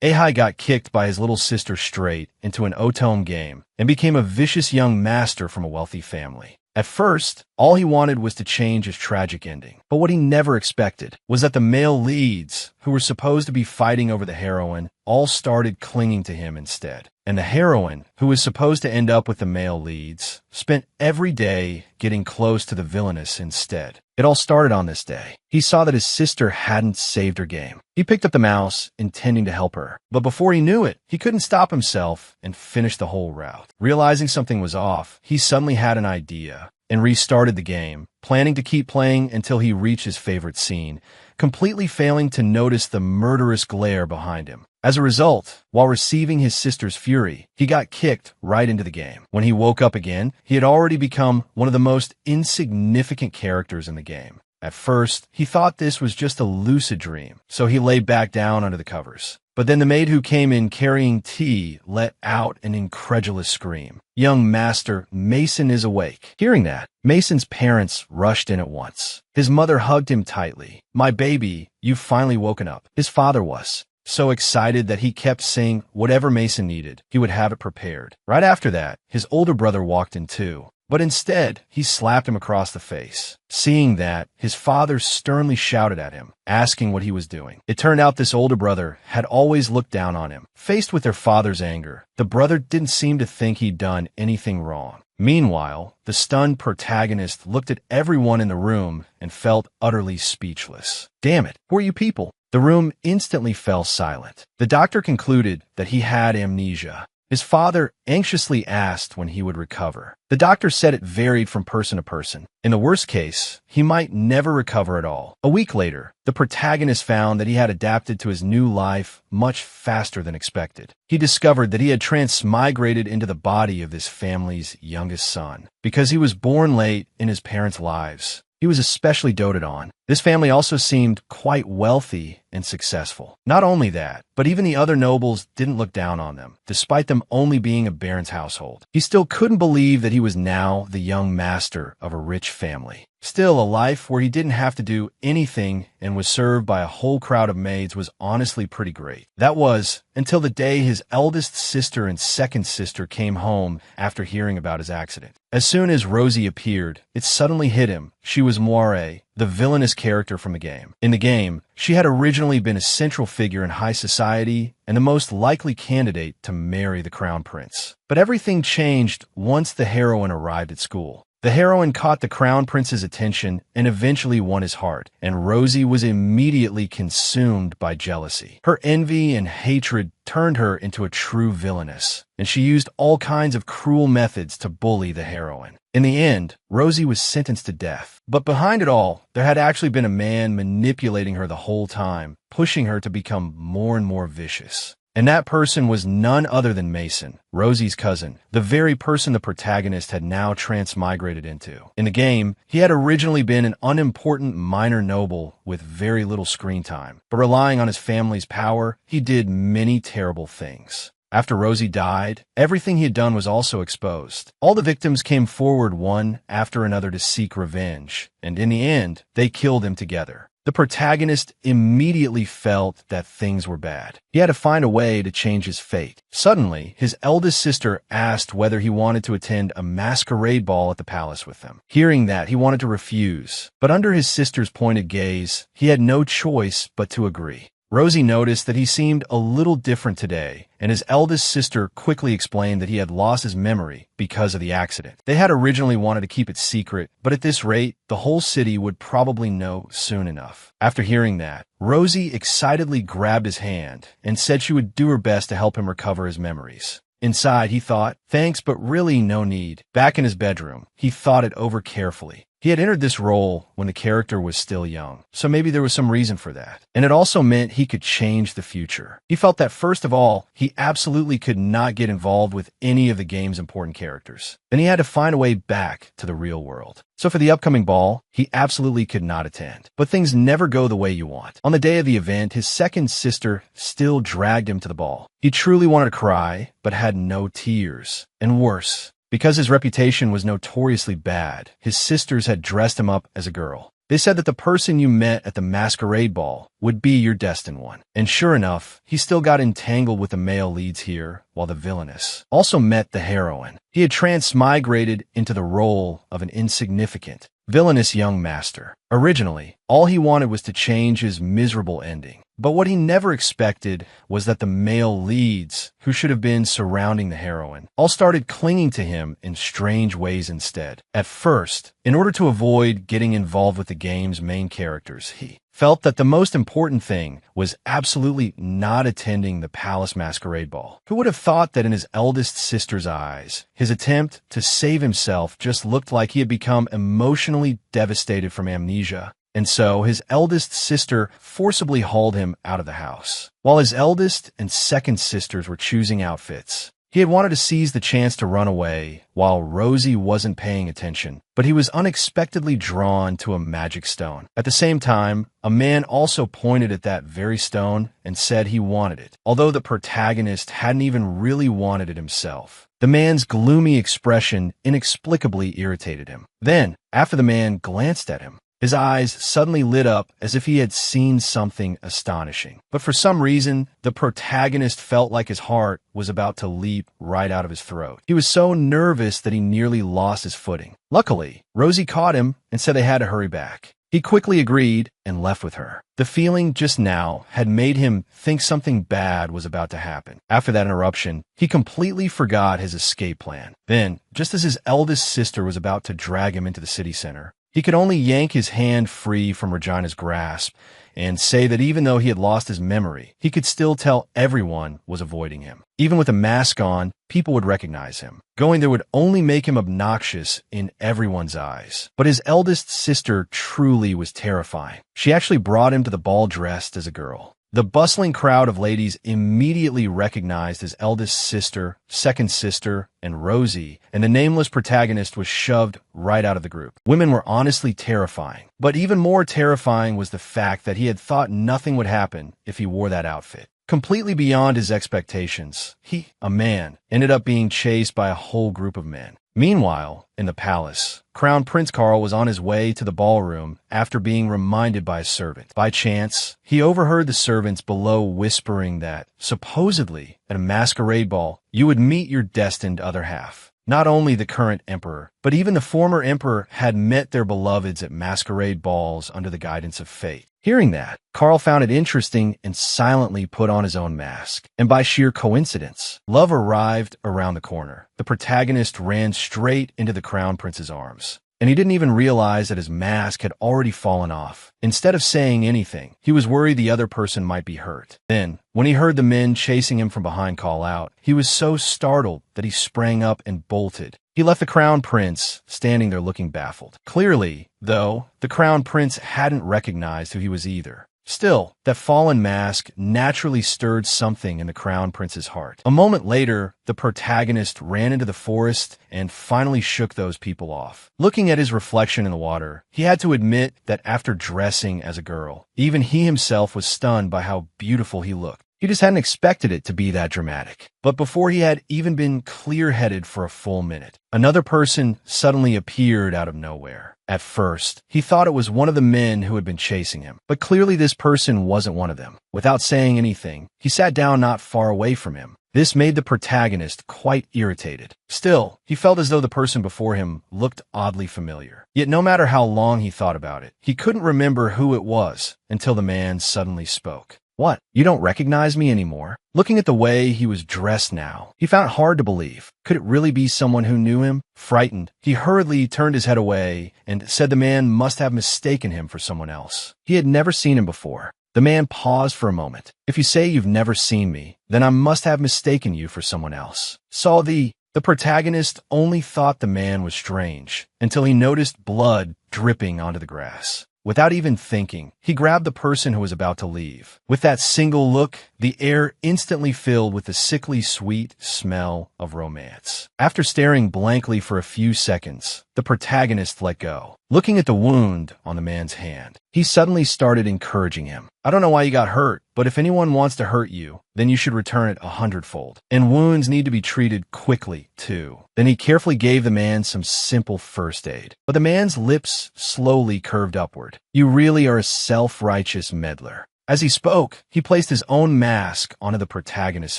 Ahai got kicked by his little sister straight into an otome game and became a vicious young master from a wealthy family. At first, all he wanted was to change his tragic ending. But what he never expected was that the male leads, who were supposed to be fighting over the heroine, all started clinging to him instead. And the heroine, who was supposed to end up with the male leads, spent every day getting close to the villainess instead. It all started on this day. He saw that his sister hadn't saved her game. He picked up the mouse, intending to help her. But before he knew it, he couldn't stop himself and finished the whole route. Realizing something was off, he suddenly had an idea and restarted the game, planning to keep playing until he reached his favorite scene, completely failing to notice the murderous glare behind him. As a result, while receiving his sister's fury, he got kicked right into the game. When he woke up again, he had already become one of the most insignificant characters in the game. At first, he thought this was just a lucid dream, so he lay back down under the covers. But then the maid who came in carrying tea let out an incredulous scream. "Young master, Mason is awake." Hearing that, Mason's parents rushed in at once. His mother hugged him tightly. "My baby, you've finally woken up." His father was so excited that he kept saying whatever Mason needed, he would have it prepared. Right after that, his older brother walked in too. But instead, he slapped him across the face. Seeing that, his father sternly shouted at him, asking what he was doing. It turned out this older brother had always looked down on him. Faced with their father's anger, the brother didn't seem to think he'd done anything wrong. Meanwhile, the stunned protagonist looked at everyone in the room and felt utterly speechless. "Damn it, who are you people?" The room instantly fell silent. The doctor concluded that he had amnesia. His father anxiously asked when he would recover. The doctor said it varied from person to person. In the worst case, he might never recover at all. A week later, the protagonist found that he had adapted to his new life much faster than expected. He discovered that he had transmigrated into the body of his family's youngest son. Because he was born late in his parents' lives, he was especially doted on. This family also seemed quite wealthy and successful. Not only that, but even the other nobles didn't look down on them, despite them only being a baron's household. He still couldn't believe that he was now the young master of a rich family. Still, a life where he didn't have to do anything and was served by a whole crowd of maids was honestly pretty great. That was until the day his eldest sister and second sister came home after hearing about his accident. As soon as Rosie appeared, it suddenly hit him. She was Moire, the villainous character from the game. In the game, she had originally been a central figure in high society and the most likely candidate to marry the crown prince. But everything changed once the heroine arrived at school. The heroine caught the crown prince's attention and eventually won his heart, and Rosie was immediately consumed by jealousy. Her envy and hatred turned her into a true villainess, and she used all kinds of cruel methods to bully the heroine. In the end, Rosie was sentenced to death. But behind it all, there had actually been a man manipulating her the whole time, pushing her to become more and more vicious. And that person was none other than Mason, Rosie's cousin, the very person the protagonist had now transmigrated into. In the game, he had originally been an unimportant minor noble with very little screen time, but relying on his family's power, he did many terrible things. After Rosie died, everything he had done was also exposed. All the victims came forward one after another to seek revenge, and in the end, they killed him together. The protagonist immediately felt that things were bad. He had to find a way to change his fate. Suddenly, his eldest sister asked whether he wanted to attend a masquerade ball at the palace with them. Hearing that, he wanted to refuse. But under his sister's pointed gaze, he had no choice but to agree. Rosie noticed that he seemed a little different today, and his eldest sister quickly explained that he had lost his memory because of the accident. They had originally wanted to keep it secret, but at this rate, the whole city would probably know soon enough. After hearing that, Rosie excitedly grabbed his hand and said she would do her best to help him recover his memories. Inside, he thought, thanks, but really no need. Back in his bedroom, he thought it over carefully. He had entered this role when the character was still young, so maybe there was some reason for that. And it also meant he could change the future. He felt that first of all, he absolutely could not get involved with any of the game's important characters. Then he had to find a way back to the real world. So for the upcoming ball, he absolutely could not attend. But things never go the way you want. On the day of the event, his second sister still dragged him to the ball. He truly wanted to cry, but had no tears. And worse, because his reputation was notoriously bad, his sisters had dressed him up as a girl. They said that the person you met at the masquerade ball would be your destined one. And sure enough, he still got entangled with the male leads here, while the villainess also met the heroine. He had transmigrated into the role of an insignificant, villainous young master. Originally, all he wanted was to change his miserable ending. But what he never expected was that the male leads, who should have been surrounding the heroine, all started clinging to him in strange ways instead. At first, in order to avoid getting involved with the game's main characters, he felt that the most important thing was absolutely not attending the palace masquerade ball. Who would have thought that in his eldest sister's eyes, his attempt to save himself just looked like he had become emotionally devastated from amnesia? And so his eldest sister forcibly hauled him out of the house. While his eldest and second sisters were choosing outfits, he had wanted to seize the chance to run away while Rosie wasn't paying attention, but he was unexpectedly drawn to a magic stone. At the same time, a man also pointed at that very stone and said he wanted it, although the protagonist hadn't even really wanted it himself. The man's gloomy expression inexplicably irritated him. Then, after the man glanced at him, his eyes suddenly lit up as if he had seen something astonishing. But for some reason, the protagonist felt like his heart was about to leap right out of his throat. He was so nervous that he nearly lost his footing. Luckily, Rosie caught him and said they had to hurry back. He quickly agreed and left with her. The feeling just now had made him think something bad was about to happen. After that interruption, he completely forgot his escape plan. Then, just as his eldest sister was about to drag him into the city center, he could only yank his hand free from Regina's grasp and say that even though he had lost his memory, he could still tell everyone was avoiding him. Even with a mask on, people would recognize him. Going there would only make him obnoxious in everyone's eyes. But his eldest sister truly was terrifying. She actually brought him to the ball dressed as a girl. The bustling crowd of ladies immediately recognized his eldest sister, second sister, and Rosie, and the nameless protagonist was shoved right out of the group. Women were honestly terrifying, but even more terrifying was the fact that he had thought nothing would happen if he wore that outfit. Completely beyond his expectations, he, a man, ended up being chased by a whole group of men. Meanwhile, in the palace, Crown Prince Carl was on his way to the ballroom after being reminded by a servant. By chance, he overheard the servants below whispering that, supposedly, at a masquerade ball, you would meet your destined other half. Not only the current emperor, but even the former emperor had met their beloveds at masquerade balls under the guidance of fate. Hearing that, Carl found it interesting and silently put on his own mask. And by sheer coincidence, love arrived around the corner. The protagonist ran straight into the Crown Prince's arms, and he didn't even realize that his mask had already fallen off. Instead of saying anything, he was worried the other person might be hurt. Then, when he heard the men chasing him from behind call out, he was so startled that he sprang up and bolted. He left the Crown Prince standing there looking baffled. Clearly, though, the Crown Prince hadn't recognized who he was either. Still, that fallen mask naturally stirred something in the Crown Prince's heart. A moment later, the protagonist ran into the forest and finally shook those people off. Looking at his reflection in the water, he had to admit that after dressing as a girl, even he himself was stunned by how beautiful he looked. He just hadn't expected it to be that dramatic. But before he had even been clear-headed for a full minute, another person suddenly appeared out of nowhere. At first, he thought it was one of the men who had been chasing him, but clearly this person wasn't one of them. Without saying anything, he sat down not far away from him. This made the protagonist quite irritated. Still, he felt as though the person before him looked oddly familiar. Yet no matter how long he thought about it, he couldn't remember who it was until the man suddenly spoke. "What? You don't recognize me anymore?" Looking at the way he was dressed now, he found it hard to believe. Could it really be someone who knew him? Frightened, he hurriedly turned his head away and said the man must have mistaken him for someone else. He had never seen him before. The man paused for a moment. "If you say you've never seen me, then I must have mistaken you for someone else." The protagonist only thought the man was strange until he noticed blood dripping onto the grass. Without even thinking, he grabbed the person who was about to leave. With that single look, the air instantly filled with the sickly sweet smell of romance. After staring blankly for a few seconds, the protagonist let go. Looking at the wound on the man's hand, he suddenly started encouraging him. I don't know why you got hurt, but if anyone wants to hurt you, then you should return it 100-fold. And wounds need to be treated quickly, too. Then he carefully gave the man some simple first aid. But the man's lips slowly curved upward. You really are a self-righteous meddler. As he spoke, he placed his own mask onto the protagonist's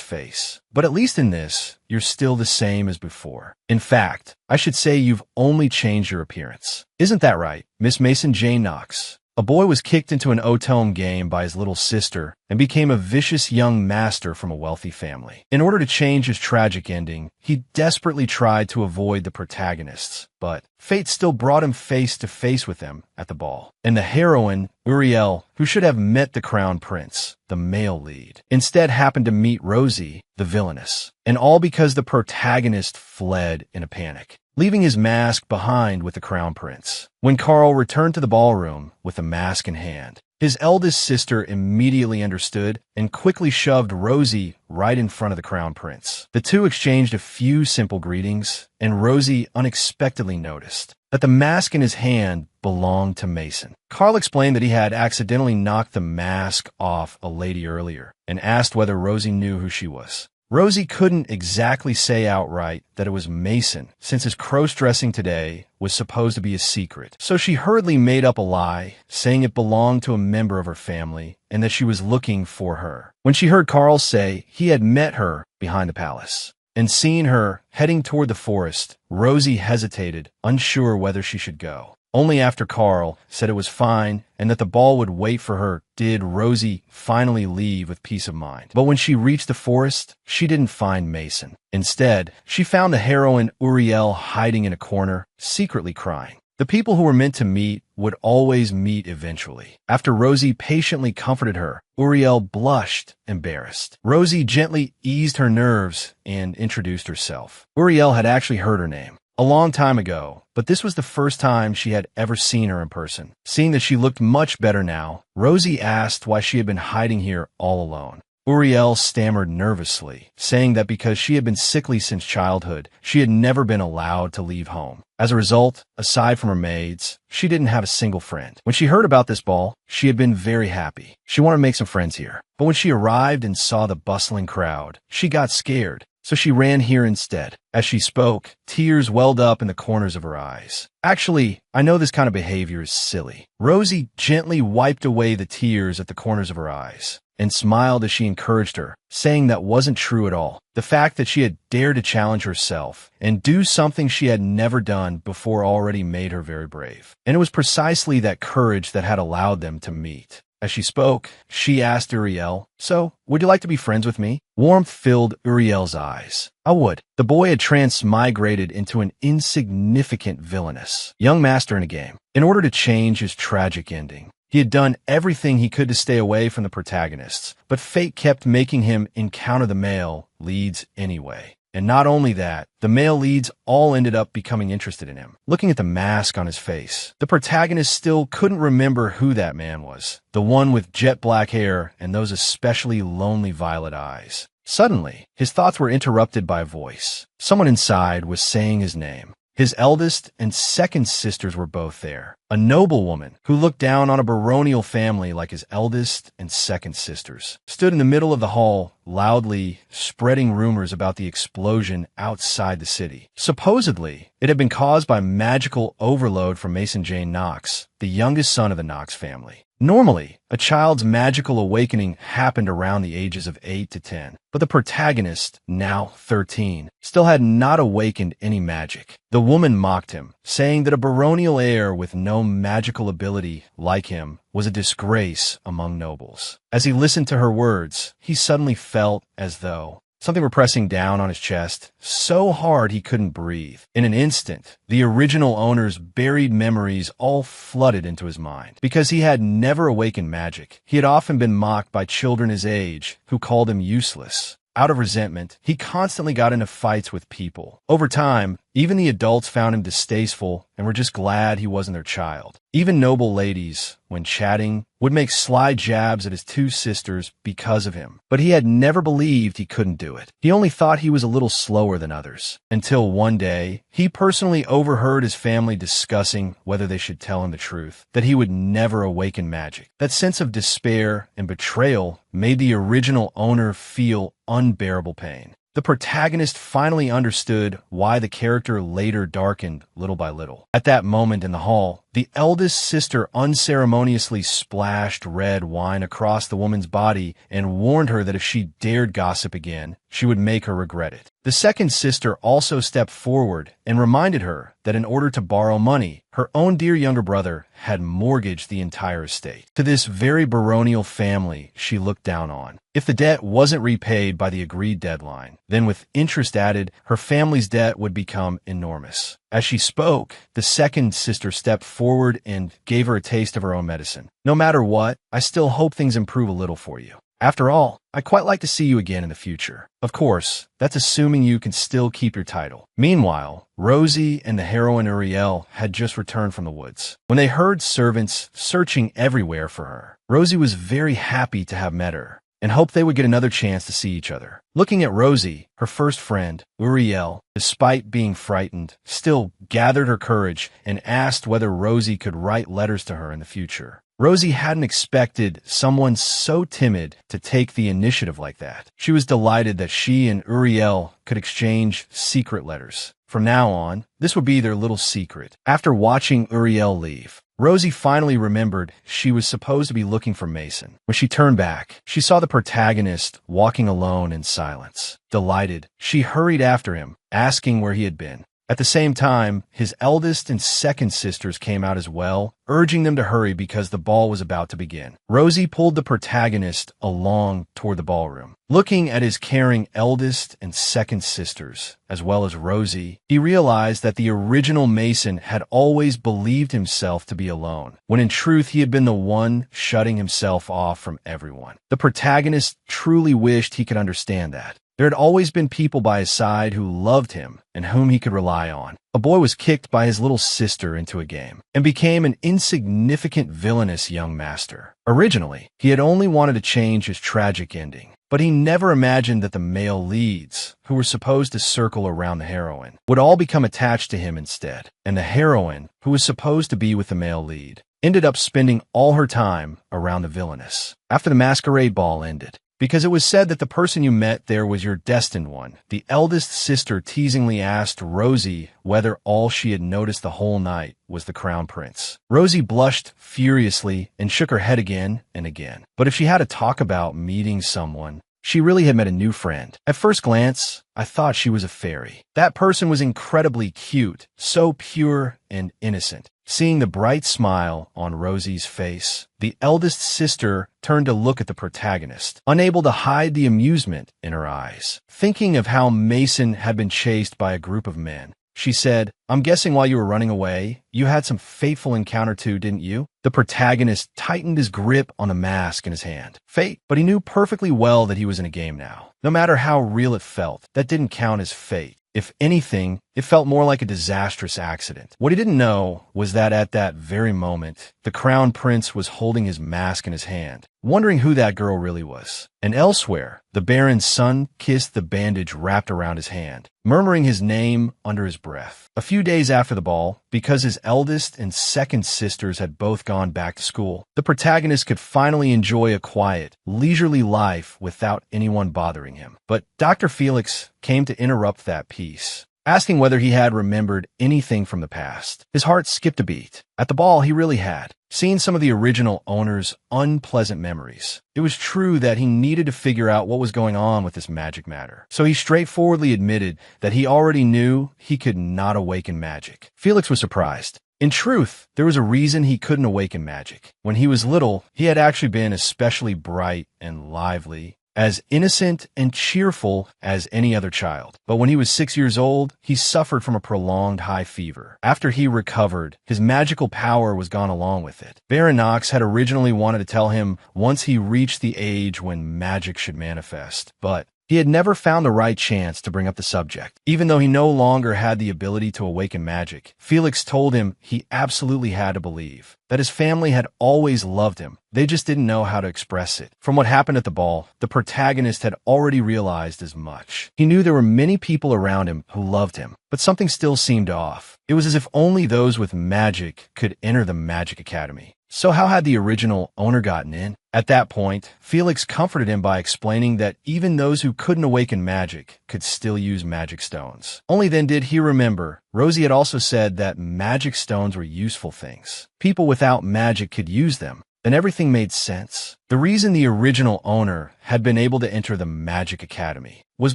face. But at least in this, you're still the same as before. In fact, I should say you've only changed your appearance. Isn't that right, Miss Mason Jane Knox? A boy was kicked into an Otelm game by his little sister and became a vicious young master from a wealthy family. In order to change his tragic ending, he desperately tried to avoid the protagonists, but fate still brought him face to face with them at the ball. And the heroine, Uriel, who should have met the crown prince, the male lead, instead happened to meet Rosie, the villainess. And all because the protagonist fled in a panic, leaving his mask behind with the crown prince. When Carl returned to the ballroom with the mask in hand, his eldest sister immediately understood and quickly shoved Rosie right in front of the crown prince. The two exchanged a few simple greetings, and Rosie unexpectedly noticed that the mask in his hand belonged to Mason. Carl explained that he had accidentally knocked the mask off a lady earlier and asked whether Rosie knew who she was. Rosie couldn't exactly say outright that it was Mason, since his cross-dressing today was supposed to be a secret. So she hurriedly made up a lie, saying it belonged to a member of her family and that she was looking for her. When she heard Carl say he had met her behind the palace and seen her heading toward the forest, Rosie hesitated, unsure whether she should go. Only after Carl said it was fine and that the ball would wait for her did Rosie finally leave with peace of mind. But when she reached the forest, she didn't find Mason. Instead, she found the heroine Uriel hiding in a corner, secretly crying. The people who were meant to meet would always meet eventually. After Rosie patiently comforted her, Uriel blushed, embarrassed. Rosie gently eased her nerves and introduced herself. Uriel had actually heard her name a long time ago, but this was the first time she had ever seen her in person. Seeing that she looked much better now, Rosie asked why she had been hiding here all alone. Uriel stammered nervously, saying that because she had been sickly since childhood, she had never been allowed to leave home. As a result, aside from her maids, she didn't have a single friend. When she heard about this ball, she had been very happy. She wanted to make some friends here. But when she arrived and saw the bustling crowd, she got scared. So she ran here instead. As she spoke, tears welled up in the corners of her eyes. Actually, I know this kind of behavior is silly. Rosie gently wiped away the tears at the corners of her eyes and smiled as she encouraged her, saying that wasn't true at all. The fact that she had dared to challenge herself and do something she had never done before already made her very brave. And it was precisely that courage that had allowed them to meet. As she spoke, she asked Uriel, "So, would you like to be friends with me?" Warmth filled Uriel's eyes. I would. The boy had transmigrated into an insignificant villainous young master in a game. In order to change his tragic ending, he had done everything he could to stay away from the protagonists, but fate kept making him encounter the male leads anyway. And not only that, the male leads all ended up becoming interested in him. Looking at the mask on his face, the protagonist still couldn't remember who that man was, the one with jet black hair and those especially lonely violet eyes. Suddenly, his thoughts were interrupted by a voice. Someone inside was saying his name. His eldest and second sisters were both there. A noblewoman who looked down on a baronial family like his eldest and second sisters stood in the middle of the hall, loudly spreading rumors about the explosion outside the city. Supposedly, it had been caused by magical overload from Mason Jane Knox, the youngest son of the Knox family. Normally, a child's magical awakening happened around the ages of 8 to 10, but the protagonist, now 13, still had not awakened any magic. The woman mocked him, saying that a baronial heir with no magical ability like him was a disgrace among nobles. As he listened to her words, he suddenly felt as though something were pressing down on his chest so hard he couldn't breathe. In an instant, the original owner's buried memories all flooded into his mind. Because he had never awakened magic, he had often been mocked by children his age who called him useless. Out of resentment, he constantly got into fights with people. Over time, Even the adults found him distasteful and were just glad he wasn't their child. Even noble ladies, when chatting, would make sly jabs at his two sisters because of him. But he had never believed he couldn't do it. He only thought he was a little slower than others. Until one day, he personally overheard his family discussing whether they should tell him the truth, that he would never awaken magic. That sense of despair and betrayal made the original owner feel unbearable pain. The protagonist finally understood why the character later darkened little by little. At that moment in the hall, the eldest sister unceremoniously splashed red wine across the woman's body and warned her that if she dared gossip again, she would make her regret it. The second sister also stepped forward and reminded her that in order to borrow money, her own dear younger brother had mortgaged the entire estate. To this very baronial family she looked down on. If the debt wasn't repaid by the agreed deadline, then with interest added, her family's debt would become enormous. As she spoke, the second sister stepped forward and gave her a taste of her own medicine. No matter what, I still hope things improve a little for you. After all, I'd quite like to see you again in the future. Of course, that's assuming you can still keep your title. Meanwhile, Rosie and the heroine Uriel had just returned from the woods. When they heard servants searching everywhere for her, Rosie was very happy to have met her and hoped they would get another chance to see each other. Looking at Rosie, her first friend, Uriel, despite being frightened, still gathered her courage and asked whether Rosie could write letters to her in the future. Rosie hadn't expected someone so timid to take the initiative like that. She was delighted that she and Uriel could exchange secret letters. From now on, this would be their little secret. After watching Uriel leave, Rosie finally remembered she was supposed to be looking for Mason. When she turned back, she saw the protagonist walking alone in silence. Delighted, she hurried after him, asking where he had been. At the same time, his eldest and second sisters came out as well, urging them to hurry because the ball was about to begin. Rosie pulled the protagonist along toward the ballroom. Looking at his caring eldest and second sisters, as well as Rosie, he realized that the original Mason had always believed himself to be alone, when in truth he had been the one shutting himself off from everyone. The protagonist truly wished he could understand that. There had always been people by his side who loved him and whom he could rely on. A boy was kicked by his little sister into a game and became an insignificant villainous young master. Originally, he had only wanted to change his tragic ending, but he never imagined that the male leads, who were supposed to circle around the heroine, would all become attached to him instead. And the heroine, who was supposed to be with the male lead, ended up spending all her time around the villainess. After the masquerade ball ended, because it was said that the person you met there was your destined one, the eldest sister teasingly asked Rosie whether all she had noticed the whole night was the crown prince. Rosie blushed furiously and shook her head again and again. But if she had to talk about meeting someone, she really had met a new friend. At first glance, I thought she was a fairy. That person was incredibly cute, so pure and innocent. Seeing the bright smile on Rosie's face, the eldest sister turned to look at the protagonist, unable to hide the amusement in her eyes. Thinking of how Mason had been chased by a group of men, she said, "I'm guessing while you were running away, you had some fateful encounter too, didn't you?" The protagonist tightened his grip on the mask in his hand. Fate, but he knew perfectly well that he was in a game now. No matter how real it felt, that didn't count as fate. If anything, it felt more like a disastrous accident. What he didn't know was that at that very moment, the crown prince was holding his mask in his hand, wondering who that girl really was. And elsewhere, the baron's son kissed the bandage wrapped around his hand, murmuring his name under his breath. A few days after the ball, because his eldest and second sisters had both gone back to school, the protagonist could finally enjoy a quiet, leisurely life without anyone bothering him. But Dr. Felix came to interrupt that peace, asking whether he had remembered anything from the past. His heart skipped a beat. At the ball, he really had seen some of the original owner's unpleasant memories. It was true that he needed to figure out what was going on with this magic matter. So he straightforwardly admitted that he already knew he could not awaken magic. Felix was surprised. In truth, there was a reason he couldn't awaken magic. When he was little, he had actually been especially bright and lively, as innocent and cheerful as any other child. But when he was 6 years old, he suffered from a prolonged high fever. After he recovered, his magical power was gone along with it. Baron Knox had originally wanted to tell him once he reached the age when magic should manifest, but He had never found the right chance to bring up the subject. Even though he no longer had the ability to awaken magic, Felix told him he absolutely had to believe that his family had always loved him. They just didn't know how to express it. From what happened at the ball, the protagonist had already realized as much. He knew there were many people around him who loved him, but something still seemed off. It was as if only those with magic could enter the Magic Academy. So how had the original owner gotten in? At that point, Felix comforted him by explaining that even those who couldn't awaken magic could still use magic stones. Only then did he remember Rosie had also said that magic stones were useful things. People without magic could use them. Then everything made sense. The reason the original owner had been able to enter the Magic Academy was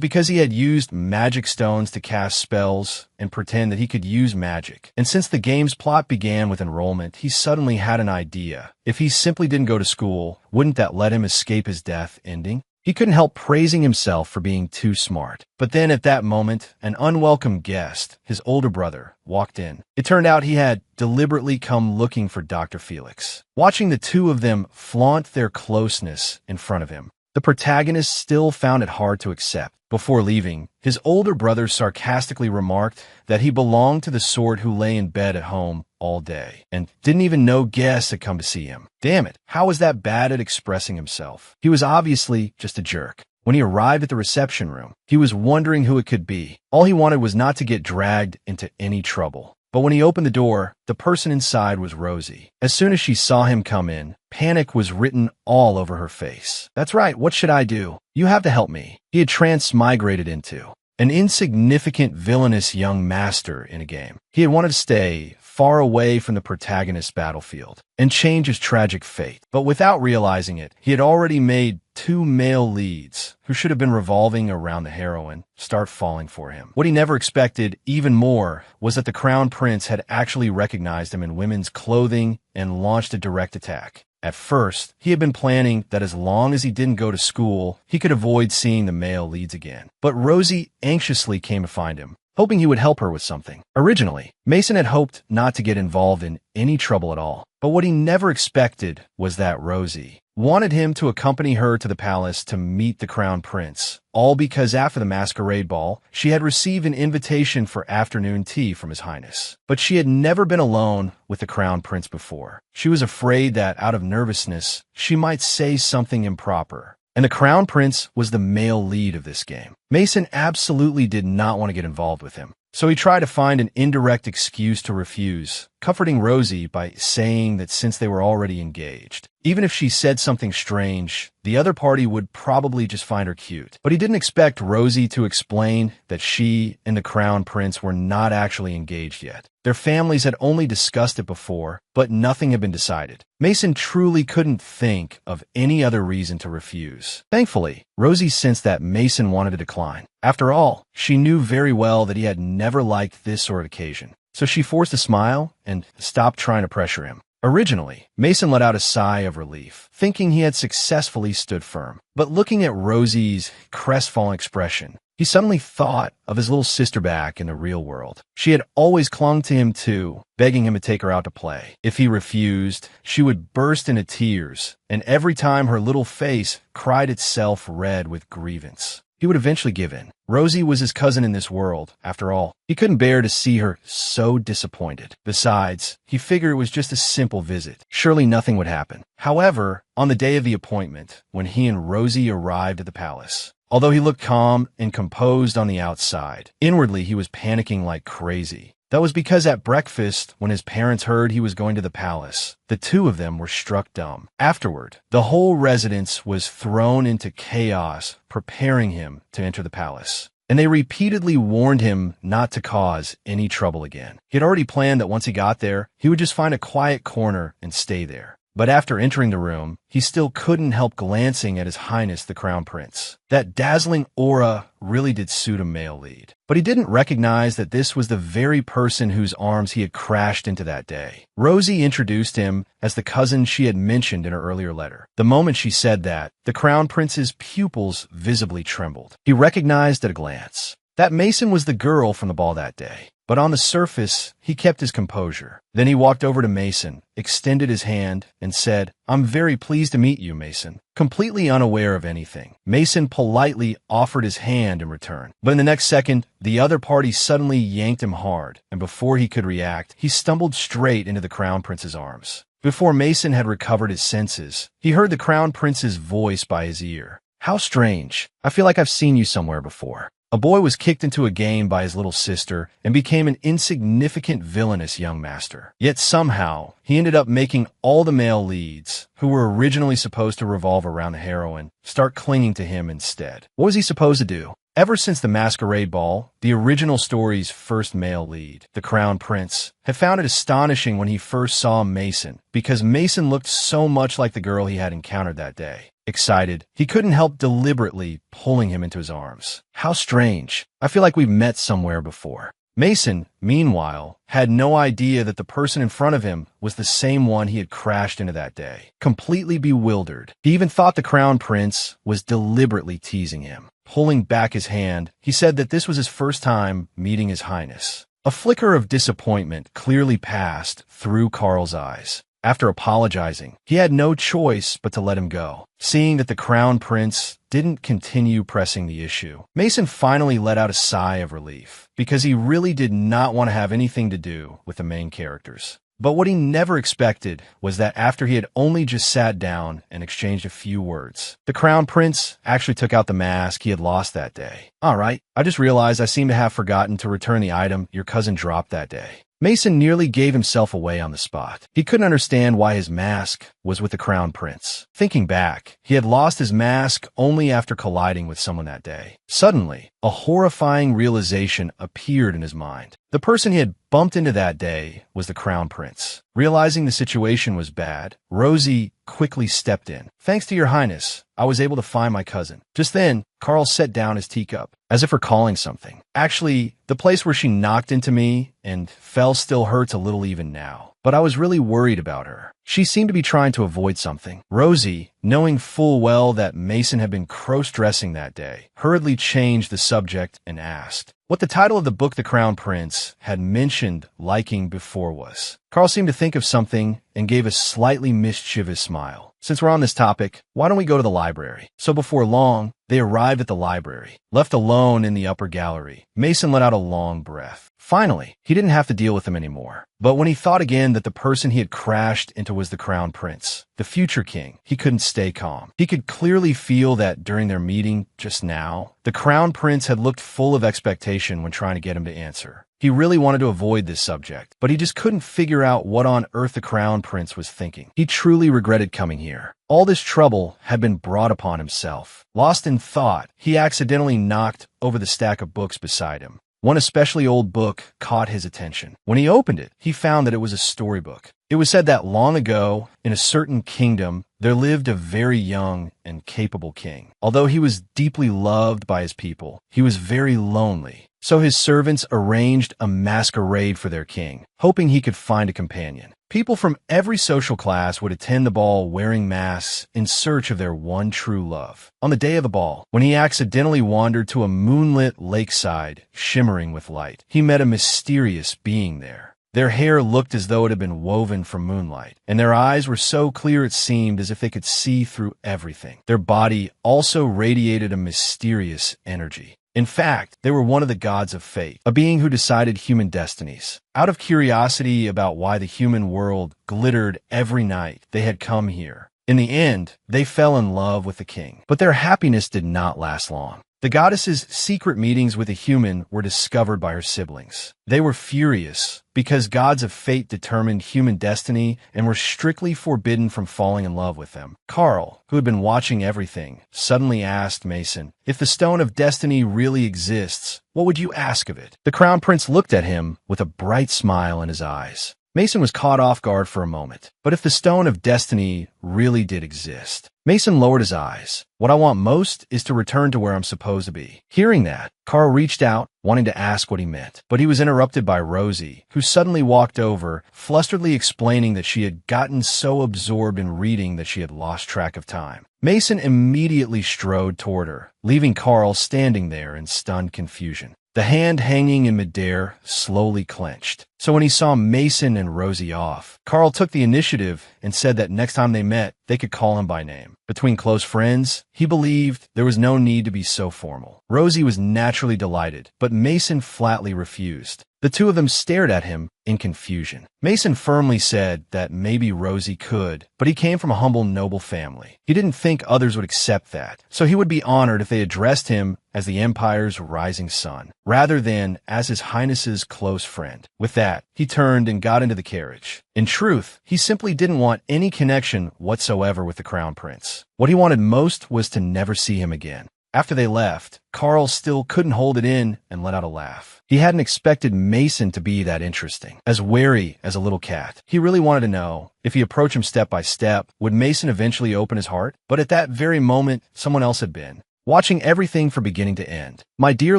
because he had used magic stones to cast spells and pretend that he could use magic. And since the game's plot began with enrollment, he suddenly had an idea. If he simply didn't go to school, wouldn't that let him escape his death ending? He couldn't help praising himself for being too smart. But then at that moment, an unwelcome guest, his older brother, walked in. It turned out he had deliberately come looking for Dr. Felix. Watching the two of them flaunt their closeness in front of him, the protagonist still found it hard to accept. Before leaving, his older brother sarcastically remarked that he belonged to the sort who lay in bed at home all day and didn't even know guests had come to see him. Damn it, how was that bad at expressing himself? He was obviously just a jerk. When he arrived at the reception room, he was wondering who it could be. All he wanted was not to get dragged into any trouble. But when he opened the door, the person inside was Rosie. As soon as she saw him come in, panic was written all over her face. That's right, what should I do? You have to help me. He had transmigrated into an insignificant villainous young master in a game. He had wanted to stay far away from the protagonist's battlefield and change his tragic fate. But without realizing it, he had already made two male leads who should have been revolving around the heroine start falling for him. What he never expected even more was that the Crown Prince had actually recognized him in women's clothing and launched a direct attack. At first, he had been planning that as long as he didn't go to school, he could avoid seeing the male leads again. But Rosie anxiously came to find him, hoping he would help her with something. Originally, Mason had hoped not to get involved in any trouble at all. But what he never expected was that Rosie wanted him to accompany her to the palace to meet the Crown Prince, all because after the masquerade ball, she had received an invitation for afternoon tea from His Highness. But she had never been alone with the Crown Prince before. She was afraid that, out of nervousness, she might say something improper. And the Crown Prince was the male lead of this game. Mason absolutely did not want to get involved with him. So he tried to find an indirect excuse to refuse, comforting Rosie by saying that since they were already engaged, even if she said something strange, the other party would probably just find her cute. But he didn't expect Rosie to explain that she and the Crown Prince were not actually engaged yet. Their families had only discussed it before, but nothing had been decided. Mason truly couldn't think of any other reason to refuse. Thankfully, Rosie sensed that Mason wanted to decline. After all, she knew very well that he had never liked this sort of occasion. So she forced a smile and stopped trying to pressure him. Originally, Mason let out a sigh of relief, thinking he had successfully stood firm. But looking at Rosie's crestfallen expression, he suddenly thought of his little sister back in the real world. She had always clung to him too, begging him to take her out to play. If he refused, she would burst into tears, and every time her little face cried itself red with grievance, he would eventually give in. Rosie was his cousin in this world, after all. He couldn't bear to see her so disappointed. Besides, he figured it was just a simple visit. Surely nothing would happen. However, on the day of the appointment, when he and Rosie arrived at the palace, although he looked calm and composed on the outside, inwardly he was panicking like crazy. That was because at breakfast, when his parents heard he was going to the palace, the two of them were struck dumb. Afterward, the whole residence was thrown into chaos, preparing him to enter the palace. And they repeatedly warned him not to cause any trouble again. He had already planned that once he got there, he would just find a quiet corner and stay there. But after entering the room, he still couldn't help glancing at His Highness the Crown Prince. That dazzling aura really did suit a male lead. But he didn't recognize that this was the very person whose arms he had crashed into that day. Rosie introduced him as the cousin she had mentioned in her earlier letter. The moment she said that, the Crown Prince's pupils visibly trembled. He recognized at a glance that Mason was the girl from the ball that day. But on the surface, he kept his composure. Then he walked over to Mason, extended his hand, and said, "I'm very pleased to meet you, Mason." Completely unaware of anything, Mason politely offered his hand in return. But in the next second, the other party suddenly yanked him hard, and before he could react, he stumbled straight into the Crown Prince's arms. Before Mason had recovered his senses, he heard the Crown Prince's voice by his ear. "How strange. I feel like I've seen you somewhere before." A boy was kicked into a game by his little sister and became an insignificant villainous young master. Yet somehow, he ended up making all the male leads, who were originally supposed to revolve around the heroine, start clinging to him instead. What was he supposed to do? Ever since the Masquerade Ball, the original story's first male lead, the Crown Prince, had found it astonishing when he first saw Mason, because Mason looked so much like the girl he had encountered that day. Excited, he couldn't help deliberately pulling him into his arms. "How strange. I feel like we've met somewhere before." Mason, meanwhile, had no idea that the person in front of him was the same one he had crashed into that day. Completely bewildered, he even thought the Crown Prince was deliberately teasing him. Pulling back his hand, he said that this was his first time meeting His Highness. A flicker of disappointment clearly passed through Carl's eyes. After apologizing, he had no choice but to let him go. Seeing that the Crown Prince didn't continue pressing the issue, Mason finally let out a sigh of relief, because he really did not want to have anything to do with the main characters. But what he never expected was that after he had only just sat down and exchanged a few words, the Crown Prince actually took out the mask he had lost that day. "All right, I just realized I seem to have forgotten to return the item your cousin dropped that day." Mason nearly gave himself away on the spot. He couldn't understand why his mask was with the Crown Prince. Thinking back, he had lost his mask only after colliding with someone that day. Suddenly, a horrifying realization appeared in his mind. The person he had bumped into that day was the Crown Prince. Realizing the situation was bad, Rosie quickly stepped in. "Thanks to your highness, I was able to find my cousin." Just then, Carl set down his teacup, as if recalling something. "Actually, the place where she knocked into me and fell still hurts a little even now. But I was really worried about her. She seemed to be trying to avoid something." Rosie, knowing full well that Mason had been cross-dressing that day, hurriedly changed the subject and asked what the title of the book the Crown Prince had mentioned liking before was. Carl seemed to think of something and gave a slightly mischievous smile. "Since we're on this topic, why don't we go to the library?" So before long, they arrived at the library. Left alone in the upper gallery, Mason let out a long breath. Finally, he didn't have to deal with him anymore. But when he thought again that the person he had crashed into was the Crown Prince, the future king, he couldn't stay calm. He could clearly feel that during their meeting just now, the Crown Prince had looked full of expectation when trying to get him to answer. He really wanted to avoid this subject, but he just couldn't figure out what on earth the Crown Prince was thinking. He truly regretted coming here. All this trouble had been brought upon himself. Lost in thought, he accidentally knocked over the stack of books beside him. One especially old book caught his attention. When he opened it, he found that it was a storybook. It was said that long ago, in a certain kingdom, there lived a very young and capable king. Although he was deeply loved by his people, he was very lonely. So his servants arranged a masquerade for their king, hoping he could find a companion. People from every social class would attend the ball wearing masks in search of their one true love. On the day of the ball, when he accidentally wandered to a moonlit lakeside shimmering with light, he met a mysterious being there. Their hair looked as though it had been woven from moonlight, and their eyes were so clear it seemed as if they could see through everything. Their body also radiated a mysterious energy. In fact, they were one of the gods of fate, a being who decided human destinies. Out of curiosity about why the human world glittered every night, they had come here. In the end, they fell in love with the king, but their happiness did not last long. The goddess's secret meetings with a human were discovered by her siblings. They were furious because gods of fate determined human destiny and were strictly forbidden from falling in love with them. Carl, who had been watching everything, suddenly asked Mason, "If the stone of destiny really exists, what would you ask of it?" The Crown Prince looked at him with a bright smile in his eyes. Mason was caught off guard for a moment. But if the stone of destiny really did exist, Mason lowered his eyes. "What I want most is to return to where I'm supposed to be." Hearing that, Carl reached out, wanting to ask what he meant. But he was interrupted by Rosie, who suddenly walked over, flusteredly explaining that she had gotten so absorbed in reading that she had lost track of time. Mason immediately strode toward her, leaving Carl standing there in stunned confusion. The hand hanging in midair slowly clenched. So when he saw Mason and Rosie off, Carl took the initiative and said that next time they met, they could call him by name. Between close friends, he believed there was no need to be so formal. Rosie was naturally delighted, but Mason flatly refused. The two of them stared at him in confusion. Mason firmly said that maybe Rosie could, but he came from a humble, noble family. He didn't think others would accept that, so he would be honored if they addressed him as the Empire's rising sun, rather than as His Highness's close friend. With that, he turned and got into the carriage. In truth, he simply didn't want any connection whatsoever with the Crown Prince. What he wanted most was to never see him again. After they left, Carl still couldn't hold it in and let out a laugh. He hadn't expected Mason to be that interesting, as wary as a little cat. He really wanted to know, if he approached him step by step, would Mason eventually open his heart? But at that very moment, someone else had been, watching everything from beginning to end. My dear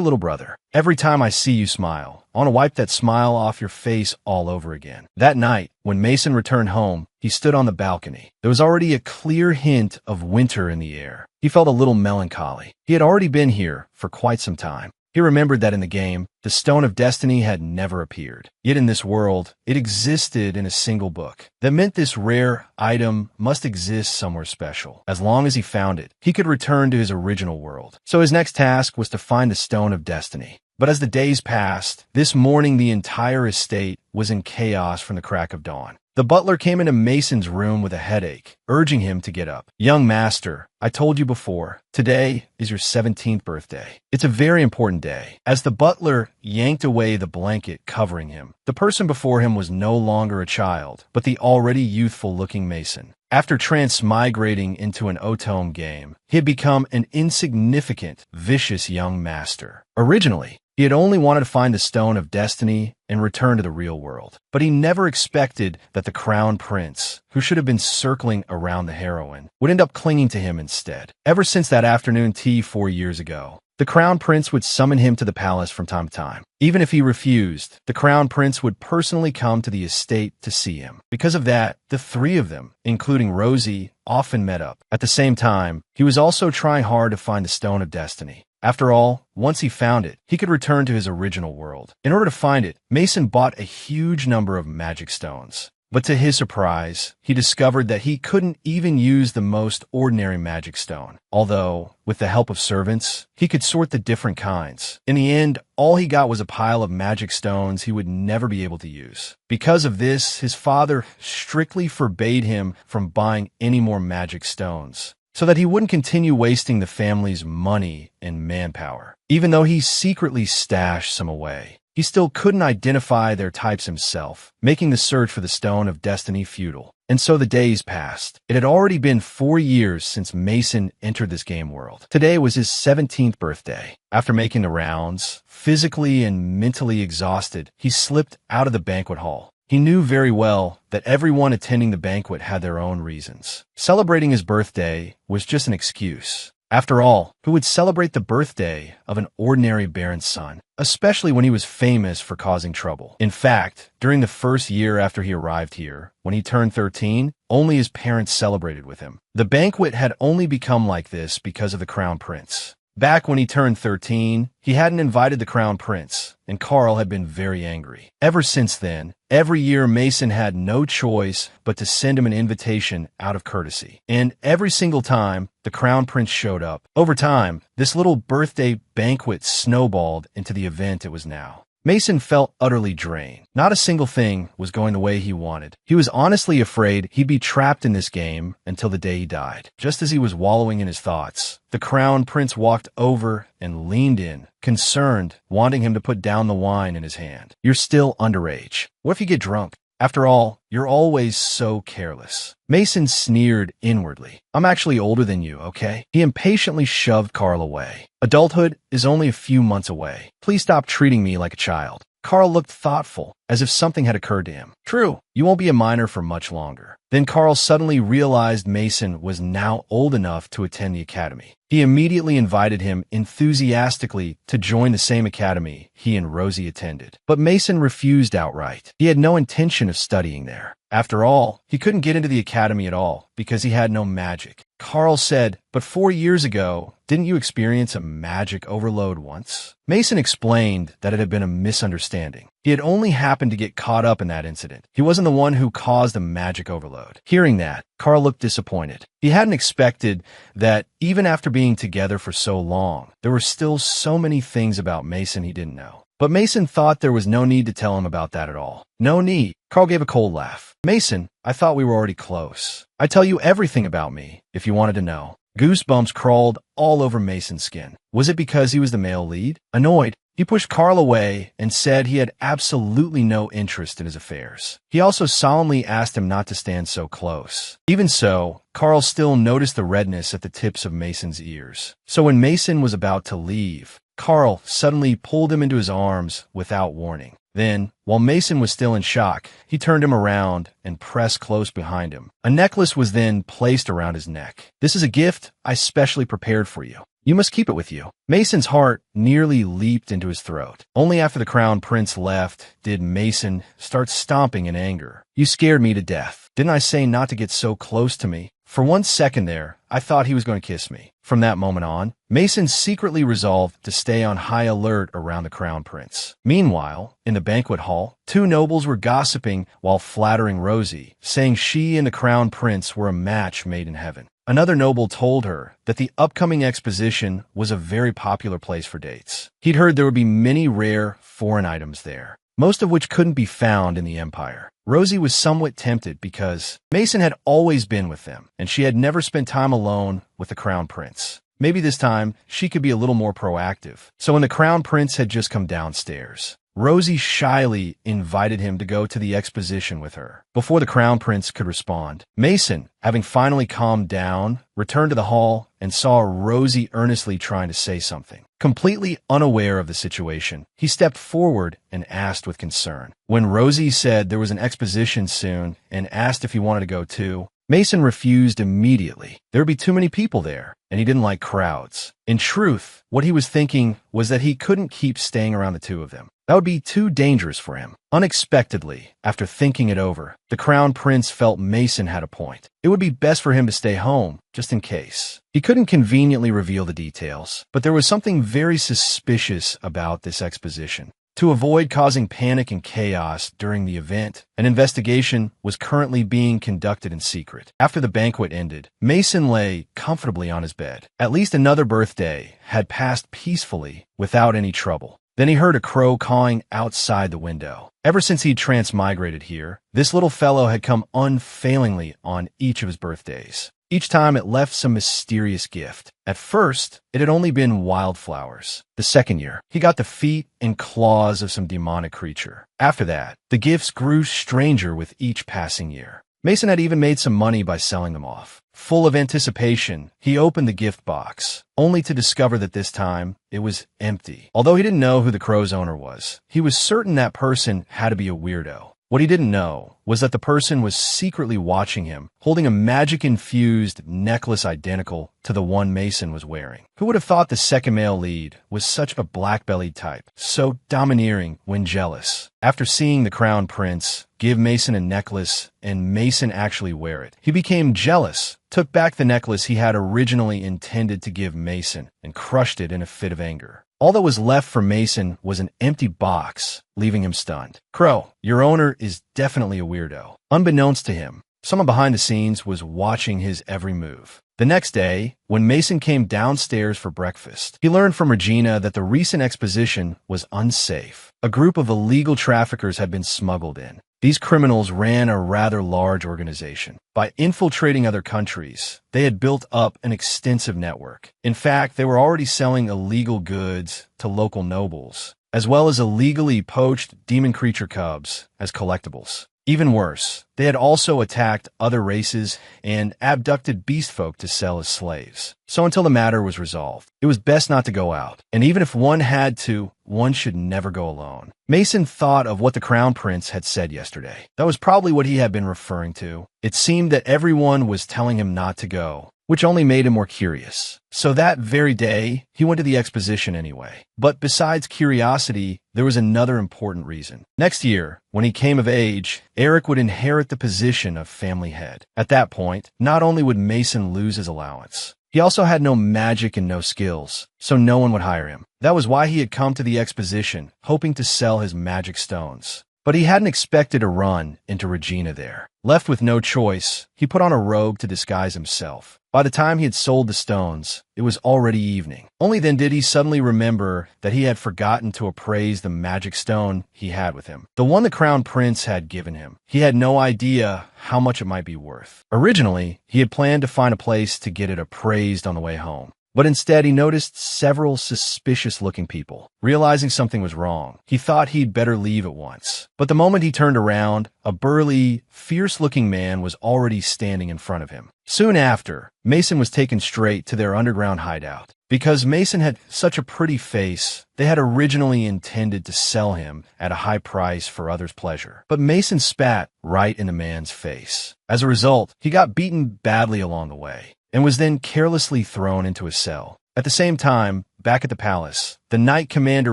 little brother, every time I see you smile, I want to wipe that smile off your face all over again. That night, when Mason returned home, he stood on the balcony. There was already a clear hint of winter in the air. He felt a little melancholy. He had already been here for quite some time. He remembered that in the game, the Stone of Destiny had never appeared. Yet in this world, it existed in a single book. That meant this rare item must exist somewhere special. As long as he found it, he could return to his original world. So his next task was to find the Stone of Destiny. But as the days passed, this morning the entire estate was in chaos from the crack of dawn. The butler came into Mason's room with a headache, urging him to get up. Young master, I told you before, today is your 17th birthday. It's a very important day. As the butler yanked away the blanket covering him, the person before him was no longer a child, but the already youthful-looking Mason. After transmigrating into an Otome game, he had become an insignificant, vicious young master. Originally, he had only wanted to find the Stone of Destiny and return to the real world. But he never expected that the Crown Prince, who should have been circling around the heroine, would end up clinging to him instead. Ever since that afternoon tea 4 years ago, the Crown Prince would summon him to the palace from time to time. Even if he refused, the Crown Prince would personally come to the estate to see him. Because of that, the three of them, including Rosie, often met up. At the same time, he was also trying hard to find the Stone of Destiny. After all, once he found it, he could return to his original world. In order to find it, Mason bought a huge number of magic stones. But to his surprise, he discovered that he couldn't even use the most ordinary magic stone. Although, with the help of servants, he could sort the different kinds. In the end, all he got was a pile of magic stones he would never be able to use. Because of this, his father strictly forbade him from buying any more magic stones, so that he wouldn't continue wasting the family's money and manpower. Even though he secretly stashed some away, he still couldn't identify their types himself, making the search for the Stone of Destiny futile. And so the days passed. It had already been 4 years since Mason entered this game world. Today was his 17th birthday. After making the rounds, physically and mentally exhausted, he slipped out of the banquet hall. He knew very well that everyone attending the banquet had their own reasons. Celebrating his birthday was just an excuse. After all, who would celebrate the birthday of an ordinary baron's son, especially when he was famous for causing trouble? In fact, during the first year after he arrived here, when he turned 13, only his parents celebrated with him. The banquet had only become like this because of the Crown Prince. Back when he turned 13, he hadn't invited the Crown Prince, and Carl had been very angry. Ever since then, every year Mason had no choice but to send him an invitation out of courtesy. And every single time, the Crown Prince showed up. Over time, this little birthday banquet snowballed into the event it was now. Mason felt utterly drained. Not a single thing was going the way he wanted. He was honestly afraid he'd be trapped in this game until the day he died. Just as he was wallowing in his thoughts, the Crown Prince walked over and leaned in, concerned, wanting him to put down the wine in his hand. You're still underage. What if you get drunk? After all, you're always so careless. Mason sneered inwardly. I'm actually older than you, okay? He impatiently shoved Carl away. Adulthood is only a few months away. Please stop treating me like a child. Carl looked thoughtful, as if something had occurred to him. True, you won't be a minor for much longer. Then Carl suddenly realized Mason was now old enough to attend the academy. He immediately invited him enthusiastically to join the same academy he and Rosie attended. But Mason refused outright. He had no intention of studying there. After all, he couldn't get into the academy at all because he had no magic. Carl said, "But 4 years ago, didn't you experience a magic overload once?" Mason explained that it had been a misunderstanding. He had only happened to get caught up in that incident. He wasn't the one who caused the magic overload. Hearing that, Carl looked disappointed. He hadn't expected that even after being together for so long, there were still so many things about Mason he didn't know. But Mason thought there was no need to tell him about that at all. No need. Carl gave a cold laugh. "Mason, I thought we were already close. I'd tell you everything about me, if you wanted to know." Goosebumps crawled all over Mason's skin. Was it because he was the male lead? Annoyed, he pushed Carl away and said he had absolutely no interest in his affairs. He also solemnly asked him not to stand so close. Even so, Carl still noticed the redness at the tips of Mason's ears. So when Mason was about to leave, Carl suddenly pulled him into his arms without warning. Then, while Mason was still in shock, he turned him around and pressed close behind him. A necklace was then placed around his neck. "This is a gift I specially prepared for you. You must keep it with you." Mason's heart nearly leaped into his throat. Only after the crown prince left did Mason start stomping in anger. "You scared me to death. Didn't I say not to get so close to me? For 1 second there, I thought he was going to kiss me." From that moment on, Mason secretly resolved to stay on high alert around the crown prince. Meanwhile, in the banquet hall, two nobles were gossiping while flattering Rosie, saying she and the crown prince were a match made in heaven. Another noble told her that the upcoming exposition was a very popular place for dates. He'd heard there would be many rare foreign items there, most of which couldn't be found in the Empire. Rosie was somewhat tempted because Mason had always been with them, and she had never spent time alone with the crown prince. Maybe this time she could be a little more proactive. So when the crown prince had just come downstairs, Rosie shyly invited him to go to the exposition with her. Before the crown prince could respond, Mason, having finally calmed down, returned to the hall and saw Rosie earnestly trying to say something. Completely unaware of the situation, he stepped forward and asked with concern. When Rosie said there was an exposition soon and asked if he wanted to go too, Mason refused immediately. There would be too many people there, and he didn't like crowds. In truth, what he was thinking was that he couldn't keep staying around the two of them. That would be too dangerous for him. Unexpectedly, after thinking it over, the crown prince felt Mason had a point. It would be best for him to stay home, just in case. He couldn't conveniently reveal the details, but there was something very suspicious about this exposition. To avoid causing panic and chaos during the event, an investigation was currently being conducted in secret. After the banquet ended, Mason lay comfortably on his bed. At least another birthday had passed peacefully without any trouble. Then he heard a crow cawing outside the window. Ever since he'd transmigrated here, this little fellow had come unfailingly on each of his birthdays. Each time it left some mysterious gift. At first, it had only been wildflowers. The second year, he got the feet and claws of some demonic creature. After that, the gifts grew stranger with each passing year. Mason had even made some money by selling them off. Full of anticipation, he opened the gift box, only to discover that this time it was empty. Although he didn't know who the crow's owner was, he was certain that person had to be a weirdo. What he didn't know was that the person was secretly watching him, holding a magic-infused necklace identical to the one Mason was wearing. Who would have thought the second male lead was such a black-bellied type, so domineering when jealous? After seeing the crown prince give Mason a necklace and Mason actually wear it, he became jealous, took back the necklace he had originally intended to give Mason, and crushed it in a fit of anger. All that was left for Mason was an empty box, leaving him stunned. "Crow, your owner is definitely a weirdo." Unbeknownst to him, someone behind the scenes was watching his every move. The next day, when Mason came downstairs for breakfast, he learned from Regina that the recent exposition was unsafe. A group of illegal traffickers had been smuggled in. These criminals ran a rather large organization. By infiltrating other countries, they had built up an extensive network. In fact, they were already selling illegal goods to local nobles, as well as illegally poached demon creature cubs as collectibles. Even worse, they had also attacked other races and abducted beast folk to sell as slaves. So until the matter was resolved, it was best not to go out. And even if one had to, one should never go alone. Mason thought of what the crown prince had said yesterday. That was probably what he had been referring to. It seemed that everyone was telling him not to go, which only made him more curious. So that very day, he went to the exposition anyway. But besides curiosity, there was another important reason. Next year, when he came of age, Eric would inherit the position of family head. At that point, not only would Mason lose his allowance, he also had no magic and no skills, so no one would hire him. That was why he had come to the exposition, hoping to sell his magic stones. But he hadn't expected to run into Regina there. Left with no choice, he put on a robe to disguise himself. By the time he had sold the stones, it was already evening. Only then did he suddenly remember that he had forgotten to appraise the magic stone he had with him, the one the Crown Prince had given him. He had no idea how much it might be worth. Originally, he had planned to find a place to get it appraised on the way home. But instead, he noticed several suspicious-looking people. Realizing something was wrong, he thought he'd better leave at once. But the moment he turned around, a burly, fierce-looking man was already standing in front of him. Soon after, Mason was taken straight to their underground hideout. Because Mason had such a pretty face, they had originally intended to sell him at a high price for others' pleasure. But Mason spat right in the man's face. As a result, he got beaten badly along the way, and was then carelessly thrown into a cell. At the same time, back at the palace, the Knight Commander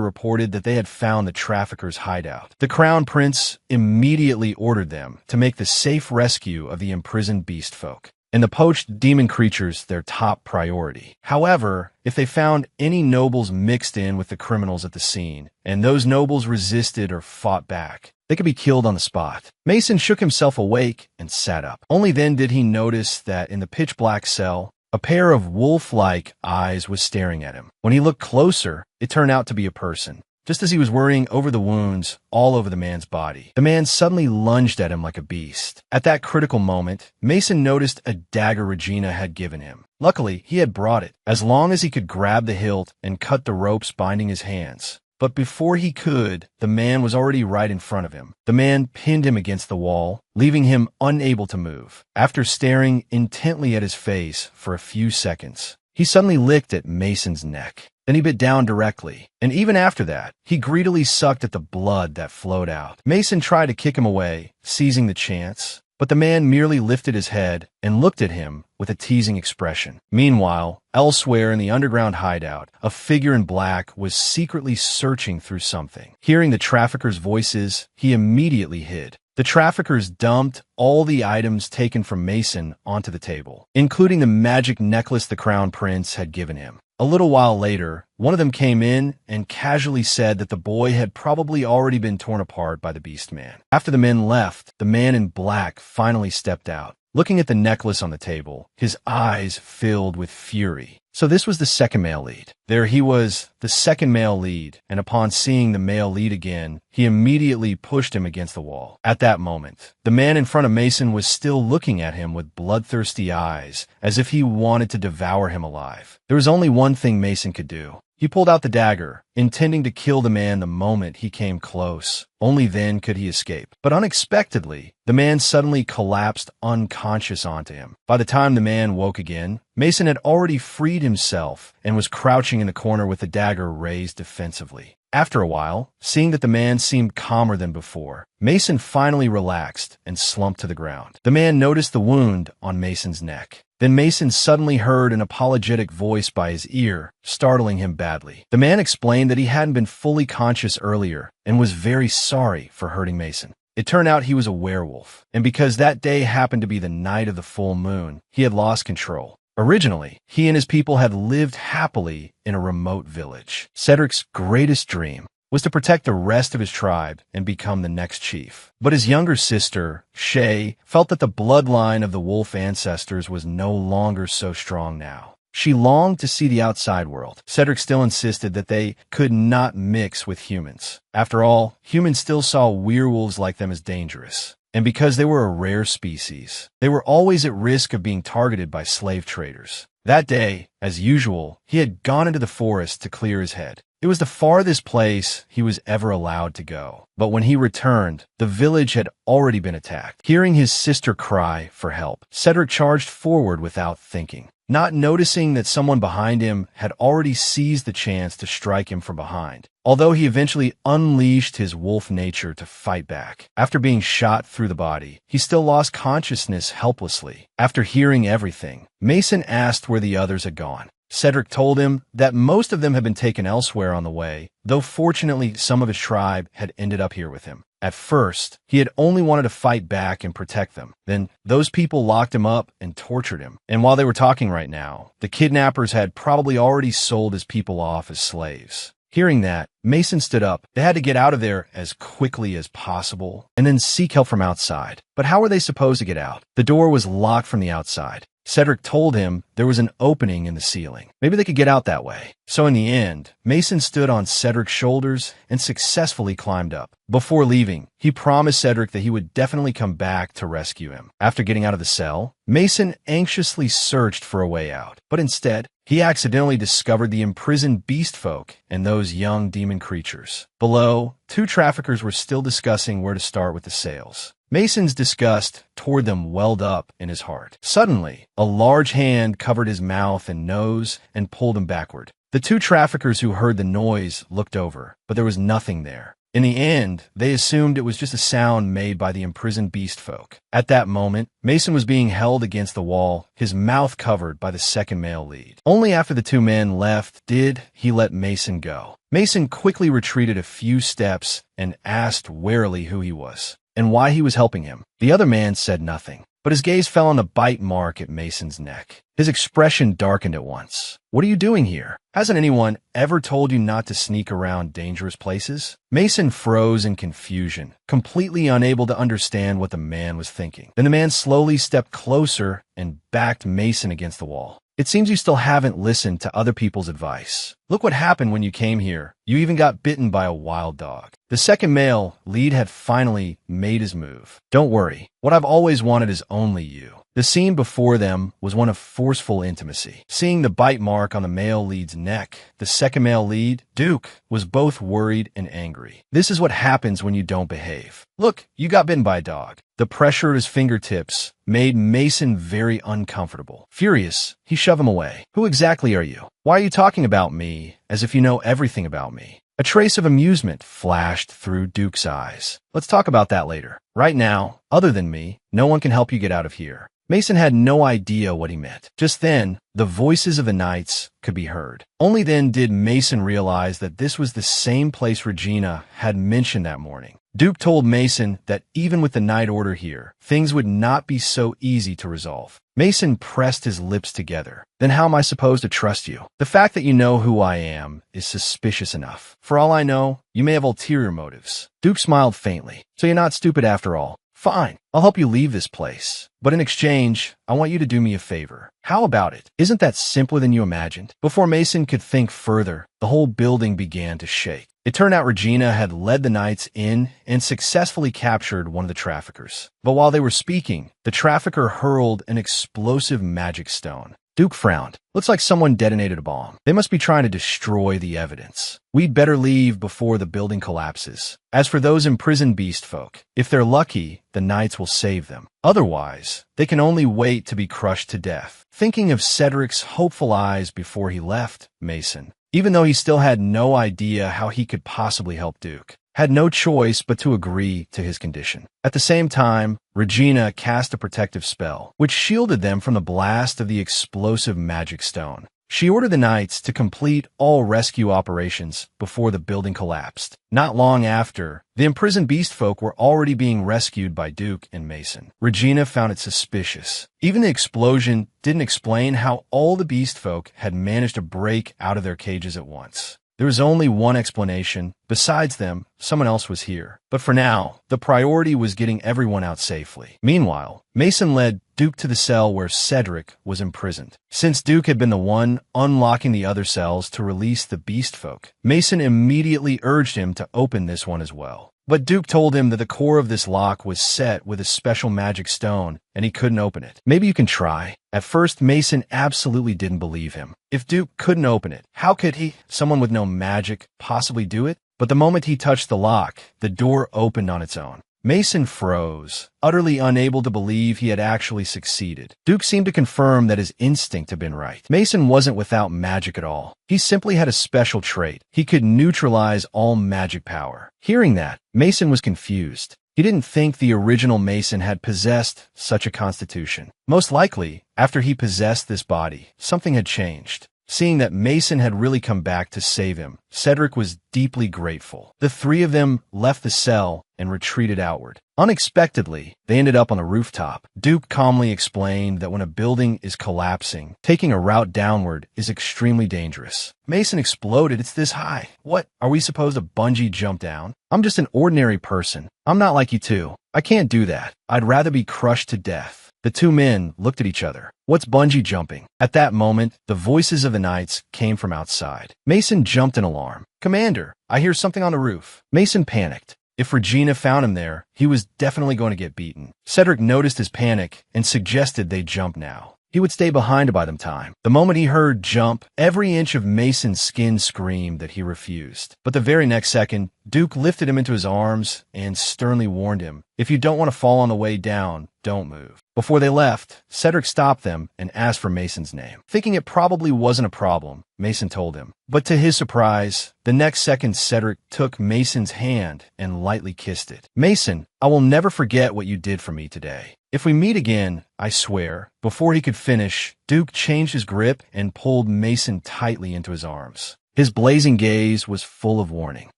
reported that they had found the traffickers' hideout. The Crown Prince immediately ordered them to make the safe rescue of the imprisoned beast folk, and the poached demon creatures their top priority. However, if they found any nobles mixed in with the criminals at the scene, and those nobles resisted or fought back, they could be killed on the spot. Mason shook himself awake and sat up. Only then did he notice that in the pitch-black cell, a pair of wolf-like eyes was staring at him. When he looked closer, it turned out to be a person. Just as he was worrying over the wounds all over the man's body, the man suddenly lunged at him like a beast. At that critical moment, Mason noticed a dagger Regina had given him. Luckily, he had brought it, as long as he could grab the hilt and cut the ropes binding his hands. But before he could, the man was already right in front of him. The man pinned him against the wall, leaving him unable to move. After staring intently at his face for a few seconds, he suddenly licked at Mason's neck. Then he bit down directly, and even after that, he greedily sucked at the blood that flowed out. Mason tried to kick him away, seizing the chance, but the man merely lifted his head and looked at him with a teasing expression. Meanwhile, elsewhere in the underground hideout, a figure in black was secretly searching through something. Hearing the traffickers' voices, he immediately hid. The traffickers dumped all the items taken from Mason onto the table, including the magic necklace the Crown Prince had given him. A little while later, one of them came in and casually said that the boy had probably already been torn apart by the beast man. After the men left, the man in black finally stepped out. Looking at the necklace on the table, his eyes filled with fury. So this was the second male lead. There he was, the second male lead, and upon seeing the male lead again, he immediately pushed him against the wall. At that moment, the man in front of Mason was still looking at him with bloodthirsty eyes, as if he wanted to devour him alive. There was only one thing Mason could do. He pulled out the dagger, intending to kill the man the moment he came close. Only then could he escape. But unexpectedly, the man suddenly collapsed unconscious onto him. By the time the man woke again, Mason had already freed himself and was crouching in the corner with the dagger raised defensively. After a while, seeing that the man seemed calmer than before, Mason finally relaxed and slumped to the ground. The man noticed the wound on Mason's neck. Then Mason suddenly heard an apologetic voice by his ear, startling him badly. The man explained that he hadn't been fully conscious earlier and was very sorry for hurting Mason. It turned out he was a werewolf, and because that day happened to be the night of the full moon, he had lost control. Originally, he and his people had lived happily in a remote village. Cedric's greatest dream was to protect the rest of his tribe and become the next chief. But his younger sister, Shay, felt that the bloodline of the wolf ancestors was no longer so strong now. She longed to see the outside world. Cedric still insisted that they could not mix with humans. After all, humans still saw werewolves like them as dangerous. And because they were a rare species, they were always at risk of being targeted by slave traders. That day, as usual, he had gone into the forest to clear his head. It was the farthest place he was ever allowed to go. But when he returned, the village had already been attacked. Hearing his sister cry for help, Cedric charged forward without thinking. not noticing that someone behind him had already seized the chance to strike him from behind. Although he eventually unleashed his wolf nature to fight back. After being shot through the body, he still lost consciousness helplessly. After hearing everything, Mason asked where the others had gone. Cedric told him that most of them had been taken elsewhere on the way, though fortunately some of his tribe had ended up here with him. At first, he had only wanted to fight back and protect them. Then, those people locked him up and tortured him. And while they were talking right now, the kidnappers had probably already sold his people off as slaves. Hearing that, Mason stood up. They had to get out of there as quickly as possible and then seek help from outside. But how were they supposed to get out? The door was locked from the outside. Cedric told him there was an opening in the ceiling. Maybe they could get out that way. So in the end, Mason stood on Cedric's shoulders and successfully climbed up. Before leaving, he promised Cedric that he would definitely come back to rescue him. After getting out of the cell, Mason anxiously searched for a way out. But instead, he accidentally discovered the imprisoned beast folk and those young demon creatures. Below, two traffickers were still discussing where to start with the sales. Mason's disgust toward them welled up in his heart. Suddenly, a large hand covered his mouth and nose and pulled him backward. The two traffickers who heard the noise looked over, but there was nothing there. In the end, they assumed it was just a sound made by the imprisoned beast folk. At that moment, Mason was being held against the wall, his mouth covered by the second male lead. Only after the two men left did he let Mason go. Mason quickly retreated a few steps and asked warily who he was and why he was helping him. The other man said nothing, but his gaze fell on a bite mark at Mason's neck. His expression darkened at once. "What are you doing here? Hasn't anyone ever told you not to sneak around dangerous places?" Mason froze in confusion, completely unable to understand what the man was thinking. Then the man slowly stepped closer and backed Mason against the wall. "It seems you still haven't listened to other people's advice. Look what happened when you came here. You even got bitten by a wild dog." The second male lead had finally made his move. "Don't worry. What I've always wanted is only you." The scene before them was one of forceful intimacy. Seeing the bite mark on the male lead's neck, the second male lead, Duke, was both worried and angry. This is what happens when you don't behave. "Look, you got bitten by a dog." The pressure at his fingertips made Mason very uncomfortable. Furious, he shoved him away. "Who exactly are you? Why are you talking about me as if you know everything about me?" A trace of amusement flashed through Duke's eyes. "Let's talk about that later. Right now, other than me, no one can help you get out of here." Mason had no idea what he meant. Just then, the voices of the knights could be heard. Only then did Mason realize that this was the same place Regina had mentioned that morning. Duke told Mason that even with the night order here, things would not be so easy to resolve. Mason pressed his lips together. "Then how am I supposed to trust you? The fact that you know who I am is suspicious enough. For all I know, you may have ulterior motives." Duke smiled faintly. "So you're not stupid after all. Fine, I'll help you leave this place. But in exchange, I want you to do me a favor." "How about it? Isn't that simpler than you imagined?" Before Mason could think further, the whole building began to shake. It turned out Regina had led the knights in and successfully captured one of the traffickers. But while they were speaking, the trafficker hurled an explosive magic stone. Duke frowned. "Looks like someone detonated a bomb. They must be trying to destroy the evidence. We'd better leave before the building collapses. As for those imprisoned beast folk, if they're lucky, the knights will save them. Otherwise, they can only wait to be crushed to death." Thinking of Cedric's hopeful eyes before he left, Mason, even though he still had no idea how he could possibly help Duke, had no choice but to agree to his condition. At the same time, Regina cast a protective spell, which shielded them from the blast of the explosive magic stone. She ordered the knights to complete all rescue operations before the building collapsed. Not long after, the imprisoned beast folk were already being rescued by Duke and Mason. Regina found it suspicious. Even the explosion didn't explain how all the beast folk had managed to break out of their cages at once. There was only one explanation. Besides them, someone else was here. But for now, the priority was getting everyone out safely. Meanwhile, Mason led Duke to the cell where Cedric was imprisoned. Since Duke had been the one unlocking the other cells to release the beast folk, Mason immediately urged him to open this one as well. But Duke told him that the core of this lock was set with a special magic stone, and he couldn't open it. "Maybe you can try." At first, Mason absolutely didn't believe him. If Duke couldn't open it, how could someone with no magic, possibly do it? But the moment he touched the lock, the door opened on its own. Mason froze, utterly unable to believe he had actually succeeded. Duke seemed to confirm that his instinct had been right. Mason wasn't without magic at all. He simply had a special trait. He could neutralize all magic power. Hearing that, Mason was confused. He didn't think the original Mason had possessed such a constitution. Most likely, after he possessed this body, something had changed. Seeing that Mason had really come back to save him, Cedric was deeply grateful. The three of them left the cell and retreated outward. Unexpectedly, they ended up on a rooftop. Duke calmly explained that when a building is collapsing, taking a route downward is extremely dangerous. Mason exploded. It's this high. What? Are we supposed to bungee jump down? I'm just an ordinary person. I'm not like you two. I can't do that. I'd rather be crushed to death. The two men looked at each other. What's bungee jumping? At that moment, the voices of the knights came from outside. Mason jumped in alarm. Commander, I hear something on the roof. Mason panicked. If Regina found him there, he was definitely going to get beaten. Cedric noticed his panic and suggested they jump now. He would stay behind to buy them time. The moment he heard jump, every inch of Mason's skin screamed that he refused. But the very next second, Duke lifted him into his arms and sternly warned him, if you don't want to fall on the way down, don't move. Before they left, Cedric stopped them and asked for Mason's name. Thinking it probably wasn't a problem, Mason told him. But to his surprise, the next second Cedric took Mason's hand and lightly kissed it. Mason, I will never forget what you did for me today. If we meet again, I swear. Before he could finish, Duke changed his grip and pulled Mason tightly into his arms. His blazing gaze was full of warning.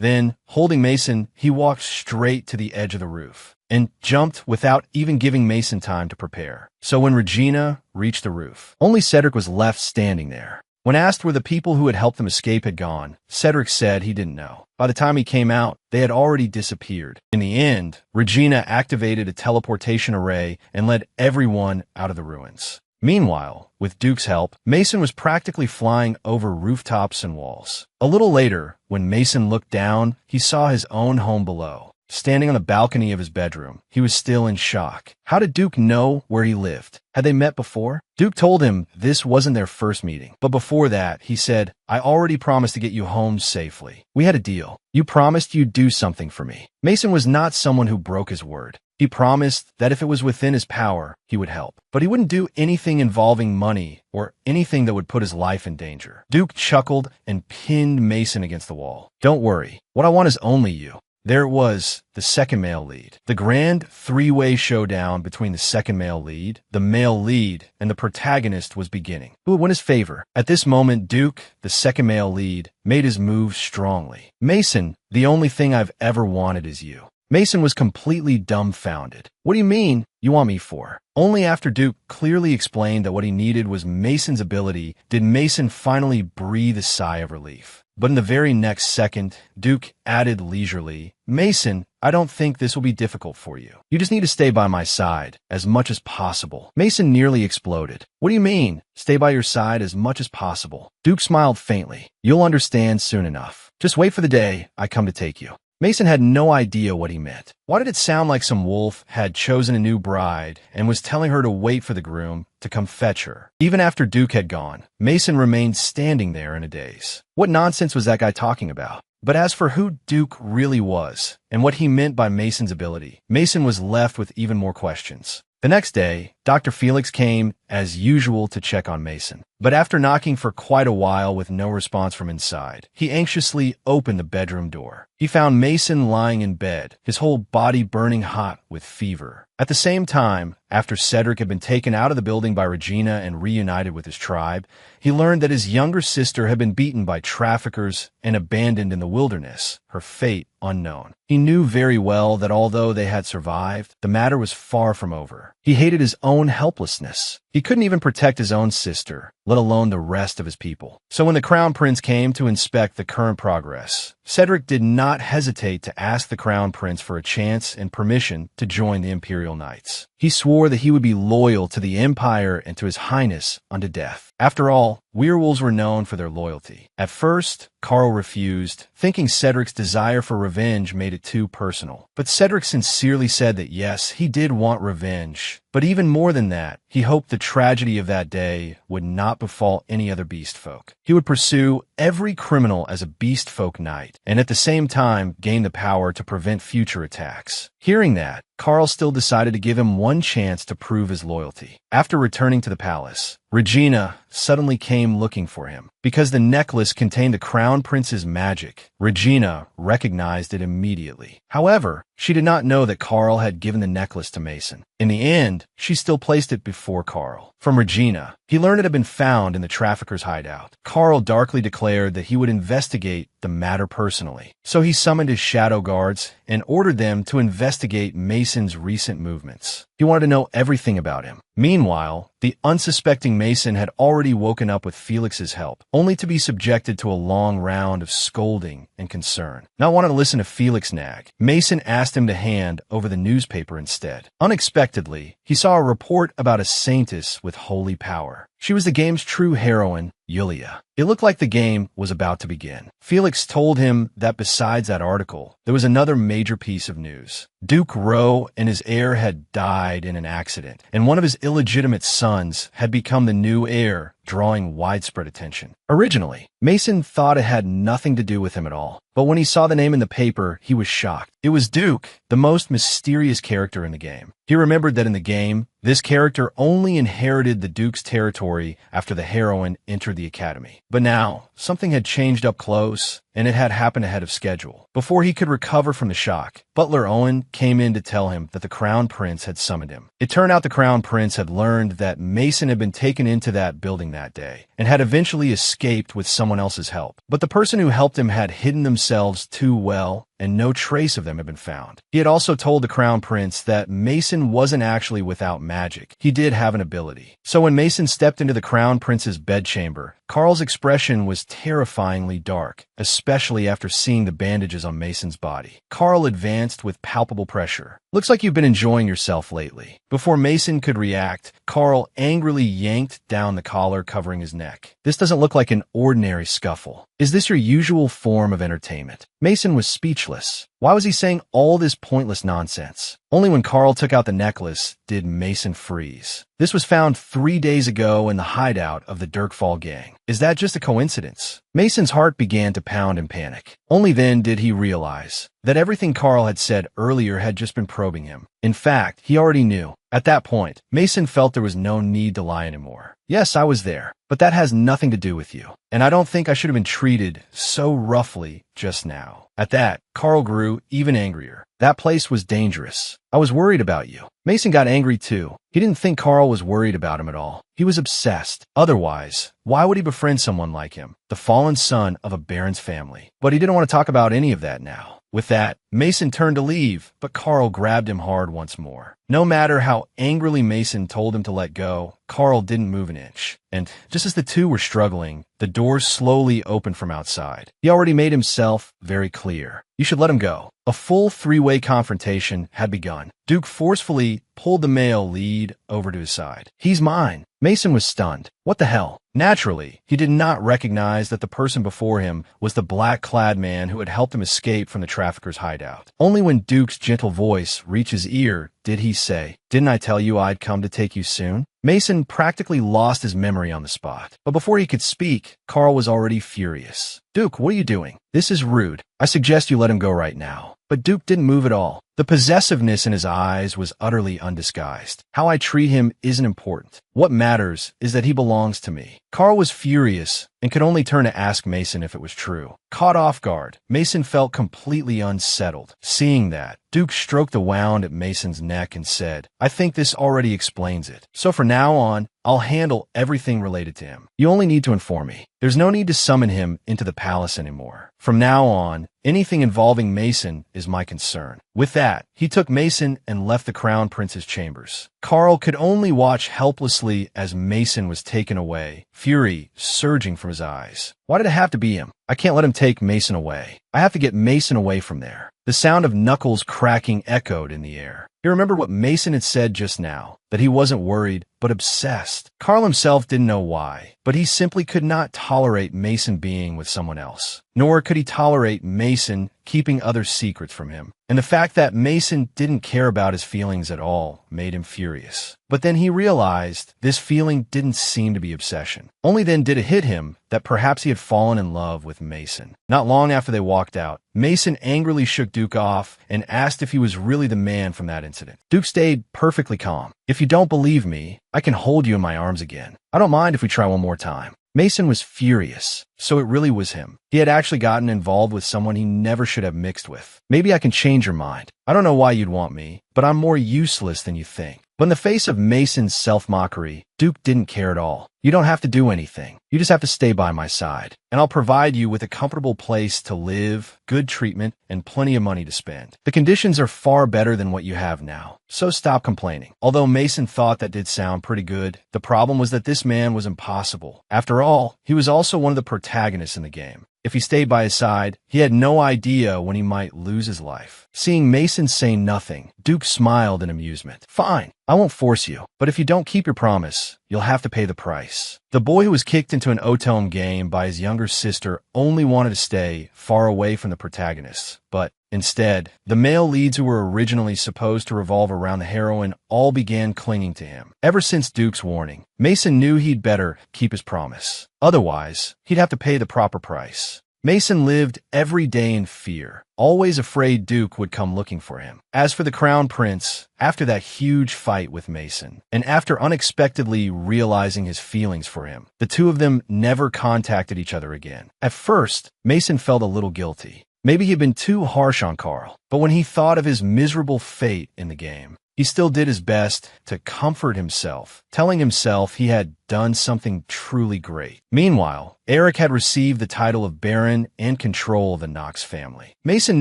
Then, holding Mason, he walked straight to the edge of the roof and jumped without even giving Mason time to prepare. So when Regina reached the roof, only Cedric was left standing there. When asked where the people who had helped them escape had gone, Cedric said he didn't know. By the time he came out, they had already disappeared. In the end, Regina activated a teleportation array and led everyone out of the ruins. Meanwhile, with Duke's help, Mason was practically flying over rooftops and walls. A little later, when Mason looked down, he saw his own home below. Standing on the balcony of his bedroom, he was still in shock. How did Duke know where he lived? Had they met before? Duke told him this wasn't their first meeting. But before that, he said, I already promised to get you home safely. We had a deal. You promised you'd do something for me. Mason was not someone who broke his word. He promised that if it was within his power, he would help. But he wouldn't do anything involving money or anything that would put his life in danger. Duke chuckled and pinned Mason against the wall. Don't worry. What I want is only you. There it was, the second male lead. The grand three-way showdown between the second male lead, the male lead, and the protagonist was beginning. Who would win his favor? At this moment, Duke, the second male lead, made his move strongly. Mason, the only thing I've ever wanted is you. Mason was completely dumbfounded. What do you mean you want me for? Only after Duke clearly explained that what he needed was Mason's ability did Mason finally breathe a sigh of relief. But in the very next second, Duke added leisurely, Mason, I don't think this will be difficult for you. You just need to stay by my side as much as possible. Mason nearly exploded. What do you mean, stay by your side as much as possible? Duke smiled faintly. You'll understand soon enough. Just wait for the day I come to take you. Mason had no idea what he meant. Why did it sound like some wolf had chosen a new bride and was telling her to wait for the groom to come fetch her? Even after Duke had gone, Mason remained standing there in a daze. What nonsense was that guy talking about? But as for who Duke really was and what he meant by Mason's ability, Mason was left with even more questions. The next day, Dr. Felix came, as usual, to check on Mason. But after knocking for quite a while with no response from inside, he anxiously opened the bedroom door. He found Mason lying in bed, his whole body burning hot with fever. At the same time, after Cedric had been taken out of the building by Regina and reunited with his tribe, he learned that his younger sister had been beaten by traffickers and abandoned in the wilderness, her fate unknown. He knew very well that although they had survived, the matter was far from over. He hated his own helplessness. He couldn't even protect his own sister, let alone the rest of his people. So when the Crown Prince came to inspect the current progress, Cedric did not hesitate to ask the Crown Prince for a chance and permission to join the Imperial Knights. He swore that he would be loyal to the Empire and to His Highness unto death. After all, werewolves were known for their loyalty. At first, Carl refused, thinking Cedric's desire for revenge made it too personal. But Cedric sincerely said that yes, he did want revenge. But even more than that, he hoped the tragedy of that day would not befall any other beast folk. He would pursue every criminal as a beast folk knight, and at the same time gain the power to prevent future attacks. Hearing that, Carl still decided to give him one chance to prove his loyalty. After returning to the palace, Regina suddenly came looking for him. Because the necklace contained the crown prince's magic, Regina recognized it immediately. However, she did not know that Carl had given the necklace to Mason. In the end, she still placed it before Carl. From Regina, he learned it had been found in the trafficker's hideout. Carl darkly declared that he would investigate the matter personally. So he summoned his shadow guards and ordered them to investigate Mason's recent movements. He wanted to know everything about him. Meanwhile, the unsuspecting Mason had already woken up with Felix's help, only to be subjected to a long round of scolding and concern. Not wanting to listen to Felix nag, Mason asked him to hand over the newspaper instead. Unexpectedly, he saw a report about a saintess with holy power. She was the game's true heroine, Yulia. It looked like the game was about to begin. Felix told him that besides that article, there was another major piece of news. Duke Roe and his heir had died in an accident, and one of his illegitimate sons had become the new heir, drawing widespread attention. Originally, Mason thought it had nothing to do with him at all, but when he saw the name in the paper, he was shocked. It was Duke, the most mysterious character in the game. He remembered that in the game, this character only inherited the Duke's territory after the heroine entered the academy. But now, something had changed up close, and it had happened ahead of schedule. Before he could recover from the shock, Butler Owen came in to tell him that the Crown Prince had summoned him. It turned out the Crown Prince had learned that Mason had been taken into that building that day, and had eventually escaped with someone else's help. But the person who helped him had hidden themselves too well, and no trace of them had been found. He had also told the Crown Prince that Mason wasn't actually without magic. He did have an ability. So when Mason stepped into the Crown Prince's bedchamber, Carl's expression was terrifyingly dark, especially after seeing the bandages on Mason's body. Carl advanced with palpable pressure. "Looks like you've been enjoying yourself lately." Before Mason could react, Carl angrily yanked down the collar covering his neck. "This doesn't look like an ordinary scuffle. Is this your usual form of entertainment?" Mason was speechless. Why was he saying all this pointless nonsense? Only when Carl took out the necklace did Mason freeze. This was found 3 days ago in the hideout of the Dirkfall gang. Is that just a coincidence? Mason's heart began to pound in panic. Only then did he realize that everything Carl had said earlier had just been probing him. In fact, he already knew. At that point, Mason felt there was no need to lie anymore. "Yes, I was there, but that has nothing to do with you. And I don't think I should have been treated so roughly just now." At that, Carl grew even angrier. "That place was dangerous. I was worried about you." Mason got angry too. He didn't think Carl was worried about him at all. He was obsessed. Otherwise, why would he befriend someone like him, the fallen son of a baron's family? But he didn't want to talk about any of that now. With that, Mason turned to leave, but Carl grabbed him hard once more. No matter how angrily Mason told him to let go, Carl didn't move an inch. And just as the two were struggling, the doors slowly opened from outside. He already made himself very clear. You should let him go. A full three-way confrontation had begun. Duke forcefully pulled the male lead over to his side. "He's mine." Mason was stunned. What the hell? Naturally, he did not recognize that the person before him was the black-clad man who had helped him escape from the trafficker's hideout. Only when Duke's gentle voice reached his ear did he say, "Didn't I tell you I'd come to take you soon?" Mason practically lost his memory on the spot. But before he could speak, Carl was already furious. "Duke, what are you doing? This is rude. I suggest you let him go right now." But Duke didn't move at all. The possessiveness in his eyes was utterly undisguised. "How I treat him isn't important. What matters is that he belongs to me." Carl was furious and could only turn to ask Mason if it was true. Caught off guard, Mason felt completely unsettled. Seeing that, Duke stroked the wound at Mason's neck and said, "I think this already explains it. So from now on, I'll handle everything related to him. You only need to inform me. There's no need to summon him into the palace anymore. From now on, anything involving Mason is my concern." With that, he took Mason and left the Crown Prince's chambers. Carl could only watch helplessly as Mason was taken away, fury surging from his eyes. Why did it have to be him? I can't let him take Mason away. I have to get Mason away from there. The sound of knuckles cracking echoed in the air. He remembered what Mason had said just now, that he wasn't worried, but obsessed. Carl himself didn't know why, but he simply could not tolerate Mason being with someone else. nor could he tolerate Mason keeping other secrets from him. And the fact that Mason didn't care about his feelings at all made him furious. But then he realized this feeling didn't seem to be obsession. Only then did it hit him that perhaps he had fallen in love with Mason. Not long after they walked out, Mason angrily shook Duke off and asked if he was really the man from that incident. Duke stayed perfectly calm. "If you don't believe me, I can hold you in my arms again. I don't mind if we try one more time." Mason was furious, so it really was him. He had actually gotten involved with someone he never should have mixed with. "Maybe I can change your mind. I don't know why you'd want me, but I'm more useless than you think." But in the face of Mason's self-mockery, Duke didn't care at all. "You don't have to do anything. You just have to stay by my side, and I'll provide you with a comfortable place to live, good treatment, and plenty of money to spend. The conditions are far better than what you have now, so stop complaining." Although Mason thought that did sound pretty good, the problem was that this man was impossible. After all, he was also one of the protagonists in the game. If he stayed by his side, he had no idea when he might lose his life. Seeing Mason say nothing, Duke smiled in amusement. "Fine, I won't force you, but if you don't keep your promise, you'll have to pay the price." The boy who was kicked into an Otelm game by his younger sister only wanted to stay far away from the protagonists, but instead, the male leads who were originally supposed to revolve around the heroine all began clinging to him. Ever since Duke's warning, Mason knew he'd better keep his promise. Otherwise, he'd have to pay the proper price. Mason lived every day in fear, always afraid Duke would come looking for him. As for the Crown Prince, after that huge fight with Mason, and after unexpectedly realizing his feelings for him, the two of them never contacted each other again. At first, Mason felt a little guilty. Maybe he'd been too harsh on Carl, but when he thought of his miserable fate in the game, he still did his best to comfort himself, telling himself he had done something truly great. Meanwhile, Eric had received the title of Baron and control of the Knox family. Mason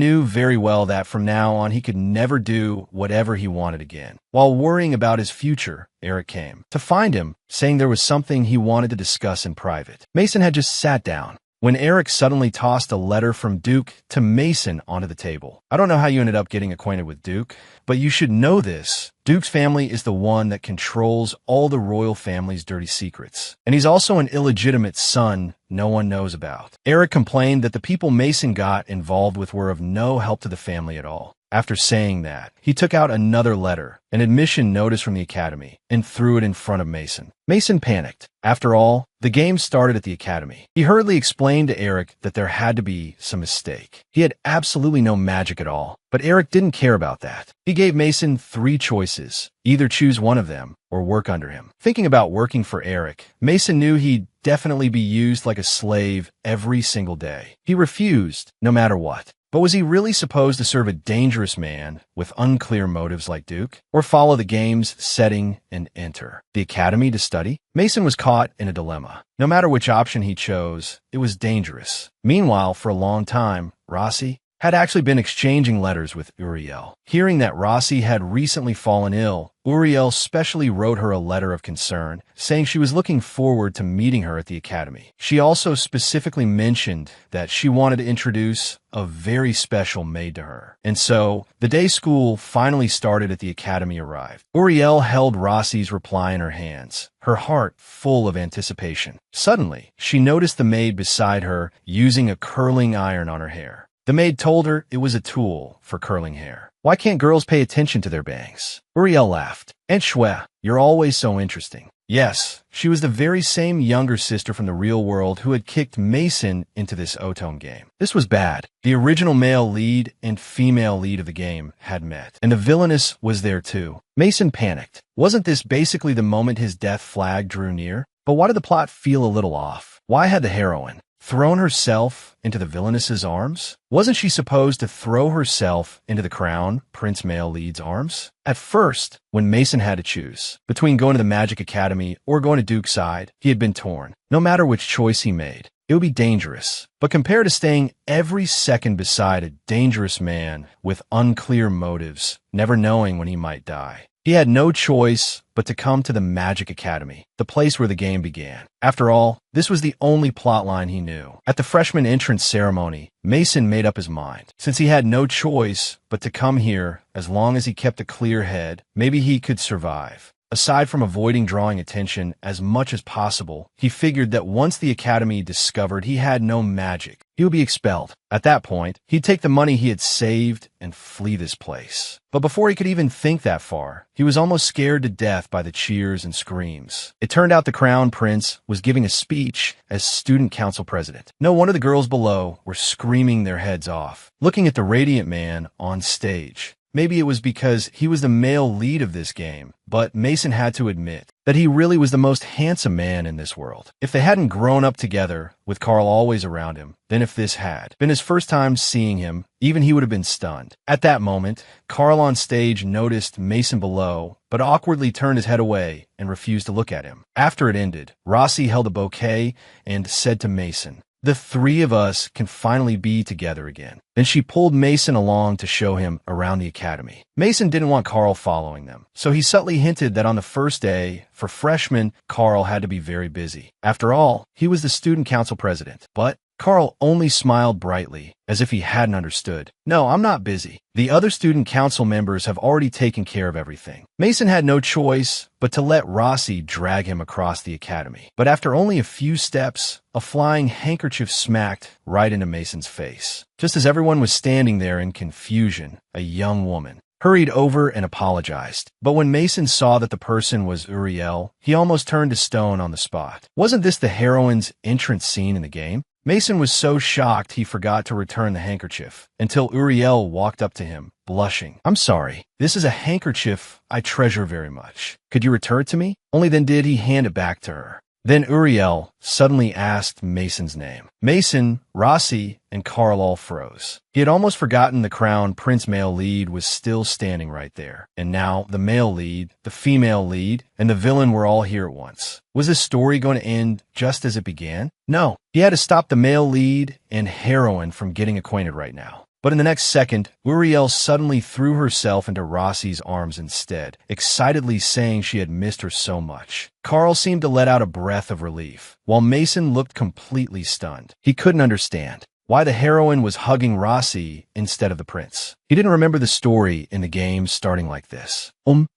knew very well that from now on he could never do whatever he wanted again. While worrying about his future, Eric came to find him, saying there was something he wanted to discuss in private. Mason had just sat down when Eric suddenly tossed a letter from Duke to Mason onto the table. "I don't know how you ended up getting acquainted with Duke, but you should know this. Duke's family is the one that controls all the royal family's dirty secrets. And he's also an illegitimate son no one knows about." Eric complained that the people Mason got involved with were of no help to the family at all. After saying that, he took out another letter, an admission notice from the academy, and threw it in front of Mason. Mason panicked. After all, the game started at the academy. He hurriedly explained to Eric that there had to be some mistake. He had absolutely no magic at all, but Eric didn't care about that. He gave Mason 3 choices. Either choose one of them or work under him. Thinking about working for Eric, Mason knew he'd definitely be used like a slave every single day. He refused, no matter what. But was he really supposed to serve a dangerous man with unclear motives like Duke? Or follow the game's setting and enter the academy to study? Mason was caught in a dilemma. No matter which option he chose, it was dangerous. Meanwhile, for a long time, Rossi had actually been exchanging letters with Uriel. Hearing that Rossi had recently fallen ill, Uriel specially wrote her a letter of concern, saying she was looking forward to meeting her at the academy. She also specifically mentioned that she wanted to introduce a very special maid to her. And so, the day school finally started at the academy arrived. Uriel held Rossi's reply in her hands, her heart full of anticipation. Suddenly, she noticed the maid beside her using a curling iron on her hair. The maid told her it was a tool for curling hair. "Why can't girls pay attention to their bangs?" Uriel laughed. "Aunt Shwe, you're always so interesting." Yes, she was the very same younger sister from the real world who had kicked Mason into this Otelm game. This was bad. The original male lead and female lead of the game had met, and the villainess was there too. Mason panicked. Wasn't this basically the moment his death flag drew near? But why did the plot feel a little off? Why had the heroine thrown herself into the villainess's arms? Wasn't she supposed to throw herself into the Crown Prince male lead's arms? At first, when Mason had to choose between going to the Magic Academy or going to Duke's side, he had been torn. No matter which choice he made, it would be dangerous. But compared to staying every second beside a dangerous man with unclear motives, never knowing when he might die, he had no choice but to come to the Magic Academy, the place where the game began. After all, this was the only plotline he knew. At the freshman entrance ceremony, Mason made up his mind. Since he had no choice but to come here, as long as he kept a clear head, maybe he could survive. Aside from avoiding drawing attention as much as possible, he figured that once the academy discovered he had no magic, he would be expelled. At that point, he'd take the money he had saved and flee this place. But before he could even think that far, he was almost scared to death by the cheers and screams. It turned out the Crown Prince was giving a speech as student council president. No wonder the girls below were screaming their heads off, looking at the radiant man on stage. Maybe it was because he was the male lead of this game, but Mason had to admit that he really was the most handsome man in this world. If they hadn't grown up together, with Carl always around him, then if this had been his first time seeing him, even he would have been stunned. At that moment, Carl on stage noticed Mason below, but awkwardly turned his head away and refused to look at him. After it ended, Rossi held a bouquet and said to Mason, "The three of us can finally be together again." Then she pulled Mason along to show him around the academy. Mason didn't want Carl following them, so he subtly hinted that on the first day, for freshmen, Carl had to be very busy. After all, he was the student council president. But Carl only smiled brightly, as if he hadn't understood. "No, I'm not busy. The other student council members have already taken care of everything." Mason had no choice but to let Rossi drag him across the academy. But after only a few steps, a flying handkerchief smacked right into Mason's face. Just as everyone was standing there in confusion, a young woman hurried over and apologized. But when Mason saw that the person was Uriel, he almost turned to stone on the spot. Wasn't this the heroine's entrance scene in the game? Mason was so shocked he forgot to return the handkerchief, until Uriel walked up to him, blushing. "I'm sorry. This is a handkerchief I treasure very much. Could you return it to me?" Only then did he hand it back to her. Then Uriel suddenly asked Mason's name. Mason, Rossi, and Carl all froze. He had almost forgotten the Crown Prince male lead was still standing right there. And now the male lead, the female lead, and the villain were all here at once. Was this story going to end just as it began? No. He had to stop the male lead and heroine from getting acquainted right now. But in the next second, Uriel suddenly threw herself into Rossi's arms instead, excitedly saying she had missed her so much. Carl seemed to let out a breath of relief, while Mason looked completely stunned. He couldn't understand why the heroine was hugging Rossi instead of the prince. He didn't remember the story in the game starting like this.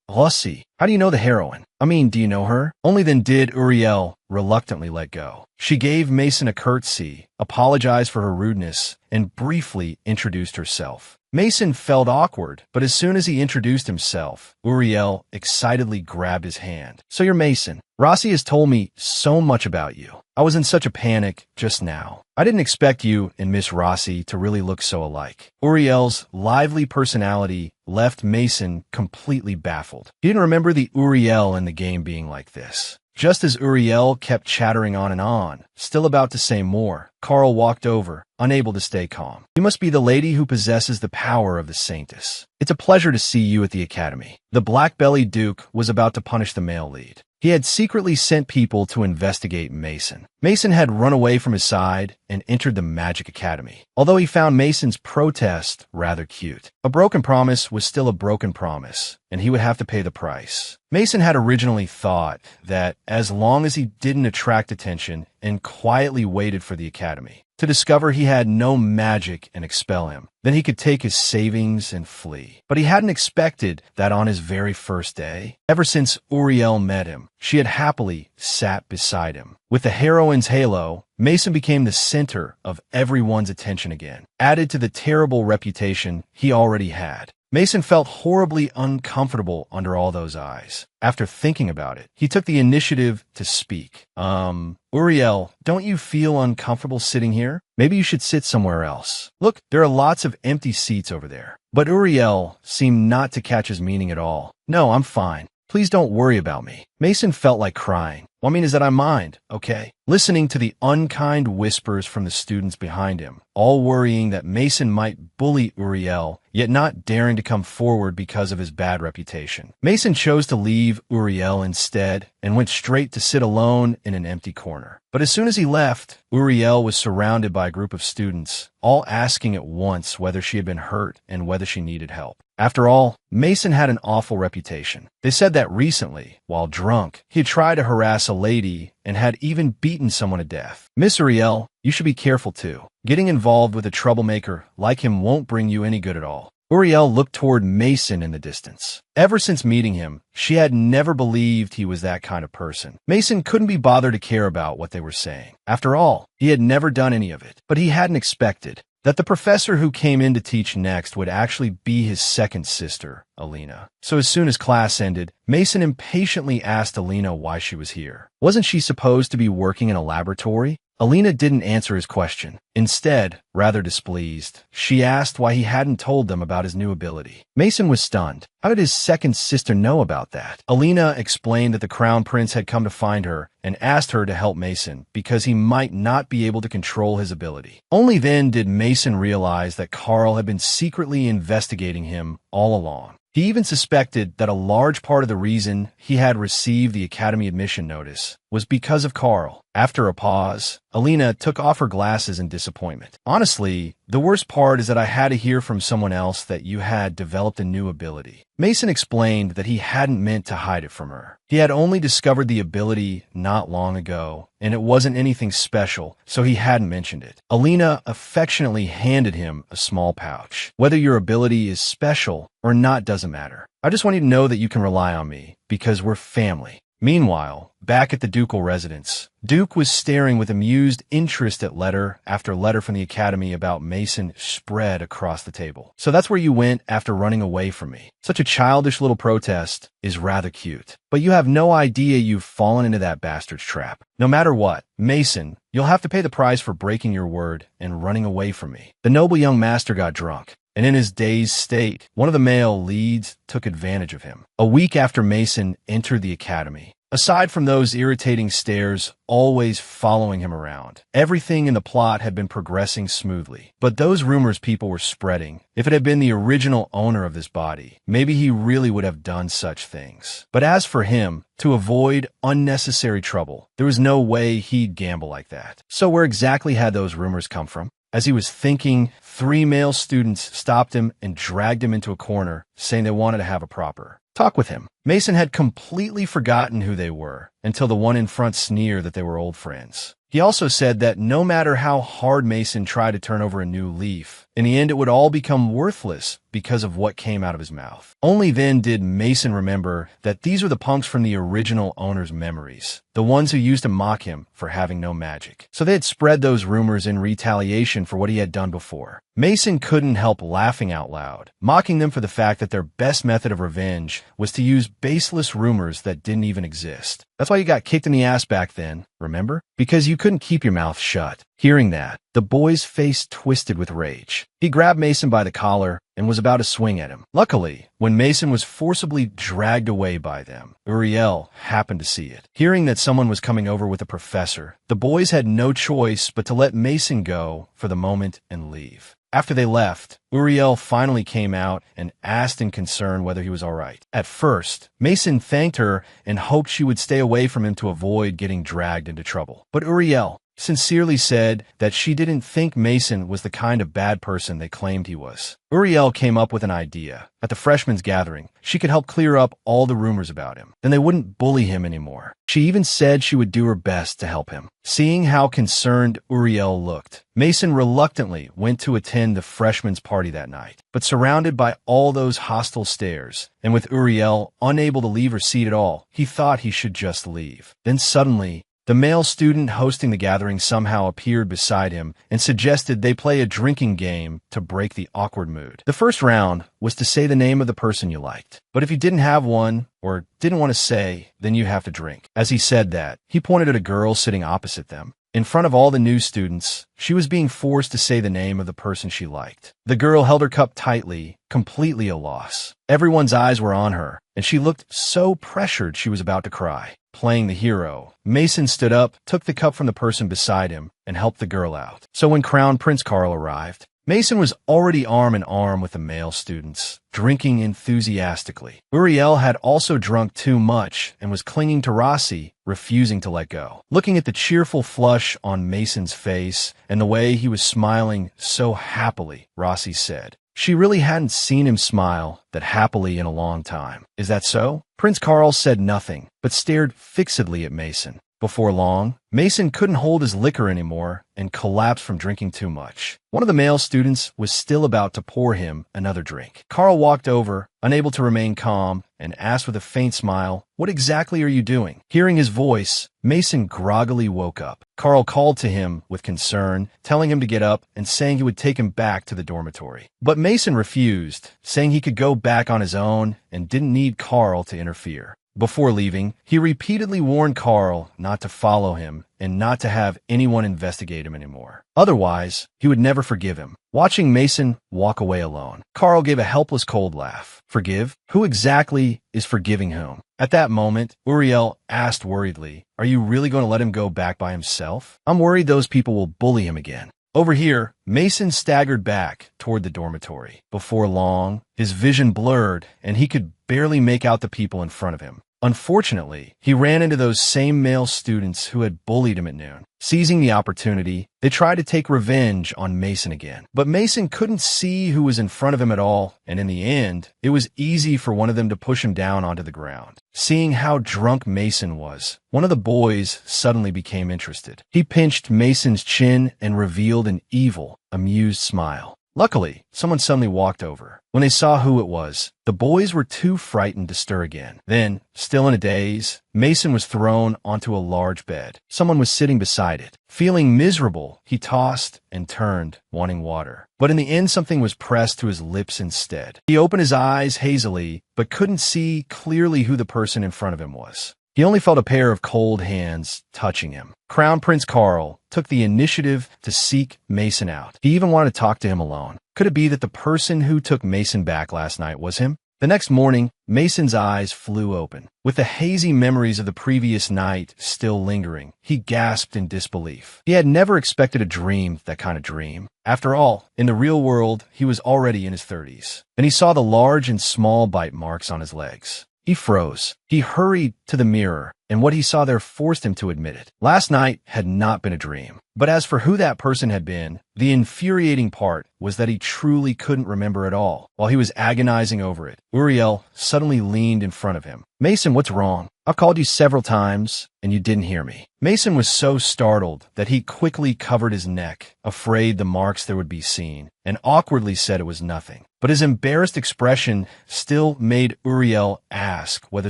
Rossi, how do you know the heroine? I mean, do you know her?" Only then did Uriel reluctantly let go. She gave Mason a curtsy, apologized for her rudeness, and briefly introduced herself. Mason felt awkward, but as soon as he introduced himself, Uriel excitedly grabbed his hand. "So you're Mason. Rossi has told me so much about you. I was in such a panic just now. I didn't expect you and Miss Rossi to really look so alike." Uriel's lively personality left Mason completely baffled. He didn't remember the Uriel in the game being like this. Just as Uriel kept chattering on and on, still about to say more, Carl walked over, unable to stay calm. "You must be the lady who possesses the power of the Saintess. It's a pleasure to see you at the academy." The black-bellied Duke was about to punish the male lead. He had secretly sent people to investigate Mason. Mason had run away from his side and entered the Magic Academy, although he found Mason's protest rather cute. A broken promise was still a broken promise, and he would have to pay the price. Mason had originally thought that as long as he didn't attract attention and quietly waited for the academy to discover he had no magic and expel him, then he could take his savings and flee. But he hadn't expected that on his very first day. Ever since Uriel met him, she had happily sat beside him. With the heroine's halo, Mason became the center of everyone's attention again, added to the terrible reputation he already had. Mason felt horribly uncomfortable under all those eyes. After thinking about it, he took the initiative to speak. Uriel, don't you feel uncomfortable sitting here? Maybe you should sit somewhere else. Look, there are lots of empty seats over there." But Uriel seemed not to catch his meaning at all. "No, I'm fine. Please don't worry about me." Mason felt like crying. "What I mean is that I mind, okay?" Listening to the unkind whispers from the students behind him, all worrying that Mason might bully Uriel, yet not daring to come forward because of his bad reputation. Mason chose to leave Uriel instead and went straight to sit alone in an empty corner. But as soon as he left, Uriel was surrounded by a group of students, all asking at once whether she had been hurt and whether she needed help. After all, Mason had an awful reputation. They said that recently, while drunk, he had tried to harass a lady and had even beaten someone to death. "Miss Uriel, you should be careful too. Getting involved with a troublemaker like him won't bring you any good at all." Uriel looked toward Mason in the distance. Ever since meeting him, she had never believed he was that kind of person. Mason couldn't be bothered to care about what they were saying. After all, he had never done any of it. But he hadn't expected that the professor who came in to teach next would actually be his second sister, Alina. So as soon as class ended, Mason impatiently asked Alina why she was here. Wasn't she supposed to be working in a laboratory? Alina didn't answer his question. Instead, rather displeased, she asked why he hadn't told them about his new ability. Mason was stunned. How did his second sister know about that? Alina explained that the Crown Prince had come to find her and asked her to help Mason because he might not be able to control his ability. Only then did Mason realize that Carl had been secretly investigating him all along. He even suspected that a large part of the reason he had received the Academy admission notice was because of Carl. After a pause, Alina took off her glasses in disappointment. Honestly, the worst part is that I had to hear from someone else that you had developed a new ability. Mason explained that he hadn't meant to hide it from her. He had only discovered the ability not long ago, and it wasn't anything special, so he hadn't mentioned it. Alina affectionately handed him a small pouch. Whether your ability is special or not doesn't matter. I just want you to know that you can rely on me, because we're family. Meanwhile, back at the ducal residence, Duke was staring with amused interest at letter after letter from the Academy about Mason spread across the table. So that's where you went after running away from me. Such a childish little protest is rather cute. But you have no idea you've fallen into that bastard's trap. No matter what, Mason, you'll have to pay the price for breaking your word and running away from me. The noble young master got drunk, and in his dazed state, one of the male leads took advantage of him. A week after Mason entered the Academy, aside from those irritating stares always following him around, everything in the plot had been progressing smoothly. But those rumors people were spreading, if it had been the original owner of this body, maybe he really would have done such things. But as for him, to avoid unnecessary trouble, there was no way he'd gamble like that. So where exactly had those rumors come from? As he was thinking, 3 male students stopped him and dragged him into a corner, saying they wanted to have a proper talk with him. Mason had completely forgotten who they were until the one in front sneered that they were old friends. He also said that no matter how hard Mason tried to turn over a new leaf, in the end it would all become worthless because of what came out of his mouth. Only then did Mason remember that these were the punks from the original owner's memories, the ones who used to mock him for having no magic. So they had spread those rumors in retaliation for what he had done before. Mason couldn't help laughing out loud, mocking them for the fact that their best method of revenge was to use baseless rumors that didn't even exist. That's why you got kicked in the ass back then, remember? Because you couldn't keep your mouth shut. Hearing that, the boy's face twisted with rage. He grabbed Mason by the collar and was about to swing at him. Luckily, when Mason was forcibly dragged away by them, Uriel happened to see it. Hearing that someone was coming over with a professor, the boys had no choice but to let Mason go for the moment and leave. After they left, Uriel finally came out and asked in concern whether he was all right. At first, Mason thanked her and hoped she would stay away from him to avoid getting dragged into trouble. But Uriel sincerely said that she didn't think Mason was the kind of bad person they claimed he was. Uriel came up with an idea. At the freshmen's gathering, she could help clear up all the rumors about him. Then they wouldn't bully him anymore. She even said she would do her best to help him. Seeing how concerned Uriel looked, Mason reluctantly went to attend the freshmen's party that night. But surrounded by all those hostile stares, and with Uriel unable to leave her seat at all, he thought he should just leave. Then suddenly, the male student hosting the gathering somehow appeared beside him and suggested they play a drinking game to break the awkward mood. The first round was to say the name of the person you liked. But if you didn't have one, or didn't want to say, then you have to drink. As he said that, he pointed at a girl sitting opposite them. In front of all the new students, she was being forced to say the name of the person she liked. The girl held her cup tightly, completely at a loss. Everyone's eyes were on her, and she looked so pressured she was about to cry. Playing the hero, Mason stood up, took the cup from the person beside him, and helped the girl out. So when Crown Prince Carl arrived, Mason was already arm in arm with the male students, drinking enthusiastically. Uriel had also drunk too much and was clinging to Rossi, refusing to let go. Looking at the cheerful flush on Mason's face and the way he was smiling so happily, Rossi said, she really hadn't seen him smile that happily in a long time. Is that so? Prince Carl said nothing, but stared fixedly at Mason. Before long, Mason couldn't hold his liquor anymore and collapsed from drinking too much. One of the male students was still about to pour him another drink. Carl walked over, unable to remain calm, and asked with a faint smile, "What exactly are you doing?" Hearing his voice, Mason groggily woke up. Carl called to him with concern, telling him to get up and saying he would take him back to the dormitory. But Mason refused, saying he could go back on his own and didn't need Carl to interfere. Before leaving, he repeatedly warned Carl not to follow him and not to have anyone investigate him anymore. Otherwise, he would never forgive him. Watching Mason walk away alone, Carl gave a helpless cold laugh. Forgive? Who exactly is forgiving whom? At that moment, Uriel asked worriedly, "Are you really going to let him go back by himself? I'm worried those people will bully him again." Over here, Mason staggered back toward the dormitory. Before long, his vision blurred and he could barely make out the people in front of him. Unfortunately, he ran into those same male students who had bullied him at noon. Seizing the opportunity, they tried to take revenge on Mason again. But Mason couldn't see who was in front of him at all, and in the end, it was easy for one of them to push him down onto the ground. Seeing how drunk Mason was, one of the boys suddenly became interested. He pinched Mason's chin and revealed an evil, amused smile. Luckily, someone suddenly walked over. When they saw who it was, the boys were too frightened to stir again. Then, still in a daze, Mason was thrown onto a large bed. Someone was sitting beside it. Feeling miserable, he tossed and turned, wanting water. But in the end, something was pressed to his lips instead. He opened his eyes hazily, but couldn't see clearly who the person in front of him was. He only felt a pair of cold hands touching him. Crown Prince Carl took the initiative to seek Mason out. He even wanted to talk to him alone. Could it be that the person who took Mason back last night was him? The next morning, Mason's eyes flew open. With the hazy memories of the previous night still lingering, he gasped in disbelief. He had never expected to dream that kind of dream. After all, in the real world, he was already in his 30s. Then he saw the large and small bite marks on his legs. He froze. He hurried to the mirror, and what he saw there forced him to admit it. Last night had not been a dream. But as for who that person had been, the infuriating part was that he truly couldn't remember at all. While he was agonizing over it, Uriel suddenly leaned in front of him. "Mason, what's wrong? I've called you several times, and you didn't hear me." Mason was so startled that he quickly covered his neck, afraid the marks there would be seen, and awkwardly said it was nothing. But his embarrassed expression still made Uriel ask whether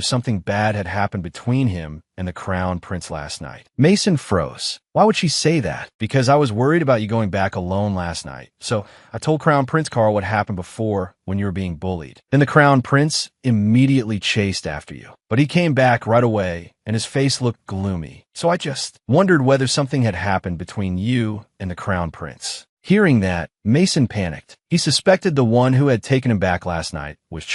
something bad had happened between him and the Crown Prince last night. Mason froze. Why would she say that? "Because I was worried about you going back alone last night. So I told Crown Prince Carl what happened before when you were being bullied. Then the Crown Prince immediately chased after you. But he came back right away, and his face looked gloomy. So I just wondered whether something had happened between you and the Crown Prince." Hearing that, Mason panicked. He suspected the one who had taken him back last night was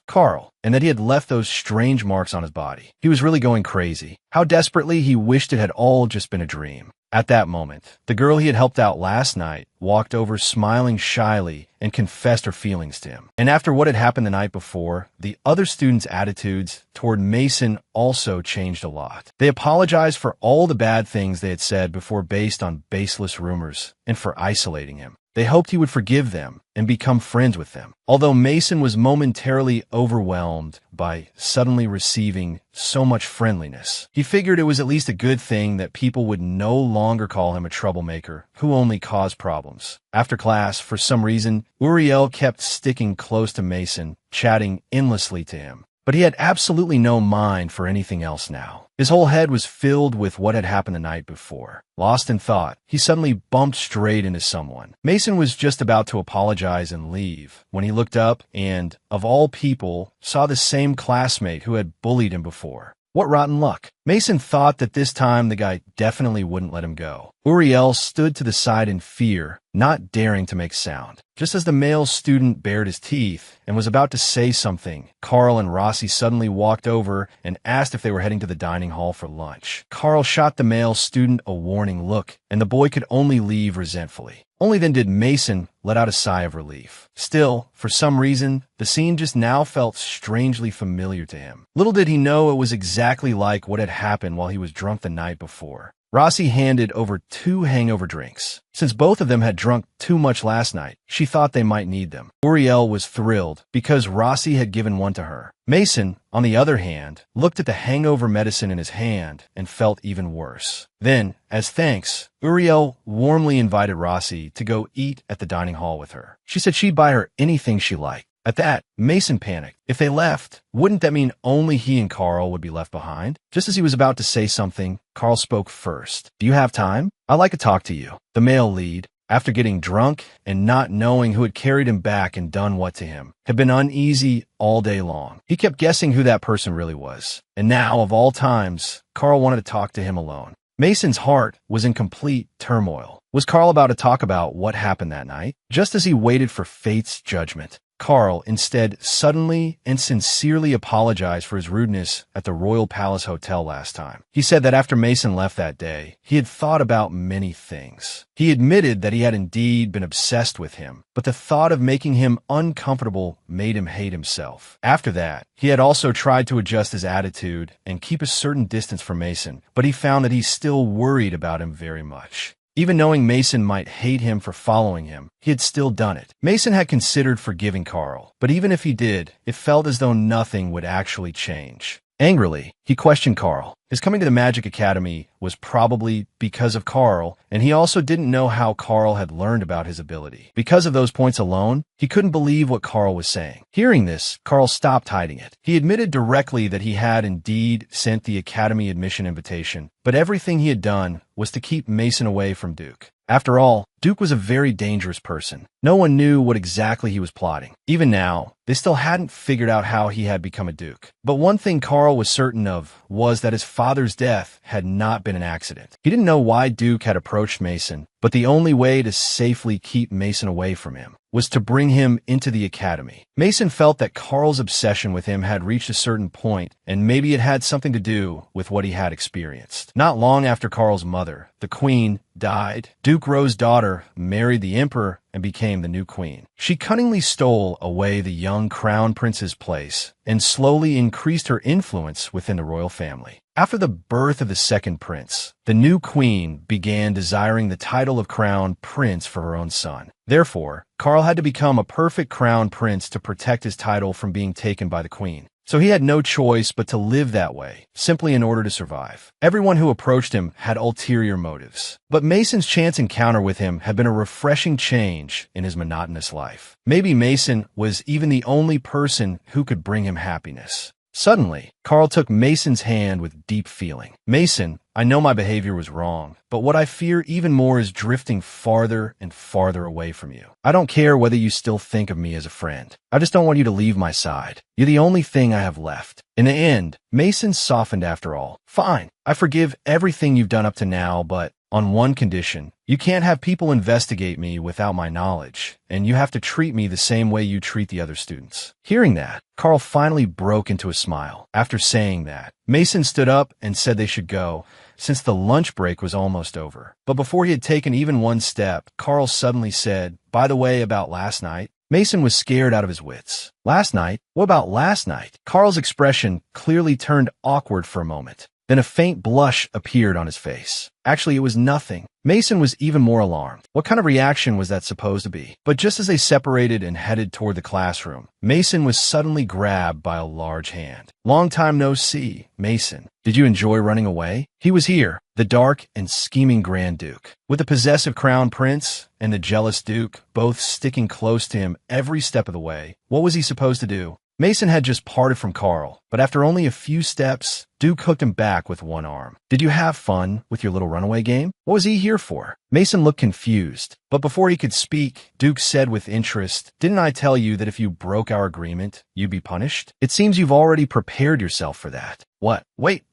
Carl, and that he had left those strange marks on his body. He was really going crazy. How desperately he wished it had all just been a dream. At that moment, the girl he had helped out last night walked over smiling shyly and confessed her feelings to him. And after what had happened the night before, the other students' attitudes toward Mason also changed a lot. They apologized for all the bad things they had said before based on baseless rumors and for isolating him. They hoped he would forgive them and become friends with them. Although Mason was momentarily overwhelmed by suddenly receiving so much friendliness, he figured it was at least a good thing that people would no longer call him a troublemaker who only caused problems. After class, for some reason, Uriel kept sticking close to Mason, chatting endlessly to him. But he had absolutely no mind for anything else now. His whole head was filled with what had happened the night before. Lost in thought, he suddenly bumped straight into someone. Mason was just about to apologize and leave when he looked up and, of all people, saw the same classmate who had bullied him before. What rotten luck. Mason thought that this time the guy definitely wouldn't let him go. Uriel stood to the side in fear, not daring to make sound. Just as the male student bared his teeth and was about to say something, Carl and Rossi suddenly walked over and asked if they were heading to the dining hall for lunch. Carl shot the male student a warning look, and the boy could only leave resentfully. Only then did Mason let out a sigh of relief. Still, for some reason, the scene just now felt strangely familiar to him. Little did he know it was exactly like what had happened while he was drunk the night before. Rossi handed over 2 hangover drinks. Since both of them had drunk too much last night, she thought they might need them. Uriel was thrilled because Rossi had given one to her. Mason, on the other hand, looked at the hangover medicine in his hand and felt even worse. Then, as thanks, Uriel warmly invited Rossi to go eat at the dining hall with her. She said she'd buy her anything she liked. At that, Mason panicked. If they left, wouldn't that mean only he and Carl would be left behind? Just as he was about to say something, Carl spoke first. "Do you have time? I'd like to talk to you." The male lead, after getting drunk and not knowing who had carried him back and done what to him, had been uneasy all day long. He kept guessing who that person really was. And now, of all times, Carl wanted to talk to him alone. Mason's heart was in complete turmoil. Was Carl about to talk about what happened that night? Just as he waited for fate's judgment, Carl instead suddenly and sincerely apologized for his rudeness at the Royal Palace Hotel last time. He said that after Mason left that day, he had thought about many things. He admitted that he had indeed been obsessed with him, but the thought of making him uncomfortable made him hate himself. After that, he had also tried to adjust his attitude and keep a certain distance from Mason, but he found that he still worried about him very much. Even knowing Mason might hate him for following him, he had still done it. Mason had considered forgiving Carl, but even if he did, it felt as though nothing would actually change. Angrily, he questioned Carl. His coming to the Magic Academy was probably because of Carl, and he also didn't know how Carl had learned about his ability. Because of those points alone, he couldn't believe what Carl was saying. Hearing this, Carl stopped hiding it. He admitted directly that he had indeed sent the Academy admission invitation, but everything he had done was to keep Mason away from Duke. After all, Duke was a very dangerous person. No one knew what exactly he was plotting. Even now, they still hadn't figured out how he had become a Duke. But one thing Carl was certain of was that his father's death had not been an accident. He didn't know why Duke had approached Mason, but the only way to safely keep Mason away from him was to bring him into the academy. Mason felt that Carl's obsession with him had reached a certain point, and maybe it had something to do with what he had experienced. Not long after Carl's mother, the queen, died, Duke Ro's daughter married the emperor and became the new queen. She cunningly stole away the young crown prince's place and slowly increased her influence within the royal family. After the birth of the second prince, the new queen began desiring the title of crown prince for her own son. Therefore, Carl had to become a perfect crown prince to protect his title from being taken by the queen. So he had no choice but to live that way, simply in order to survive. Everyone who approached him had ulterior motives. But Mason's chance encounter with him had been a refreshing change in his monotonous life. Maybe Mason was even the only person who could bring him happiness. Suddenly, Carl took Mason's hand with deep feeling. "Mason, I know my behavior was wrong, but what I fear even more is drifting farther and farther away from you. I don't care whether you still think of me as a friend. I just don't want you to leave my side. You're the only thing I have left." In the end, Mason softened after all. "Fine, I forgive everything you've done up to now, but on one condition. You can't have people investigate me without my knowledge, and you have to treat me the same way you treat the other students." Hearing that, Carl finally broke into a smile. After saying that, Mason stood up and said they should go, since the lunch break was almost over. But before he had taken even one step, Carl suddenly said, "By the way, about last night." Mason was scared out of his wits. "Last night? What about last night?" Carl's expression clearly turned awkward for a moment. Then a faint blush appeared on his face. Actually, it was nothing. Mason was even more alarmed. What kind of reaction was that supposed to be? But just as they separated and headed toward the classroom, Mason was suddenly grabbed by a large hand. "Long time no see, Mason. Did you enjoy running away?" He was here, the dark and scheming Grand Duke, with the possessive crown prince and the jealous Duke both sticking close to him every step of the way. What was he supposed to do? Mason had just parted from Carl, but after only a few steps, Duke hooked him back with one arm. "Did you have fun with your little runaway game? What was he here for?" Mason looked confused, but before he could speak, Duke said with interest, "Didn't I tell you that if you broke our agreement, you'd be punished? It seems you've already prepared yourself for that." "What? Wait.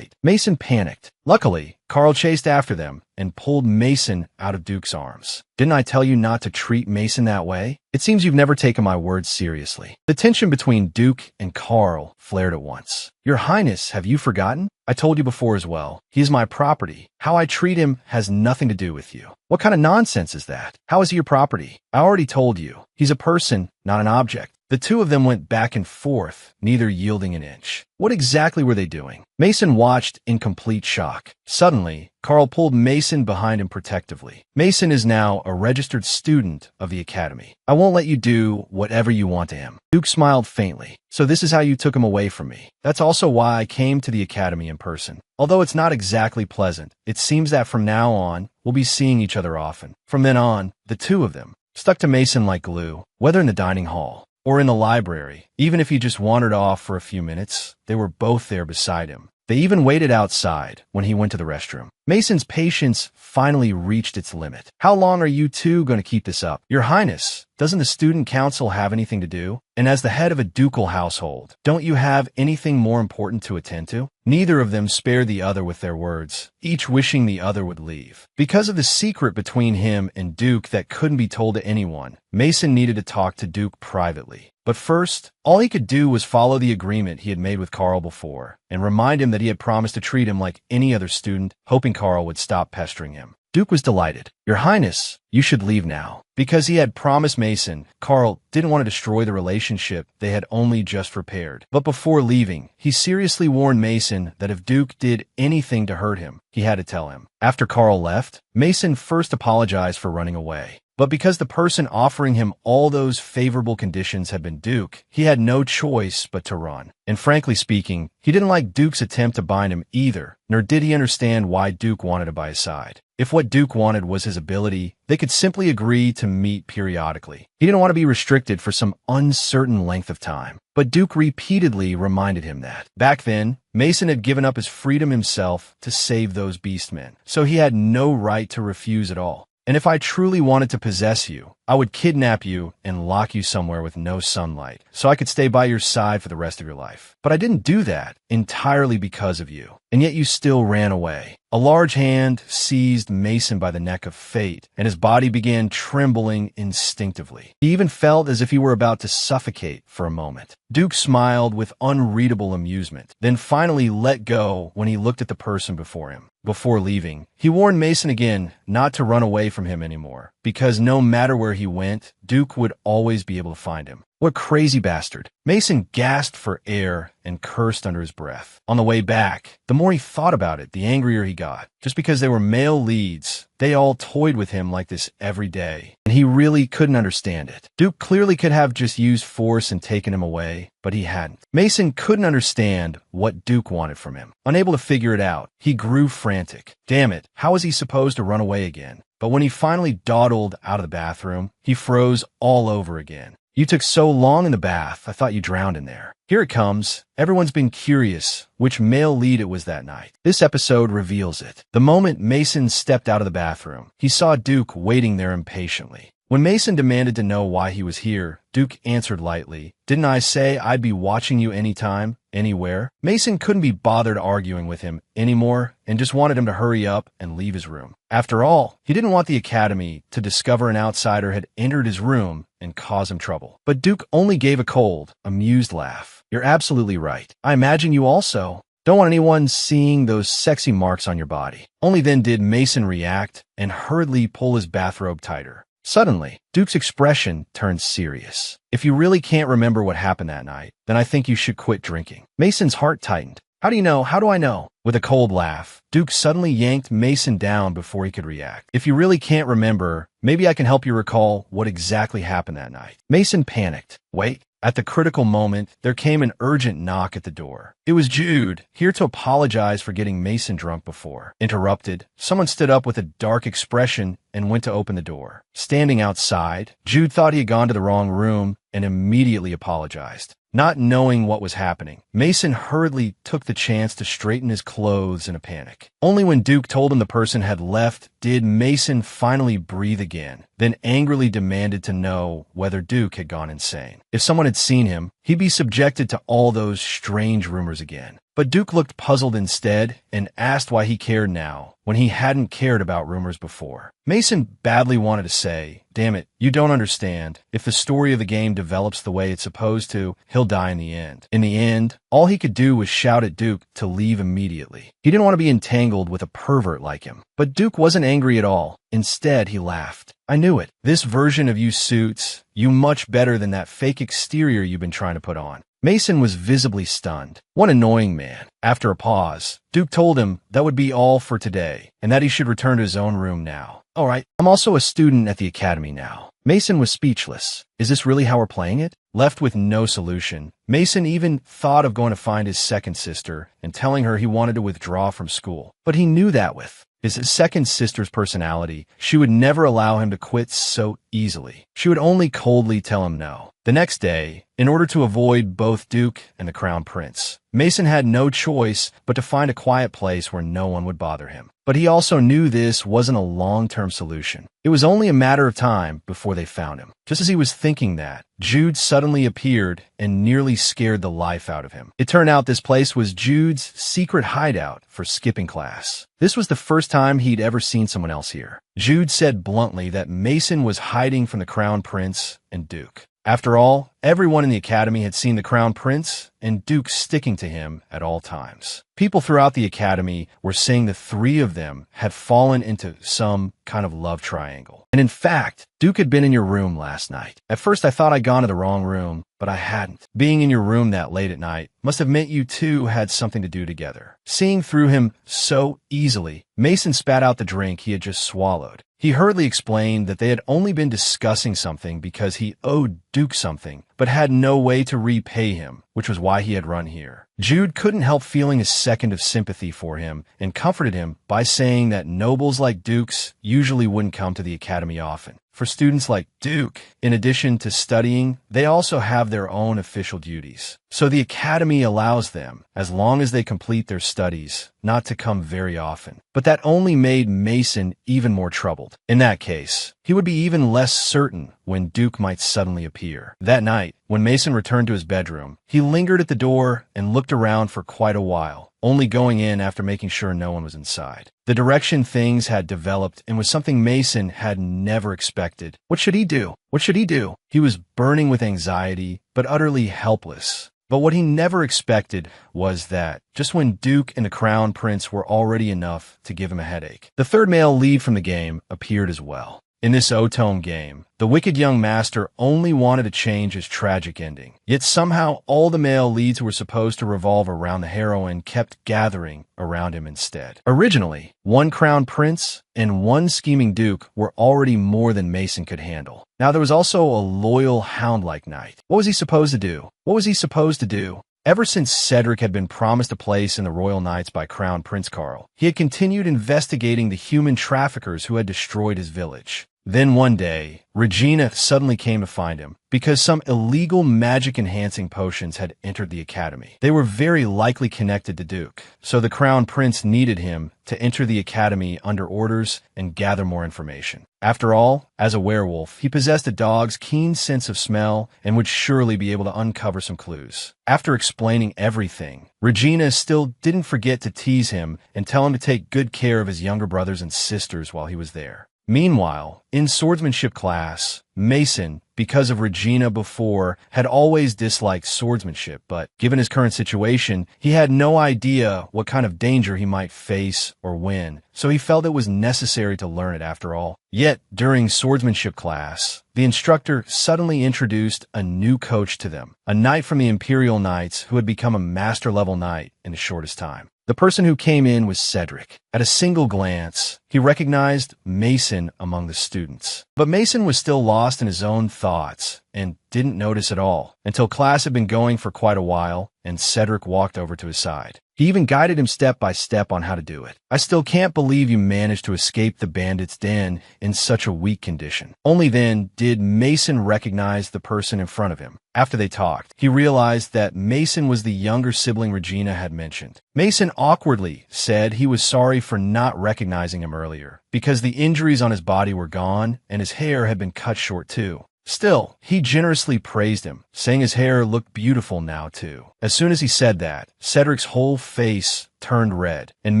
Mason panicked. Luckily, Carl chased after them and pulled Mason out of Duke's arms. "Didn't I tell you not to treat Mason that way? It seems you've never taken my words seriously." The tension between Duke and Carl flared at once. "Your Highness, have you forgotten? I told you before as well. He is my property. How I treat him has nothing to do with you." "What kind of nonsense is that? How is he your property?" "I already told you. He's a person, not an object." The two of them went back and forth, neither yielding an inch. What exactly were they doing? Mason watched in complete shock. Suddenly, Carl pulled Mason behind him protectively. Mason is now a registered student of the academy. I won't let you do whatever you want to him. Duke smiled faintly. So this is how you took him away from me. That's also why I came to the academy in person. Although it's not exactly pleasant, it seems that from now on, we'll be seeing each other often. From then on, the two of them stuck to Mason like glue, whether in the dining hall or in the library. Even if he just wandered off for a few minutes, they were both there beside him. They even waited outside when he went to the restroom. Mason's patience finally reached its limit. How long are you two going to keep this up? Your Highness, doesn't the student council have anything to do? And as the head of a ducal household, don't you have anything more important to attend to? Neither of them spared the other with their words, each wishing the other would leave. Because of the secret between him and Duke that couldn't be told to anyone, Mason needed to talk to Duke privately. But first, all he could do was follow the agreement he had made with Carl before, and remind him that he had promised to treat him like any other student, hoping Carl would stop pestering him. Duke was delighted. Your Highness, you should leave now. Because he had promised Mason, Carl didn't want to destroy the relationship they had only just repaired. But before leaving, he seriously warned Mason that if Duke did anything to hurt him, he had to tell him. After Carl left, Mason first apologized for running away. But because the person offering him all those favorable conditions had been Duke, he had no choice but to run. And frankly speaking, he didn't like Duke's attempt to bind him either, nor did he understand why Duke wanted to by his side. If what Duke wanted was his ability, they could simply agree to meet periodically. He didn't want to be restricted for some uncertain length of time. But Duke repeatedly reminded him that. Back then, Mason had given up his freedom himself to save those beastmen, so he had no right to refuse at all. And if I truly wanted to possess you, I would kidnap you and lock you somewhere with no sunlight, so I could stay by your side for the rest of your life. But I didn't do that entirely because of you, and yet you still ran away. A large hand seized Mason by the neck of fate, and his body began trembling instinctively. He even felt as if he were about to suffocate for a moment. Duke smiled with unreadable amusement, then finally let go when he looked at the person before him. Before leaving, he warned Mason again not to run away from him anymore, because no matter where he went, Duke would always be able to find him. What crazy bastard. Mason gasped for air and cursed under his breath. On the way back, the more he thought about it, the angrier he got. Just because they were male leads, they all toyed with him like this every day, and he really couldn't understand it. Duke clearly could have just used force and taken him away, but he hadn't. Mason couldn't understand what Duke wanted from him. Unable to figure it out, he grew frantic. Damn it, how was he supposed to run away again? But when he finally dawdled out of the bathroom, he froze all over again. You took so long in the bath, I thought you drowned in there. Here it comes. Everyone's been curious which male lead it was that night. This episode reveals it. The moment Mason stepped out of the bathroom, he saw Duke waiting there impatiently. When Mason demanded to know why he was here, Duke answered lightly, "Didn't I say I'd be watching you anytime, anywhere?" Mason couldn't be bothered arguing with him anymore and just wanted him to hurry up and leave his room. After all, he didn't want the academy to discover an outsider had entered his room and cause him trouble. But Duke only gave a cold, amused laugh. You're absolutely right. I imagine you also don't want anyone seeing those sexy marks on your body. Only then did Mason react and hurriedly pull his bathrobe tighter. Suddenly, Duke's expression turned serious. If you really can't remember what happened that night, then I think you should quit drinking. Mason's heart tightened. How do you know? How do I know? With a cold laugh, Duke suddenly yanked Mason down before he could react. If you really can't remember, maybe I can help you recall what exactly happened that night. Mason panicked. Wait. At the critical moment, there came an urgent knock at the door. It was Jude, here to apologize for getting Mason drunk before. Interrupted, someone stood up with a dark expression and went to open the door. Standing outside, Jude thought he had gone to the wrong room and immediately apologized. Not knowing what was happening, Mason hurriedly took the chance to straighten his clothes in a panic. Only when Duke told him the person had left did Mason finally breathe again, then angrily demanded to know whether Duke had gone insane. If someone had seen him, he'd be subjected to all those strange rumors again. But Duke looked puzzled instead and asked why he cared now when he hadn't cared about rumors before. Mason badly wanted to say, "Damn it, you don't understand. If the story of the game develops the way it's supposed to, he'll die in the end." In the end, all he could do was shout at Duke to leave immediately. He didn't want to be entangled with a pervert like him. But Duke wasn't angry at all. Instead, he laughed. I knew it. This version of you suits you much better than that fake exterior you've been trying to put on." Mason was visibly stunned. What annoying man. After a pause, Duke told him that would be all for today, and that he should return to his own room now. "All right, I'm also a student at the academy now." Mason was speechless. Is this really how we're playing it? Left with no solution, Mason even thought of going to find his second sister and telling her he wanted to withdraw from school. But he knew that with his second sister's personality, she would never allow him to quit so easily. She would only coldly tell him no. The next day, in order to avoid both Duke and the Crown Prince, Mason had no choice but to find a quiet place where no one would bother him. But he also knew this wasn't a long-term solution. It was only a matter of time before they found him. Just as he was thinking that, Jude suddenly appeared and nearly scared the life out of him. It turned out this place was Jude's secret hideout for skipping class. This was the first time he'd ever seen someone else here. Jude said bluntly that Mason was hiding from the Crown Prince and Duke. After all, everyone in the academy had seen the Crown Prince and Duke sticking to him at all times. People throughout the academy were saying the three of them had fallen into some kind of love triangle. And in fact, Duke had been in your room last night. At first I thought I'd gone to the wrong room, but I hadn't. Being in your room that late at night must have meant you two had something to do together. Seeing through him so easily, Mason spat out the drink he had just swallowed. He hurriedly explained that they had only been discussing something because he owed Duke something, but had no way to repay him, which was why he had run here. Jude couldn't help feeling a second of sympathy for him and comforted him by saying that nobles like Dukes usually wouldn't come to the academy often. For students like Duke, in addition to studying, they also have their own official duties. So the academy allows them, as long as they complete their studies, not to come very often. But that only made Mason even more troubled. In that case, he would be even less certain when Duke might suddenly appear. That night, when Mason returned to his bedroom, he lingered at the door and looked around for quite a while, only going in after making sure no one was inside. The direction things had developed and was something Mason had never expected. What should he do? What should he do? He was burning with anxiety, but utterly helpless. But what he never expected was that, just when Duke and the Crown Prince were already enough to give him a headache, the third male lead from the game appeared as well. In this Otome game, the wicked young master only wanted to change his tragic ending. Yet somehow all the male leads who were supposed to revolve around the heroine kept gathering around him instead. Originally, one Crown Prince and one scheming Duke were already more than Mason could handle. Now there was also a loyal hound-like knight. What was he supposed to do? What was he supposed to do? Ever since Cedric had been promised a place in the Royal Knights by Crown Prince Carl, he had continued investigating the human traffickers who had destroyed his village. Then one day, Regina suddenly came to find him because some illegal magic-enhancing potions had entered the academy. They were very likely connected to Duke, so the Crown Prince needed him to enter the academy under orders and gather more information. After all, as a werewolf, he possessed a dog's keen sense of smell and would surely be able to uncover some clues. After explaining everything, Regina still didn't forget to tease him and tell him to take good care of his younger brothers and sisters while he was there. Meanwhile, in swordsmanship class, Mason, because of Regina before, had always disliked swordsmanship, but given his current situation, he had no idea what kind of danger he might face or win, so he felt it was necessary to learn it after all. Yet, during swordsmanship class, the instructor suddenly introduced a new coach to them, a knight from the Imperial Knights who had become a master-level knight in the shortest time. The person who came in was Cedric. At a single glance, he recognized Mason among the students. But Mason was still lost in his own thoughts and didn't notice at all until class had been going for quite a while and Cedric walked over to his side. He even guided him step by step on how to do it. "I still can't believe you managed to escape the bandits' den in such a weak condition." Only then did Mason recognize the person in front of him. After they talked, he realized that Mason was the younger sibling Regina had mentioned. Mason awkwardly said he was sorry for not recognizing him earlier, because the injuries on his body were gone and his hair had been cut short too. Still, he generously praised him, saying his hair looked beautiful now too. As soon as he said that, Cedric's whole face turned red, and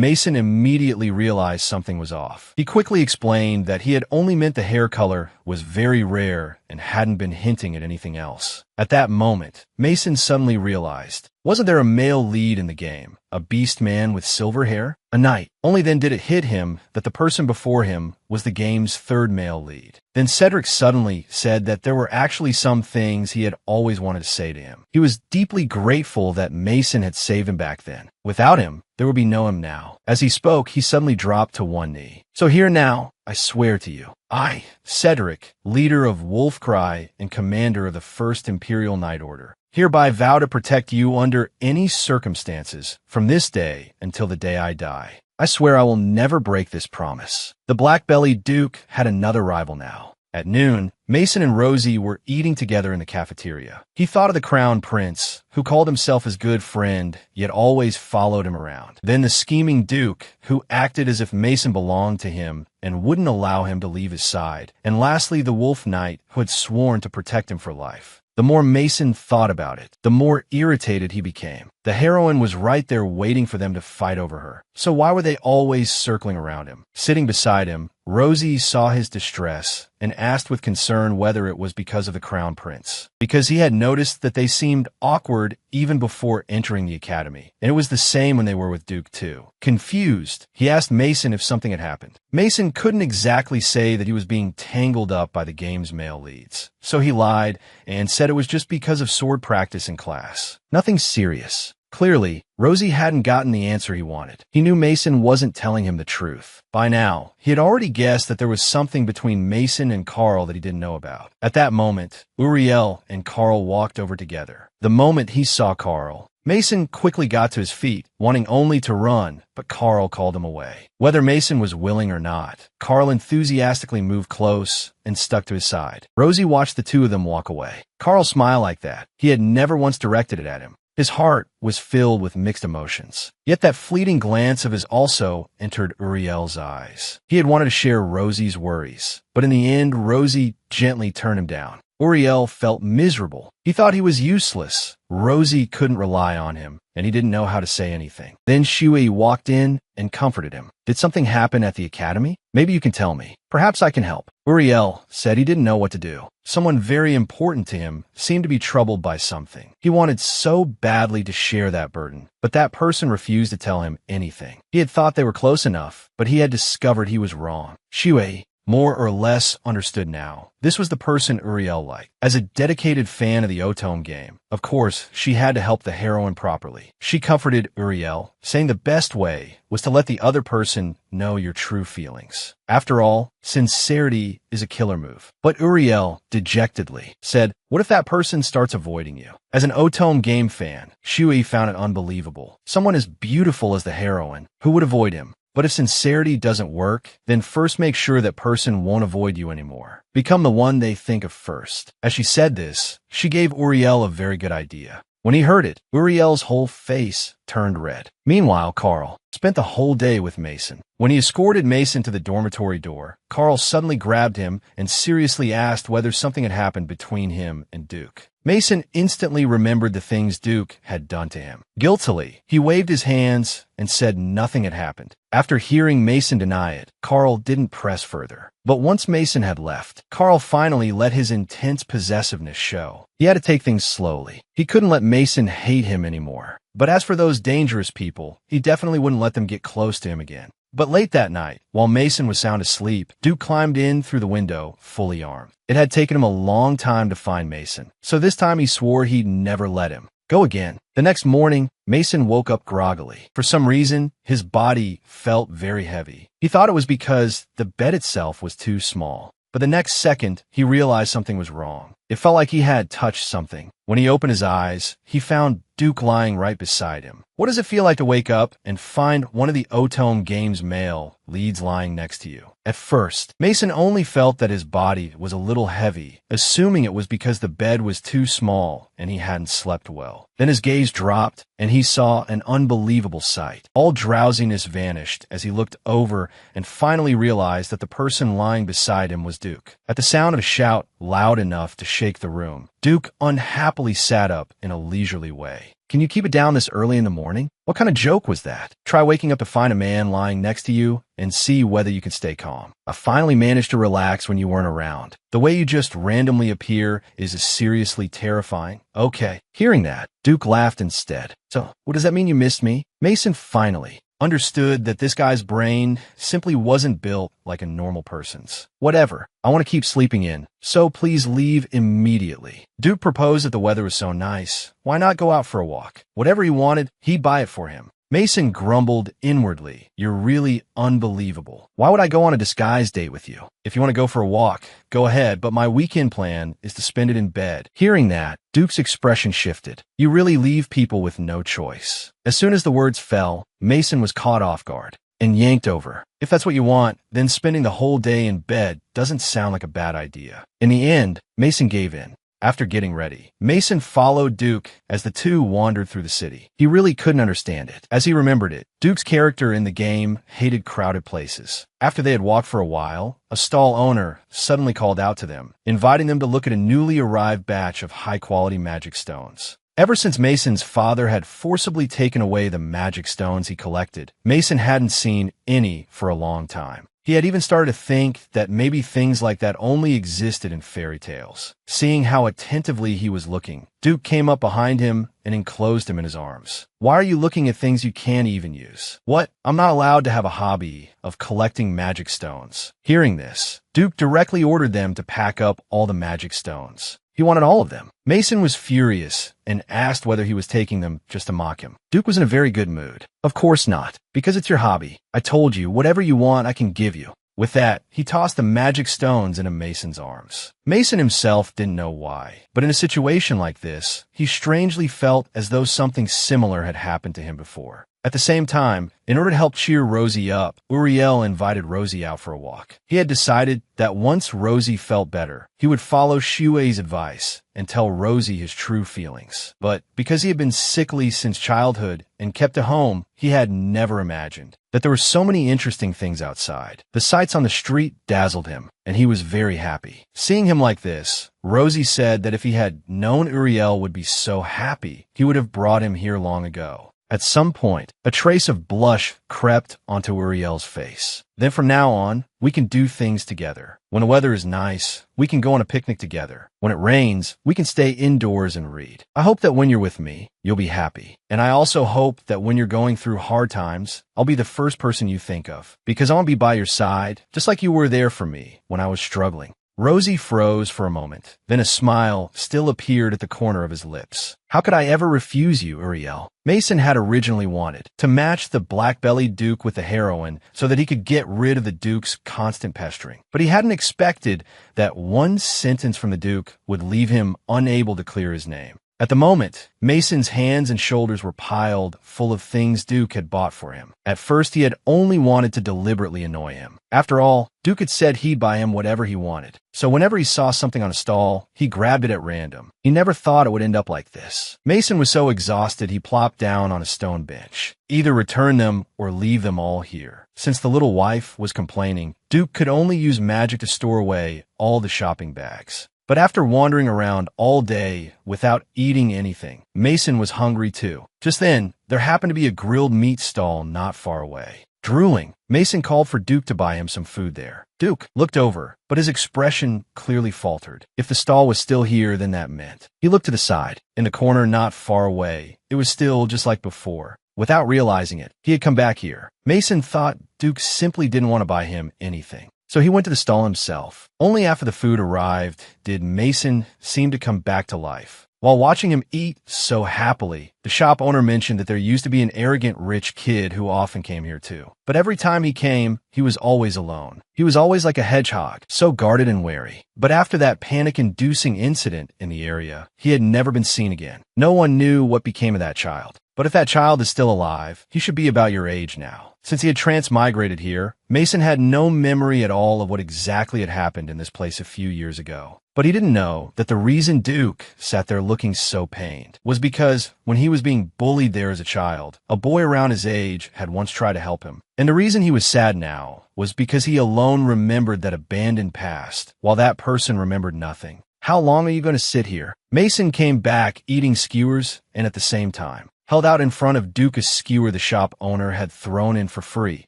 Mason immediately realized something was off. He quickly explained that he had only meant the hair color was very rare and hadn't been hinting at anything else. At that moment, Mason suddenly realized, wasn't there a male lead in the game? A beast man with silver hair? A knight. Only then did it hit him that the person before him was the game's third male lead. Then Cedric suddenly said that there were actually some things he had always wanted to say to him. He was deeply grateful that Mason had saved him back then. Without him, there would be no him now. As he spoke, he suddenly dropped to one knee. So here now, I swear to you, I, Cedric, leader of Wolfcry and commander of the First Imperial Knight Order, hereby vow to protect you under any circumstances from this day until the day I die. I swear I will never break this promise. The black-bellied Duke had another rival now. At noon, Mason and Rosie were eating together in the cafeteria. He thought of the Crown Prince, who called himself his good friend, yet always followed him around. Then the scheming Duke, who acted as if Mason belonged to him and wouldn't allow him to leave his side. And lastly, the Wolf Knight, who had sworn to protect him for life. The more Mason thought about it, the more irritated he became. The heroine was right there waiting for them to fight over her. So why were they always circling around him? Sitting beside him, Rosie saw his distress and asked with concern whether it was because of the Crown Prince. Because he had noticed that they seemed awkward even before entering the academy, and it was the same when they were with Duke too. Confused, he asked Mason if something had happened. Mason couldn't exactly say that he was being tangled up by the game's male leads, so he lied and said it was just because of sword practice in class. Nothing serious. Clearly, Rosie hadn't gotten the answer he wanted. He knew Mason wasn't telling him the truth. By now, he had already guessed that there was something between Mason and Carl that he didn't know about. At that moment, Uriel and Carl walked over together. The moment he saw Carl, Mason quickly got to his feet, wanting only to run, but Carl called him away. Whether Mason was willing or not, Carl enthusiastically moved close and stuck to his side. Rosie watched the two of them walk away. Carl smiled like that. He had never once directed it at him. His heart was filled with mixed emotions. Yet that fleeting glance of his also entered Uriel's eyes. He had wanted to share Rosie's worries, but in the end, Rosie gently turned him down. Uriel felt miserable. He thought he was useless. Rosie couldn't rely on him, and he didn't know how to say anything. Then Shui walked in and comforted him. Did something happen at the academy? Maybe you can tell me. Perhaps I can help. Uriel said he didn't know what to do. Someone very important to him seemed to be troubled by something. He wanted so badly to share that burden, but that person refused to tell him anything. He had thought they were close enough, but he had discovered he was wrong. Shui more or less understood now. This was the person Uriel liked. As a dedicated fan of the Otome game, of course, she had to help the heroine properly. She comforted Uriel, saying the best way was to let the other person know your true feelings. After all, sincerity is a killer move. But Uriel, dejectedly, said, what if that person starts avoiding you? As an Otome game fan, Shui found it unbelievable. Someone as beautiful as the heroine, who would avoid him? But if sincerity doesn't work, then first make sure that person won't avoid you anymore. Become the one they think of first. As she said this, she gave Uriel a very good idea. When he heard it, Uriel's whole face turned red. Meanwhile, Carl spent the whole day with Mason. When he escorted Mason to the dormitory door, Carl suddenly grabbed him and seriously asked whether something had happened between him and Duke. Mason instantly remembered the things Duke had done to him. Guiltily, he waved his hands and said nothing had happened. After hearing Mason deny it, Carl didn't press further. But once Mason had left, Carl finally let his intense possessiveness show. He had to take things slowly. He couldn't let Mason hate him anymore. But as for those dangerous people, he definitely wouldn't let them get close to him again. But late that night, while Mason was sound asleep, Duke climbed in through the window, fully armed. It had taken him a long time to find Mason, so this time he swore he'd never let him go again. The next morning, Mason woke up groggily. For some reason, his body felt very heavy. He thought it was because the bed itself was too small. But the next second, he realized something was wrong. It felt like he had touched something. When he opened his eyes, he found Duke lying right beside him. What does it feel like to wake up and find one of the Otome game's male leads lying next to you? At first, Mason only felt that his body was a little heavy, assuming it was because the bed was too small and he hadn't slept well. Then his gaze dropped and he saw an unbelievable sight. All drowsiness vanished as he looked over and finally realized that the person lying beside him was Duke. At the sound of a shout, loud enough to shake the room. Duke unhappily sat up in a leisurely way. Can you keep it down this early in the morning? What kind of joke was that? Try waking up to find a man lying next to you and see whether you can stay calm. I finally managed to relax when you weren't around. The way you just randomly appear is seriously terrifying. Okay. Hearing that, Duke laughed instead. So, what does that mean you missed me? Mason finally understood that this guy's brain simply wasn't built like a normal person's. Whatever. I want to keep sleeping in, so please leave immediately. Duke proposed that the weather was so nice. Why not go out for a walk? Whatever he wanted, he'd buy it for him. Mason grumbled inwardly. You're really unbelievable. Why would I go on a disguise date with you? If you want to go for a walk, go ahead, but my weekend plan is to spend it in bed. Hearing that, Duke's expression shifted. You really leave people with no choice. As soon as the words fell, Mason was caught off guard and yanked over. If that's what you want, then spending the whole day in bed doesn't sound like a bad idea. In the end, Mason gave in. After getting ready, Mason followed Duke as the two wandered through the city. He really couldn't understand it. As he remembered it, Duke's character in the game hated crowded places. After they had walked for a while, a stall owner suddenly called out to them, inviting them to look at a newly arrived batch of high-quality magic stones. Ever since Mason's father had forcibly taken away the magic stones he collected, Mason hadn't seen any for a long time. He had even started to think that maybe things like that only existed in fairy tales. Seeing how attentively he was looking, Duke came up behind him and enclosed him in his arms. Why are you looking at things you can't even use? What? I'm not allowed to have a hobby of collecting magic stones. Hearing this, Duke directly ordered them to pack up all the magic stones. He wanted all of them. Mason was furious and asked whether he was taking them just to mock him. Duke was in a very good mood. Of course not, because it's your hobby. I told you, whatever you want, I can give you. With that, he tossed the magic stones into Mason's arms. Mason himself didn't know why, but in a situation like this, he strangely felt as though something similar had happened to him before. At the same time, in order to help cheer Rosie up, Uriel invited Rosie out for a walk. He had decided that once Rosie felt better, he would follow Shuei's advice and tell Rosie his true feelings. But because he had been sickly since childhood and kept at home, he had never imagined that there were so many interesting things outside. The sights on the street dazzled him, and he was very happy. Seeing him like this, Rosie said that if he had known Uriel would be so happy, he would have brought him here long ago. At some point, a trace of blush crept onto Uriel's face. Then from now on, we can do things together. When the weather is nice, we can go on a picnic together. When it rains, we can stay indoors and read. I hope that when you're with me, you'll be happy. And I also hope that when you're going through hard times, I'll be the first person you think of. Because I want to be by your side, just like you were there for me when I was struggling. Rosie froze for a moment. Then a smile still appeared at the corner of his lips. How could I ever refuse you, Uriel? Mason had originally wanted to match the black-bellied Duke with the heroine so that he could get rid of the Duke's constant pestering. But he hadn't expected that one sentence from the Duke would leave him unable to clear his name. At the moment, Mason's hands and shoulders were piled full of things Duke had bought for him. At first, he had only wanted to deliberately annoy him. After all, Duke had said he'd buy him whatever he wanted. So whenever he saw something on a stall, he grabbed it at random. He never thought it would end up like this. Mason was so exhausted he plopped down on a stone bench. Either return them or leave them all here. Since the little wife was complaining, Duke could only use magic to store away all the shopping bags. But after wandering around all day without eating anything, Mason was hungry too. Just then, there happened to be a grilled meat stall not far away. Drooling, Mason called for Duke to buy him some food there. Duke looked over, but his expression clearly faltered. If the stall was still here, then that meant. He looked to the side. In the corner not far away, it was still just like before. Without realizing it, he had come back here. Mason thought Duke simply didn't want to buy him anything. So he went to the stall himself. Only after the food arrived did Mason seem to come back to life. While watching him eat so happily, the shop owner mentioned that there used to be an arrogant rich kid who often came here too. But every time he came, he was always alone. He was always like a hedgehog, so guarded and wary. But after that panic-inducing incident in the area, he had never been seen again. No one knew what became of that child. But if that child is still alive, he should be about your age now. Since he had transmigrated here, Mason had no memory at all of what exactly had happened in this place a few years ago. But he didn't know that the reason Duke sat there looking so pained was because when he was being bullied there as a child, a boy around his age had once tried to help him. And the reason he was sad now was because he alone remembered that abandoned past, while that person remembered nothing. How long are you going to sit here? Mason came back eating skewers and at the same time held out in front of Duke a skewer the shop owner had thrown in for free,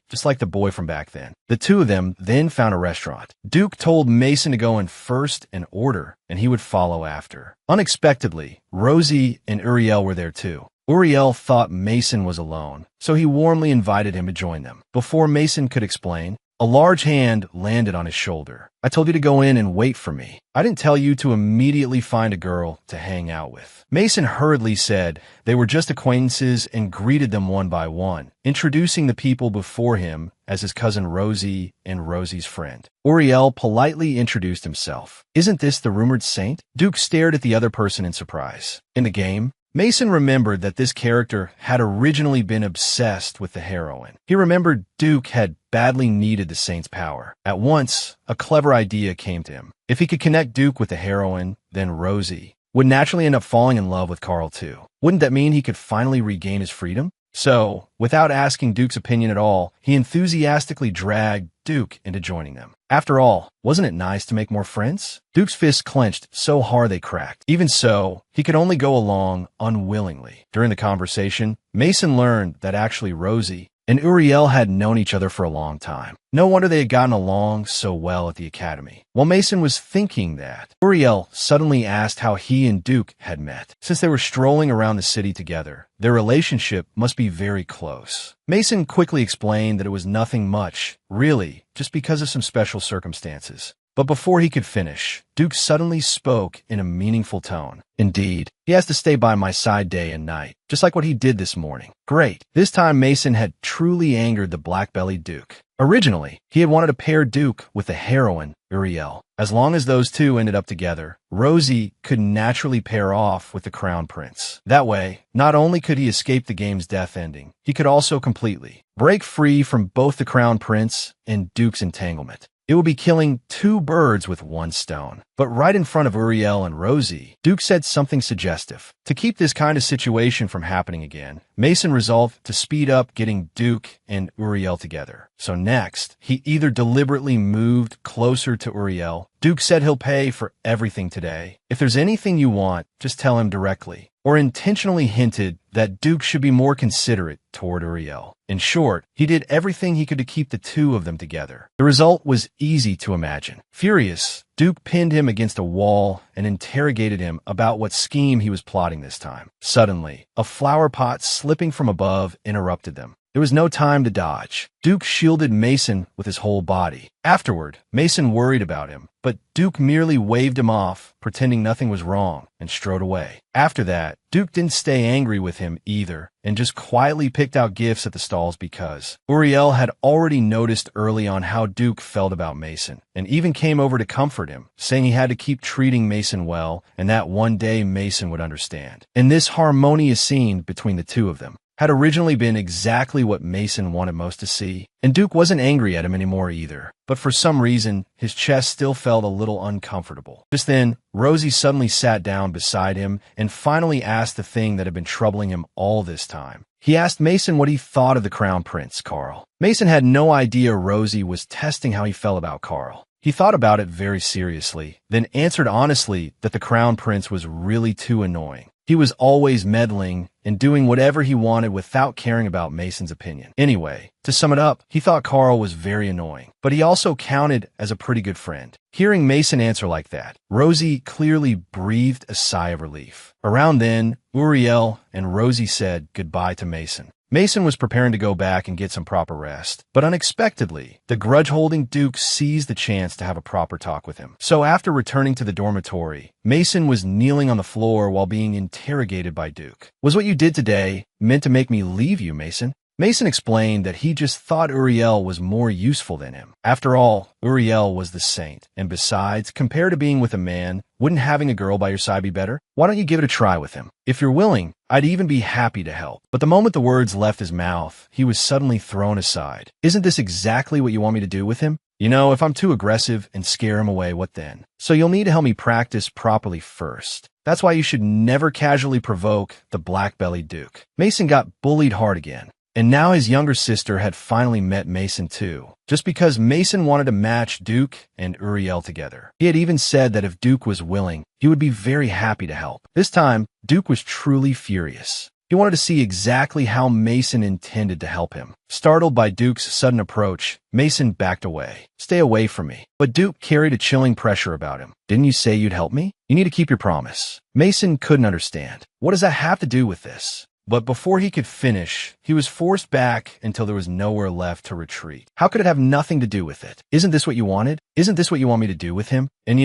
just like the boy from back then. The two of them then found a restaurant. Duke told Mason to go in first and order, and he would follow after. Unexpectedly, Rosie and Uriel were there too. Uriel thought Mason was alone, so he warmly invited him to join them. Before Mason could explain, a large hand landed on his shoulder. I told you to go in and wait for me. I didn't tell you to immediately find a girl to hang out with. Mason hurriedly said they were just acquaintances and greeted them one by one, introducing the people before him as his cousin Rosie and Rosie's friend. Uriel politely introduced himself. Isn't this the rumored saint? Duke stared at the other person in surprise. In the game, Mason remembered that this character had originally been obsessed with the heroine. He remembered Duke had badly needed the saint's power. At once, a clever idea came to him. If he could connect Duke with the heroine, then Rosie would naturally end up falling in love with Carl too. Wouldn't that mean he could finally regain his freedom? So, without asking Duke's opinion at all, he enthusiastically dragged Duke into joining them. After all, wasn't it nice to make more friends? Duke's fists clenched so hard they cracked. Even so, he could only go along unwillingly. During the conversation, Mason learned that actually Rosie and Uriel had known each other for a long time. No wonder they had gotten along so well at the academy. While Mason was thinking that, Uriel suddenly asked how he and Duke had met. Since they were strolling around the city together, their relationship must be very close. Mason quickly explained that it was nothing much, really, just because of some special circumstances. But before he could finish, Duke suddenly spoke in a meaningful tone. Indeed, he has to stay by my side day and night, just like what he did this morning. Great. This time Mason had truly angered the black-bellied Duke. Originally, he had wanted to pair Duke with the heroine, Uriel. As long as those two ended up together, Rosie could naturally pair off with the crown prince. That way, not only could he escape the game's death ending, he could also completely break free from both the crown prince and Duke's entanglement. It would be killing two birds with one stone. But right in front of Uriel and Rosie, Duke said something suggestive. To keep this kind of situation from happening again, Mason resolved to speed up getting Duke and Uriel together. So next, he either deliberately moved closer to Uriel. Duke said he'll pay for everything today. If there's anything you want, just tell him directly. Or intentionally hinted that Duke should be more considerate toward Uriel. In short, he did everything he could to keep the two of them together. The result was easy to imagine. Furious, Duke pinned him against a wall and interrogated him about what scheme he was plotting this time. Suddenly, a flower pot slipping from above interrupted them. There was no time to dodge. Duke shielded Mason with his whole body. Afterward, Mason worried about him, but Duke merely waved him off, pretending nothing was wrong, and strode away. After that, Duke didn't stay angry with him either, and just quietly picked out gifts at the stalls because Uriel had already noticed early on how Duke felt about Mason, and even came over to comfort him, saying he had to keep treating Mason well, and that one day Mason would understand. And this harmonious scene between the two of them had originally been exactly what Mason wanted most to see, and Duke wasn't angry at him anymore either. But for some reason, his chest still felt a little uncomfortable. Just then, Rosie suddenly sat down beside him and finally asked the thing that had been troubling him all this time. He asked Mason what he thought of the Crown Prince, Carl. Mason had no idea Rosie was testing how he felt about Carl. He thought about it very seriously, then answered honestly that the Crown Prince was really too annoying. He was always meddling and doing whatever he wanted without caring about Mason's opinion. Anyway, to sum it up, he thought Carl was very annoying, but he also counted as a pretty good friend. Hearing Mason answer like that, Rosie clearly breathed a sigh of relief. Around then, Uriel and Rosie said goodbye to Mason. Mason was preparing to go back and get some proper rest, but unexpectedly, the grudge-holding Duke seized the chance to have a proper talk with him. So after returning to the dormitory, Mason was kneeling on the floor while being interrogated by Duke. Was what you did today meant to make me leave you, Mason? Mason explained that he just thought Uriel was more useful than him. After all, Uriel was the saint, and besides, compared to being with a man, wouldn't having a girl by your side be better? Why don't you give it a try with him? If you're willing, I'd even be happy to help. But the moment the words left his mouth, he was suddenly thrown aside. Isn't this exactly what you want me to do with him? You know, if I'm too aggressive and scare him away, what then? So you'll need to help me practice properly first. That's why you should never casually provoke the black-bellied Duke. Mason got bullied hard again. And now his younger sister had finally met Mason too, just because Mason wanted to match Duke and Uriel together. He had even said that if Duke was willing, he would be very happy to help. This time, Duke was truly furious. He wanted to see exactly how Mason intended to help him. Startled by Duke's sudden approach, Mason backed away. "Stay away from me." But Duke carried a chilling pressure about him. "Didn't you say you'd help me? You need to keep your promise." Mason couldn't understand. What does that have to do with this? But before he could finish, he was forced back until there was nowhere left to retreat. How could it have nothing to do with it? Isn't this what you wanted? Isn't this what you want me to do with him? And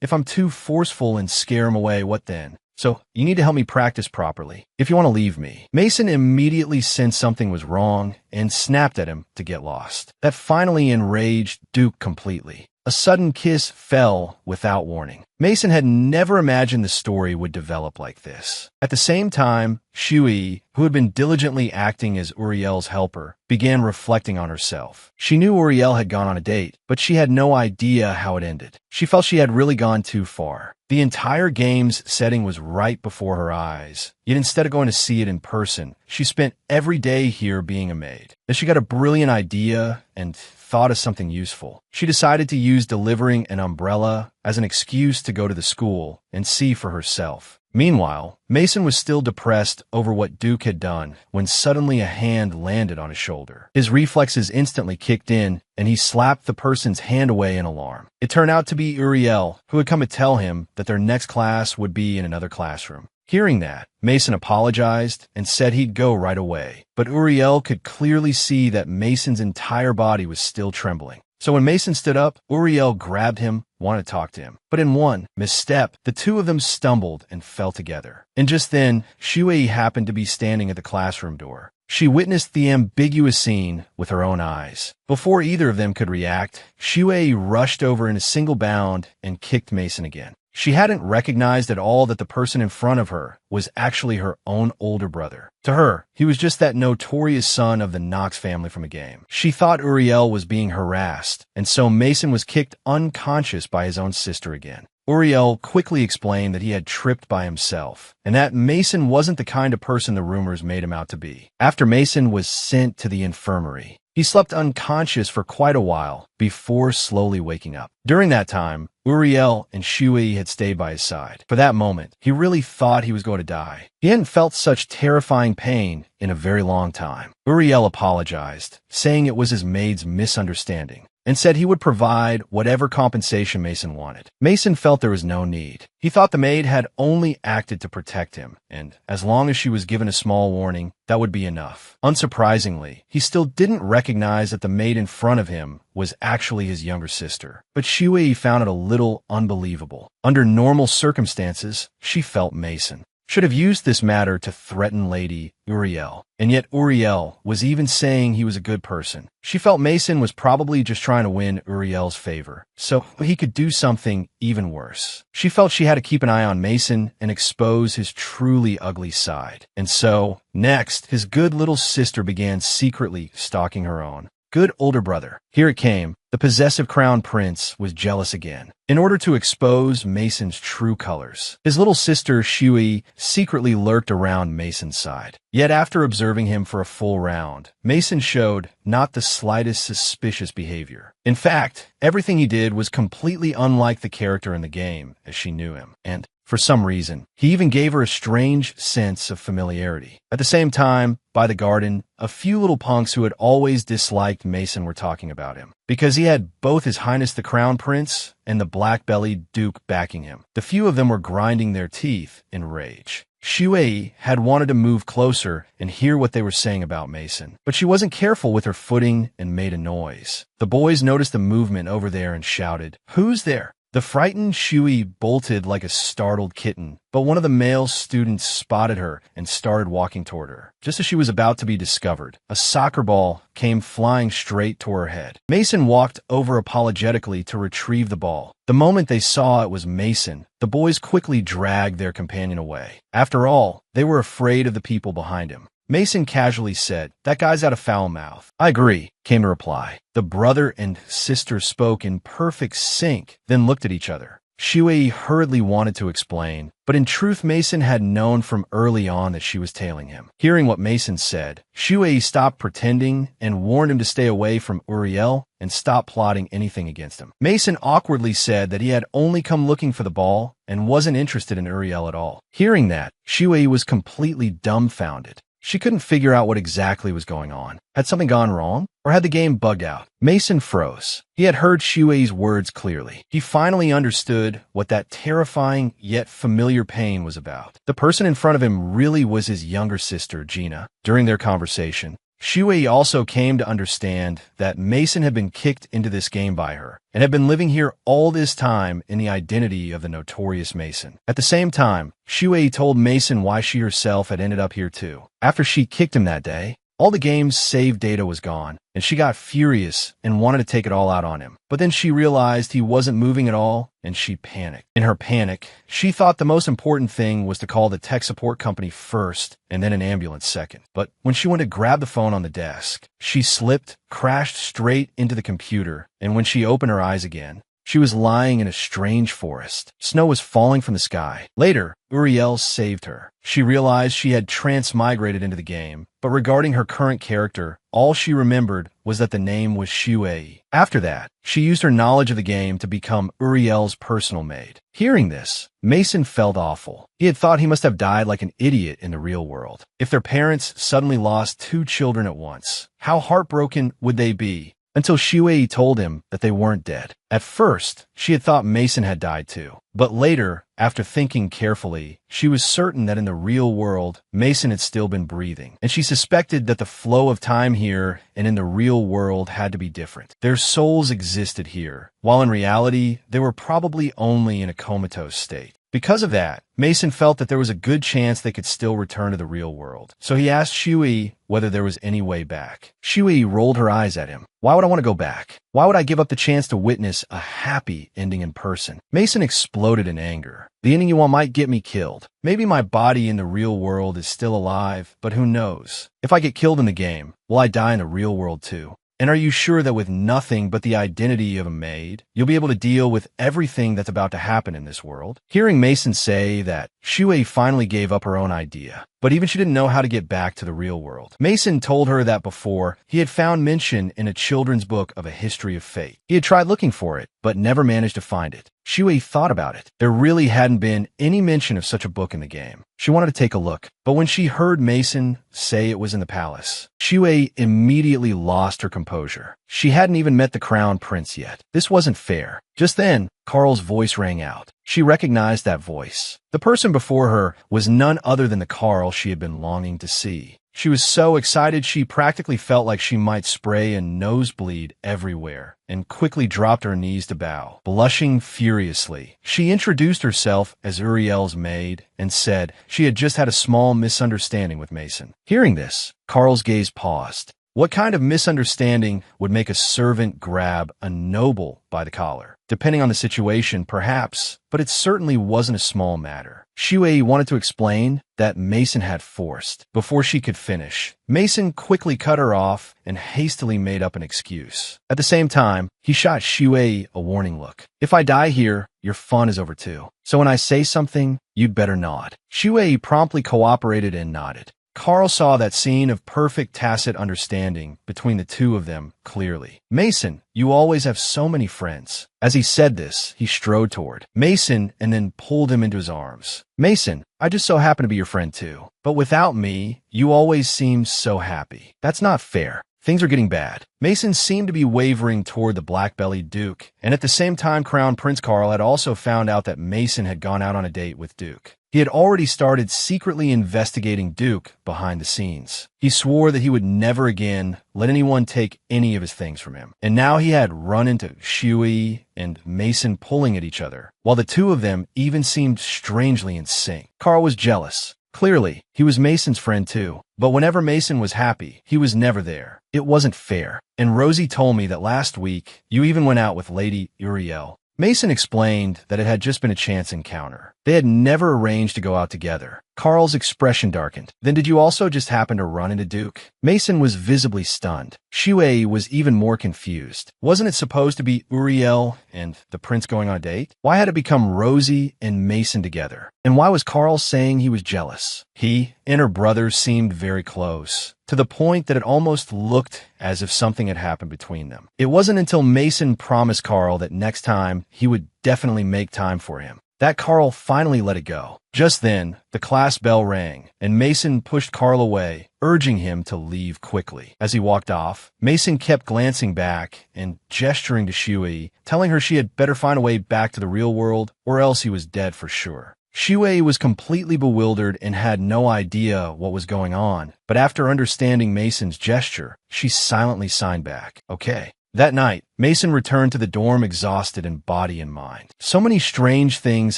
if I'm too forceful and scare him away, what then? So, you need to help me practice properly, if you want to leave me. Mason immediately sensed something was wrong and snapped at him to get lost. That finally enraged Duke completely. A sudden kiss fell without warning. Mason had never imagined the story would develop like this. At the same time, Shui, who had been diligently acting as Uriel's helper, began reflecting on herself. She knew Uriel had gone on a date, but she had no idea how it ended. She felt she had really gone too far. The entire game's setting was right before her eyes. Yet instead of going to see it in person, she spent every day here being a maid. Then she got a brilliant idea and thought of something useful. She decided to use delivering an umbrella as an excuse to go to the school and see for herself. Meanwhile, Mason was still depressed over what Duke had done when suddenly a hand landed on his shoulder. His reflexes instantly kicked in, and he slapped the person's hand away in alarm. It turned out to be Uriel, who had come to tell him that their next class would be in another classroom. Hearing that, Mason apologized and said he'd go right away. But Uriel could clearly see that Mason's entire body was still trembling. So when Mason stood up, Uriel grabbed him, wanted to talk to him. But in one misstep, the two of them stumbled and fell together. And just then, Shui happened to be standing at the classroom door. She witnessed the ambiguous scene with her own eyes. Before either of them could react, Shui rushed over in a single bound and kicked Mason again. She hadn't recognized at all that the person in front of her was actually her own older brother. To her, he was just that notorious son of the Knox family from a game. She thought Uriel was being harassed, and so Mason was kicked unconscious by his own sister again. Uriel quickly explained that he had tripped by himself, and that Mason wasn't the kind of person the rumors made him out to be. After Mason was sent to the infirmary, he slept unconscious for quite a while before slowly waking up. During that time, Uriel and Shui had stayed by his side. For that moment, he really thought he was going to die. He hadn't felt such terrifying pain in a very long time. Uriel apologized, saying it was his maid's misunderstanding, and said he would provide whatever compensation Mason wanted. Mason felt there was no need. He thought the maid had only acted to protect him, and as long as she was given a small warning, that would be enough. Unsurprisingly, he still didn't recognize that the maid in front of him was actually his younger sister. But Shui found it a little unbelievable. Under normal circumstances, she felt Mason should have used this matter to threaten Lady Uriel. And yet Uriel was even saying he was a good person. She felt Mason was probably just trying to win Uriel's favor, so he could do something even worse. She felt she had to keep an eye on Mason and expose his truly ugly side. And so, next, his good little sister began secretly stalking her own good older brother. Here it came. The possessive crown prince was jealous again. In order to expose Mason's true colors, his little sister Shui secretly lurked around Mason's side. Yet after observing him for a full round, Mason showed not the slightest suspicious behavior. In fact, everything he did was completely unlike the character in the game as she knew him. And for some reason, he even gave her a strange sense of familiarity. At the same time, by the garden, a few little punks who had always disliked Mason were talking about him, because he had both His Highness the Crown Prince and the black-bellied Duke backing him. The few of them were grinding their teeth in rage. Shui had wanted to move closer and hear what they were saying about Mason, but she wasn't careful with her footing and made a noise. The boys noticed a movement over there and shouted, "Who's there?" The frightened Shui bolted like a startled kitten, but one of the male students spotted her and started walking toward her. Just as she was about to be discovered, a soccer ball came flying straight toward her head. Mason walked over apologetically to retrieve the ball. The moment they saw it was Mason, the boys quickly dragged their companion away. After all, they were afraid of the people behind him. Mason casually said, "That guy's got a foul mouth." "I agree," came the reply. The brother and sister spoke in perfect sync, then looked at each other. Shui hurriedly wanted to explain, but in truth Mason had known from early on that she was tailing him. Hearing what Mason said, Shui stopped pretending and warned him to stay away from Uriel and stop plotting anything against him. Mason awkwardly said that he had only come looking for the ball and wasn't interested in Uriel at all. Hearing that, Shui was completely dumbfounded. She couldn't figure out what exactly was going on. Had something gone wrong? Or had the game bugged out? Mason froze. He had heard Shuei's words clearly. He finally understood what that terrifying yet familiar pain was about. The person in front of him really was his younger sister, Gina. During their conversation, Shui also came to understand that Mason had been kicked into this game by her and had been living here all this time in the identity of the notorious Mason. At the same time, Shui told Mason why she herself had ended up here too. After she kicked him that day, all the game's save data was gone, and she got furious and wanted to take it all out on him. But then she realized he wasn't moving at all, and she panicked. In her panic, she thought the most important thing was to call the tech support company first and then an ambulance second. But when she went to grab the phone on the desk, she slipped, crashed straight into the computer, and when she opened her eyes again, she was lying in a strange forest. Snow was falling from the sky. Later, Uriel saved her. She realized she had transmigrated into the game, but regarding her current character, all she remembered was that the name was Shui. After that, she used her knowledge of the game to become Uriel's personal maid. Hearing this, Mason felt awful. He had thought he must have died like an idiot in the real world. If their parents suddenly lost 2 children at once, how heartbroken would they be? Until Shui told him that they weren't dead. At first, she had thought Mason had died too. But later, after thinking carefully, she was certain that in the real world, Mason had still been breathing. And she suspected that the flow of time here and in the real world had to be different. Their souls existed here, while in reality, they were probably only in a comatose state. Because of that, Mason felt that there was a good chance they could still return to the real world. So he asked Shui whether there was any way back. Shui rolled her eyes at him. Why would I want to go back? Why would I give up the chance to witness a happy ending in person? Mason exploded in anger. The ending you want might get me killed. Maybe my body in the real world is still alive, but who knows? If I get killed in the game, will I die in the real world too? And are you sure that with nothing but the identity of a maid, you'll be able to deal with everything that's about to happen in this world? Hearing Mason say that, Shui finally gave up her own idea. But even she didn't know how to get back to the real world. Mason told her that before, he had found mention in a children's book of a history of fate. He had tried looking for it, but never managed to find it. Shui thought about it. There really hadn't been any mention of such a book in the game. She wanted to take a look, but when she heard Mason say it was in the palace, Shui immediately lost her composure. She hadn't even met the crown prince yet. This wasn't fair. Just then, Carl's voice rang out. She recognized that voice. The person before her was none other than the Carl she had been longing to see. She was so excited she practically felt like she might spray a nosebleed everywhere, and quickly dropped her knees to bow, blushing furiously. She introduced herself as Uriel's maid and said she had just had a small misunderstanding with Mason. Hearing this, Carl's gaze paused. What kind of misunderstanding would make a servant grab a noble by the collar? Depending on the situation, perhaps, but it certainly wasn't a small matter. Shui wanted to explain that Mason had forced. Before she could finish, Mason quickly cut her off and hastily made up an excuse. At the same time, he shot Shui a warning look. If I die here, your fun is over too. So when I say something, you'd better nod. Shui promptly cooperated and nodded. Carl saw that scene of perfect tacit understanding between the two of them clearly. Mason, you always have so many friends. As he said this, he strode toward Mason and then pulled him into his arms. Mason, I just so happen to be your friend too. But without me, you always seem so happy. That's not fair. Things are getting bad. Mason seemed to be wavering toward the black-bellied Duke, and at the same time Crown Prince Carl had also found out that Mason had gone out on a date with Duke. He had already started secretly investigating Duke behind the scenes. He swore that he would never again let anyone take any of his things from him. And now he had run into Shui and Mason pulling at each other, while the two of them even seemed strangely in sync. Carl was jealous. Clearly, he was Mason's friend too, but whenever Mason was happy, he was never there. It wasn't fair. And Rosie told me that last week, you even went out with Lady Uriel. Mason explained that it had just been a chance encounter. They had never arranged to go out together. Carl's expression darkened. Then did you also just happen to run into Duke? Mason was visibly stunned. Shuei was even more confused. Wasn't it supposed to be Uriel and the prince going on a date? Why had it become Rosie and Mason together? And why was Carl saying he was jealous? He and her brother seemed very close, to the point that it almost looked as if something had happened between them. It wasn't until Mason promised Carl that next time he would definitely make time for him that Carl finally let it go. Just then, the class bell rang, and Mason pushed Carl away, urging him to leave quickly. As he walked off, Mason kept glancing back and gesturing to Shuei, telling her she had better find a way back to the real world, or else he was dead for sure. Shuei was completely bewildered and had no idea what was going on, but after understanding Mason's gesture, she silently signed back. Okay. That night, Mason returned to the dorm exhausted in body and mind. So many strange things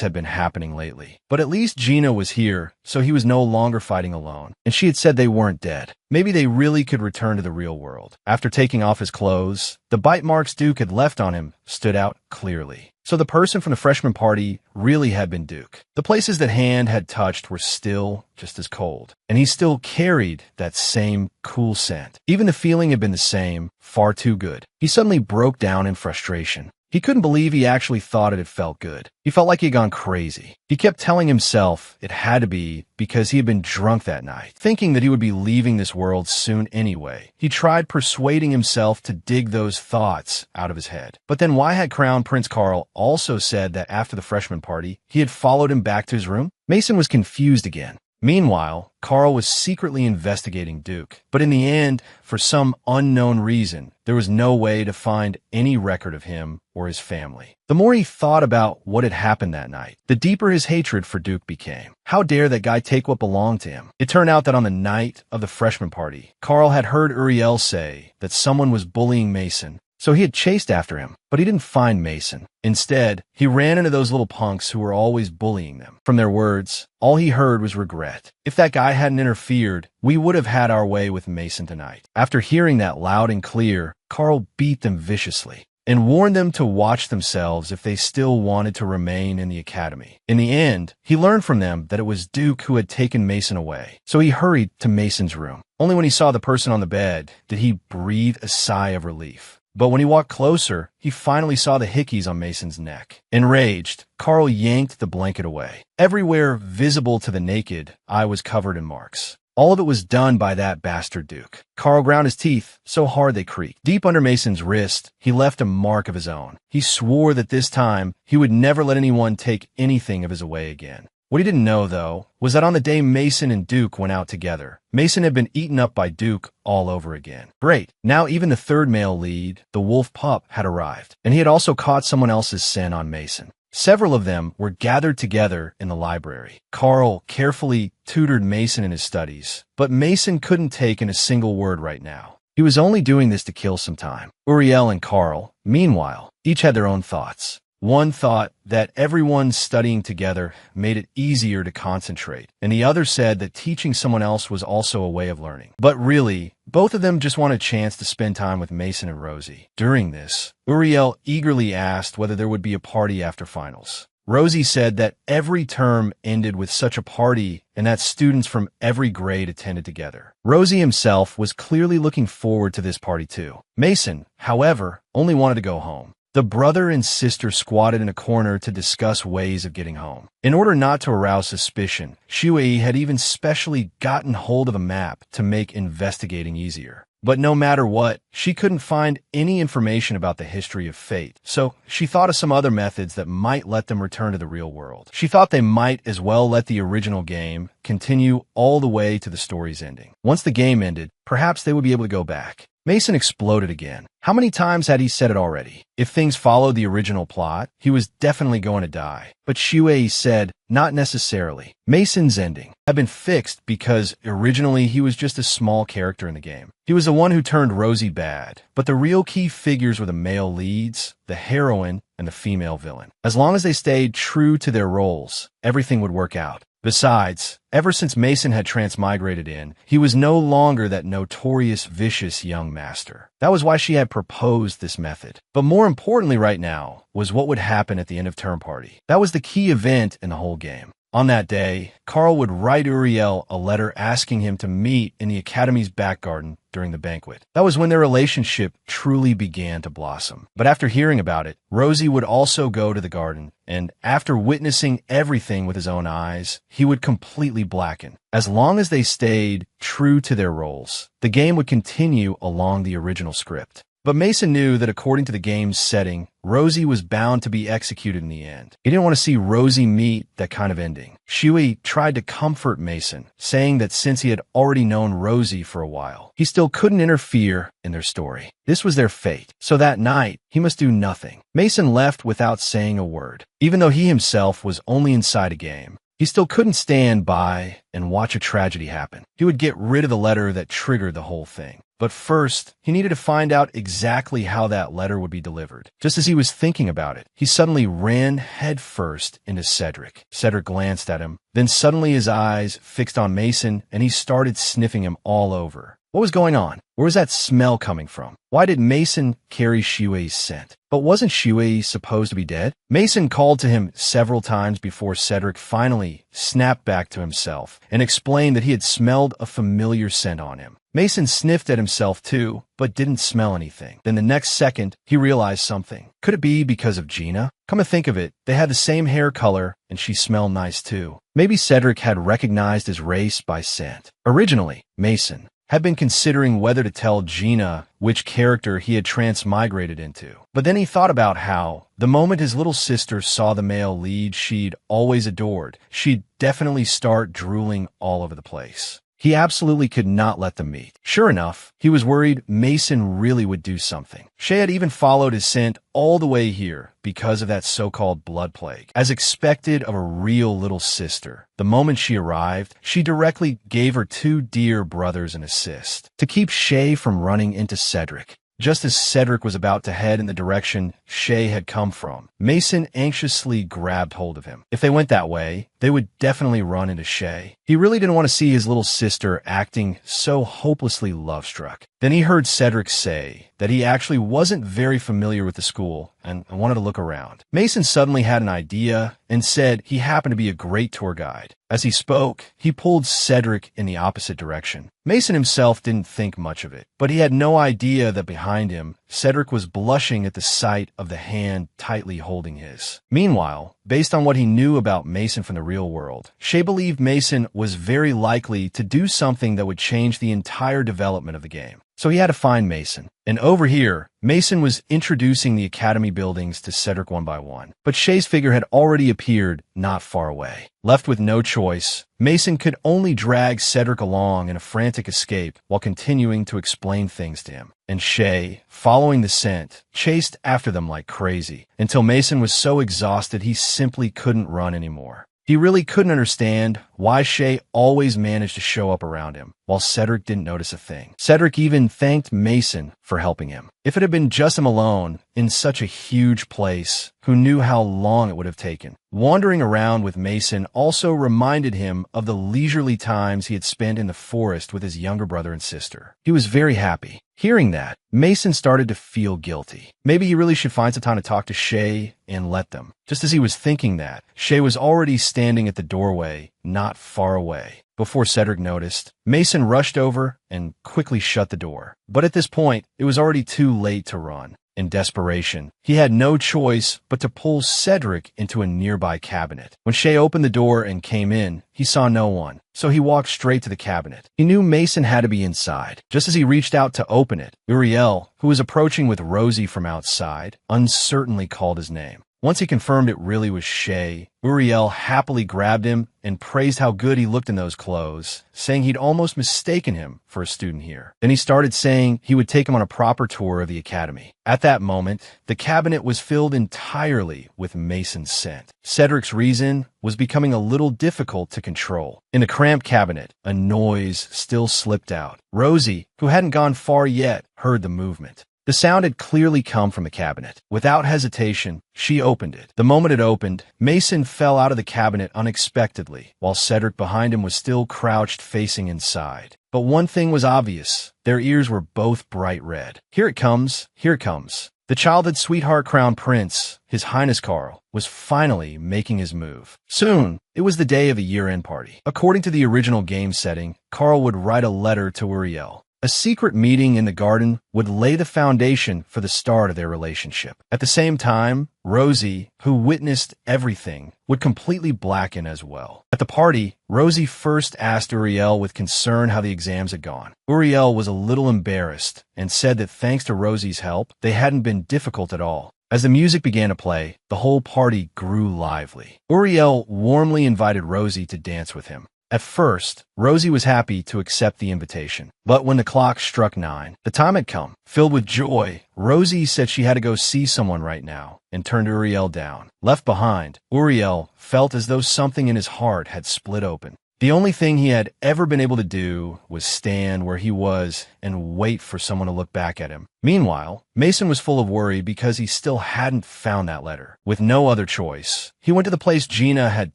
had been happening lately, but at least Gina was here, so he was no longer fighting alone, and she had said they weren't dead. Maybe they really could return to the real world. After taking off his clothes, the bite marks Duke had left on him stood out clearly. So the person from the freshman party really had been Duke. The places that Hand had touched were still just as cold, and he still carried that same cool scent. Even the feeling had been the same, far too good. He suddenly broke down in frustration. He couldn't believe he actually thought it had felt good. He felt like he had gone crazy. He kept telling himself it had to be because he had been drunk that night, thinking that he would be leaving this world soon anyway. He tried persuading himself to dig those thoughts out of his head. But then why had Crown Prince Carl also said that after the freshman party, he had followed him back to his room? Mason was confused again. Meanwhile, Carl was secretly investigating Duke, but in the end, for some unknown reason, there was no way to find any record of him or his family. The more he thought about what had happened that night, the deeper his hatred for Duke became. How dare that guy take what belonged to him? It turned out that on the night of the freshman party, Carl had heard Uriel say that someone was bullying Mason, so he had chased after him, but he didn't find Mason. Instead, he ran into those little punks who were always bullying them. From their words, all he heard was regret. If that guy hadn't interfered, we would have had our way with Mason tonight. After hearing that loud and clear, Carl beat them viciously and warned them to watch themselves if they still wanted to remain in the academy. In the end, he learned from them that it was Duke who had taken Mason away, so he hurried to Mason's room. Only when he saw the person on the bed did he breathe a sigh of relief. But when he walked closer, he finally saw the hickeys on Mason's neck. Enraged, Carl yanked the blanket away. Everywhere visible to the naked eye was covered in marks. All of it was done by that bastard Duke. Carl ground his teeth so hard they creaked. Deep under Mason's wrist, he left a mark of his own. He swore that this time, he would never let anyone take anything of his away again. What he didn't know, though, was that on the day Mason and Duke went out together, Mason had been eaten up by Duke all over again. Great. Now even the third male lead, the wolf pup, had arrived, and he had also caught someone else's scent on Mason. Several of them were gathered together in the library. Carl carefully tutored Mason in his studies, but Mason couldn't take in a single word right now. He was only doing this to kill some time. Uriel and Carl, meanwhile, each had their own thoughts. One thought that everyone studying together made it easier to concentrate, and the other said that teaching someone else was also a way of learning. But really, both of them just wanted a chance to spend time with Mason and Rosie. During this, Uriel eagerly asked whether there would be a party after finals. Rosie said that every term ended with such a party and that students from every grade attended together. Rosie himself was clearly looking forward to this party too. Mason, however, only wanted to go home. The brother and sister squatted in a corner to discuss ways of getting home. In order not to arouse suspicion, Shuei had even specially gotten hold of a map to make investigating easier. But no matter what, she couldn't find any information about the history of fate, so she thought of some other methods that might let them return to the real world. She thought they might as well let the original game continue all the way to the story's ending. Once the game ended, perhaps they would be able to go back. Mason exploded again. How many times had he said it already? If things followed the original plot, he was definitely going to die. But Shuei said, not necessarily. Mason's ending had been fixed because originally he was just a small character in the game. He was the one who turned Rosie bad, but the real key figures were the male leads, the heroine, and the female villain. As long as they stayed true to their roles, everything would work out. Besides, ever since Mason had transmigrated in, he was no longer that notorious vicious young master. That was why she had proposed this method. But more importantly right now was what would happen at the end of term party. That was the key event in the whole game. On that day, Carl would write Uriel a letter asking him to meet in the Academy's back garden during the banquet. That was when their relationship truly began to blossom. But after hearing about it, Rosie would also go to the garden, and after witnessing everything with his own eyes, he would completely blacken. As long as they stayed true to their roles, the game would continue along the original script. But Mason knew that according to the game's setting, Rosie was bound to be executed in the end. He didn't want to see Rosie meet that kind of ending. Shui tried to comfort Mason, saying that since he had already known Rosie for a while, he still couldn't interfere in their story. This was their fate, so that night, he must do nothing. Mason left without saying a word. Even though he himself was only inside a game, he still couldn't stand by and watch a tragedy happen. He would get rid of the letter that triggered the whole thing. But first, he needed to find out exactly how that letter would be delivered. Just as he was thinking about it, he suddenly ran headfirst into Cedric. Cedric glanced at him. Then suddenly his eyes fixed on Mason, and he started sniffing him all over. What was going on? Where was that smell coming from? Why did Mason carry Shuei's scent? But wasn't Shuei supposed to be dead? Mason called to him several times before Cedric finally snapped back to himself and explained that he had smelled a familiar scent on him. Mason sniffed at himself too, but didn't smell anything. Then the next second, he realized something. Could it be because of Gina? Come to think of it, they had the same hair color, and she smelled nice too. Maybe Cedric had recognized his race by scent. Originally, Mason had been considering whether to tell Gina which character he had transmigrated into. But then he thought about how, the moment his little sister saw the male lead she'd always adored, she'd definitely start drooling all over the place. He absolutely could not let them meet. Sure enough, he was worried Mason really would do something. Shay had even followed his scent all the way here because of that so-called blood plague. As expected of a real little sister, the moment she arrived, she directly gave her two dear brothers an assist to keep Shay from running into Cedric. Just as Cedric was about to head in the direction Shay had come from, Mason anxiously grabbed hold of him. If they went that way, they would definitely run into Shay. He really didn't want to see his little sister acting so hopelessly love-struck. Then he heard Cedric say that he actually wasn't very familiar with the school and wanted to look around. Mason suddenly had an idea and said he happened to be a great tour guide. As he spoke, he pulled Cedric in the opposite direction. Mason himself didn't think much of it, but he had no idea that behind him, Cedric was blushing at the sight of the hand tightly holding his. Meanwhile, based on what he knew about Mason from the real world, Shay believed Mason was very likely to do something that would change the entire development of the game. So he had to find Mason. And over here, Mason was introducing the academy buildings to Cedric one by one. But Shay's figure had already appeared not far away. Left with no choice, Mason could only drag Cedric along in a frantic escape while continuing to explain things to him. And Shay, following the scent, chased after them like crazy until Mason was so exhausted he simply couldn't run anymore. He really couldn't understand why Shay always managed to show up around him, while Cedric didn't notice a thing. Cedric even thanked Mason for helping him. If it had been just him alone, in such a huge place, who knew how long it would have taken? Wandering around with Mason also reminded him of the leisurely times he had spent in the forest with his younger brother and sister. He was very happy. Hearing that, Mason started to feel guilty. Maybe he really should find some time to talk to Shay and let them. Just as he was thinking that, Shay was already standing at the doorway, not far away. Before Cedric noticed, Mason rushed over and quickly shut the door. But at this point, it was already too late to run. In desperation, he had no choice but to pull Cedric into a nearby cabinet. When Shay opened the door and came in, he saw no one, so he walked straight to the cabinet. He knew Mason had to be inside. Just as he reached out to open it, Uriel, who was approaching with Rosie from outside, uncertainly called his name. Once he confirmed it really was Shay, Uriel happily grabbed him and praised how good he looked in those clothes, saying he'd almost mistaken him for a student here. Then he started saying he would take him on a proper tour of the academy. At that moment, the cabinet was filled entirely with Mason's scent. Cedric's reason was becoming a little difficult to control. In the cramped cabinet, a noise still slipped out. Rosie, who hadn't gone far yet, heard the movement. The sound had clearly come from the cabinet. Without hesitation, she opened it. The moment it opened, Mason fell out of the cabinet unexpectedly, while Cedric behind him was still crouched facing inside. But one thing was obvious. Their ears were both bright red. Here it comes, here it comes. The childhood sweetheart crown prince, His Highness Carl, was finally making his move. Soon, it was the day of a year-end party. According to the original game setting, Carl would write a letter to Uriel. A secret meeting in the garden would lay the foundation for the start of their relationship. At the same time, Rosie, who witnessed everything, would completely blacken as well. At the party, Rosie first asked Uriel with concern how the exams had gone. Uriel was a little embarrassed and said that thanks to Rosie's help, they hadn't been difficult at all. As the music began to play, the whole party grew lively. Uriel warmly invited Rosie to dance with him. At first, Rosie was happy to accept the invitation. But when the clock struck 9, the time had come. Filled with joy, Rosie said she had to go see someone right now and turned Uriel down. Left behind, Uriel felt as though something in his heart had split open. The only thing he had ever been able to do was stand where he was and wait for someone to look back at him. Meanwhile, Mason was full of worry because he still hadn't found that letter. With no other choice, he went to the place Gina had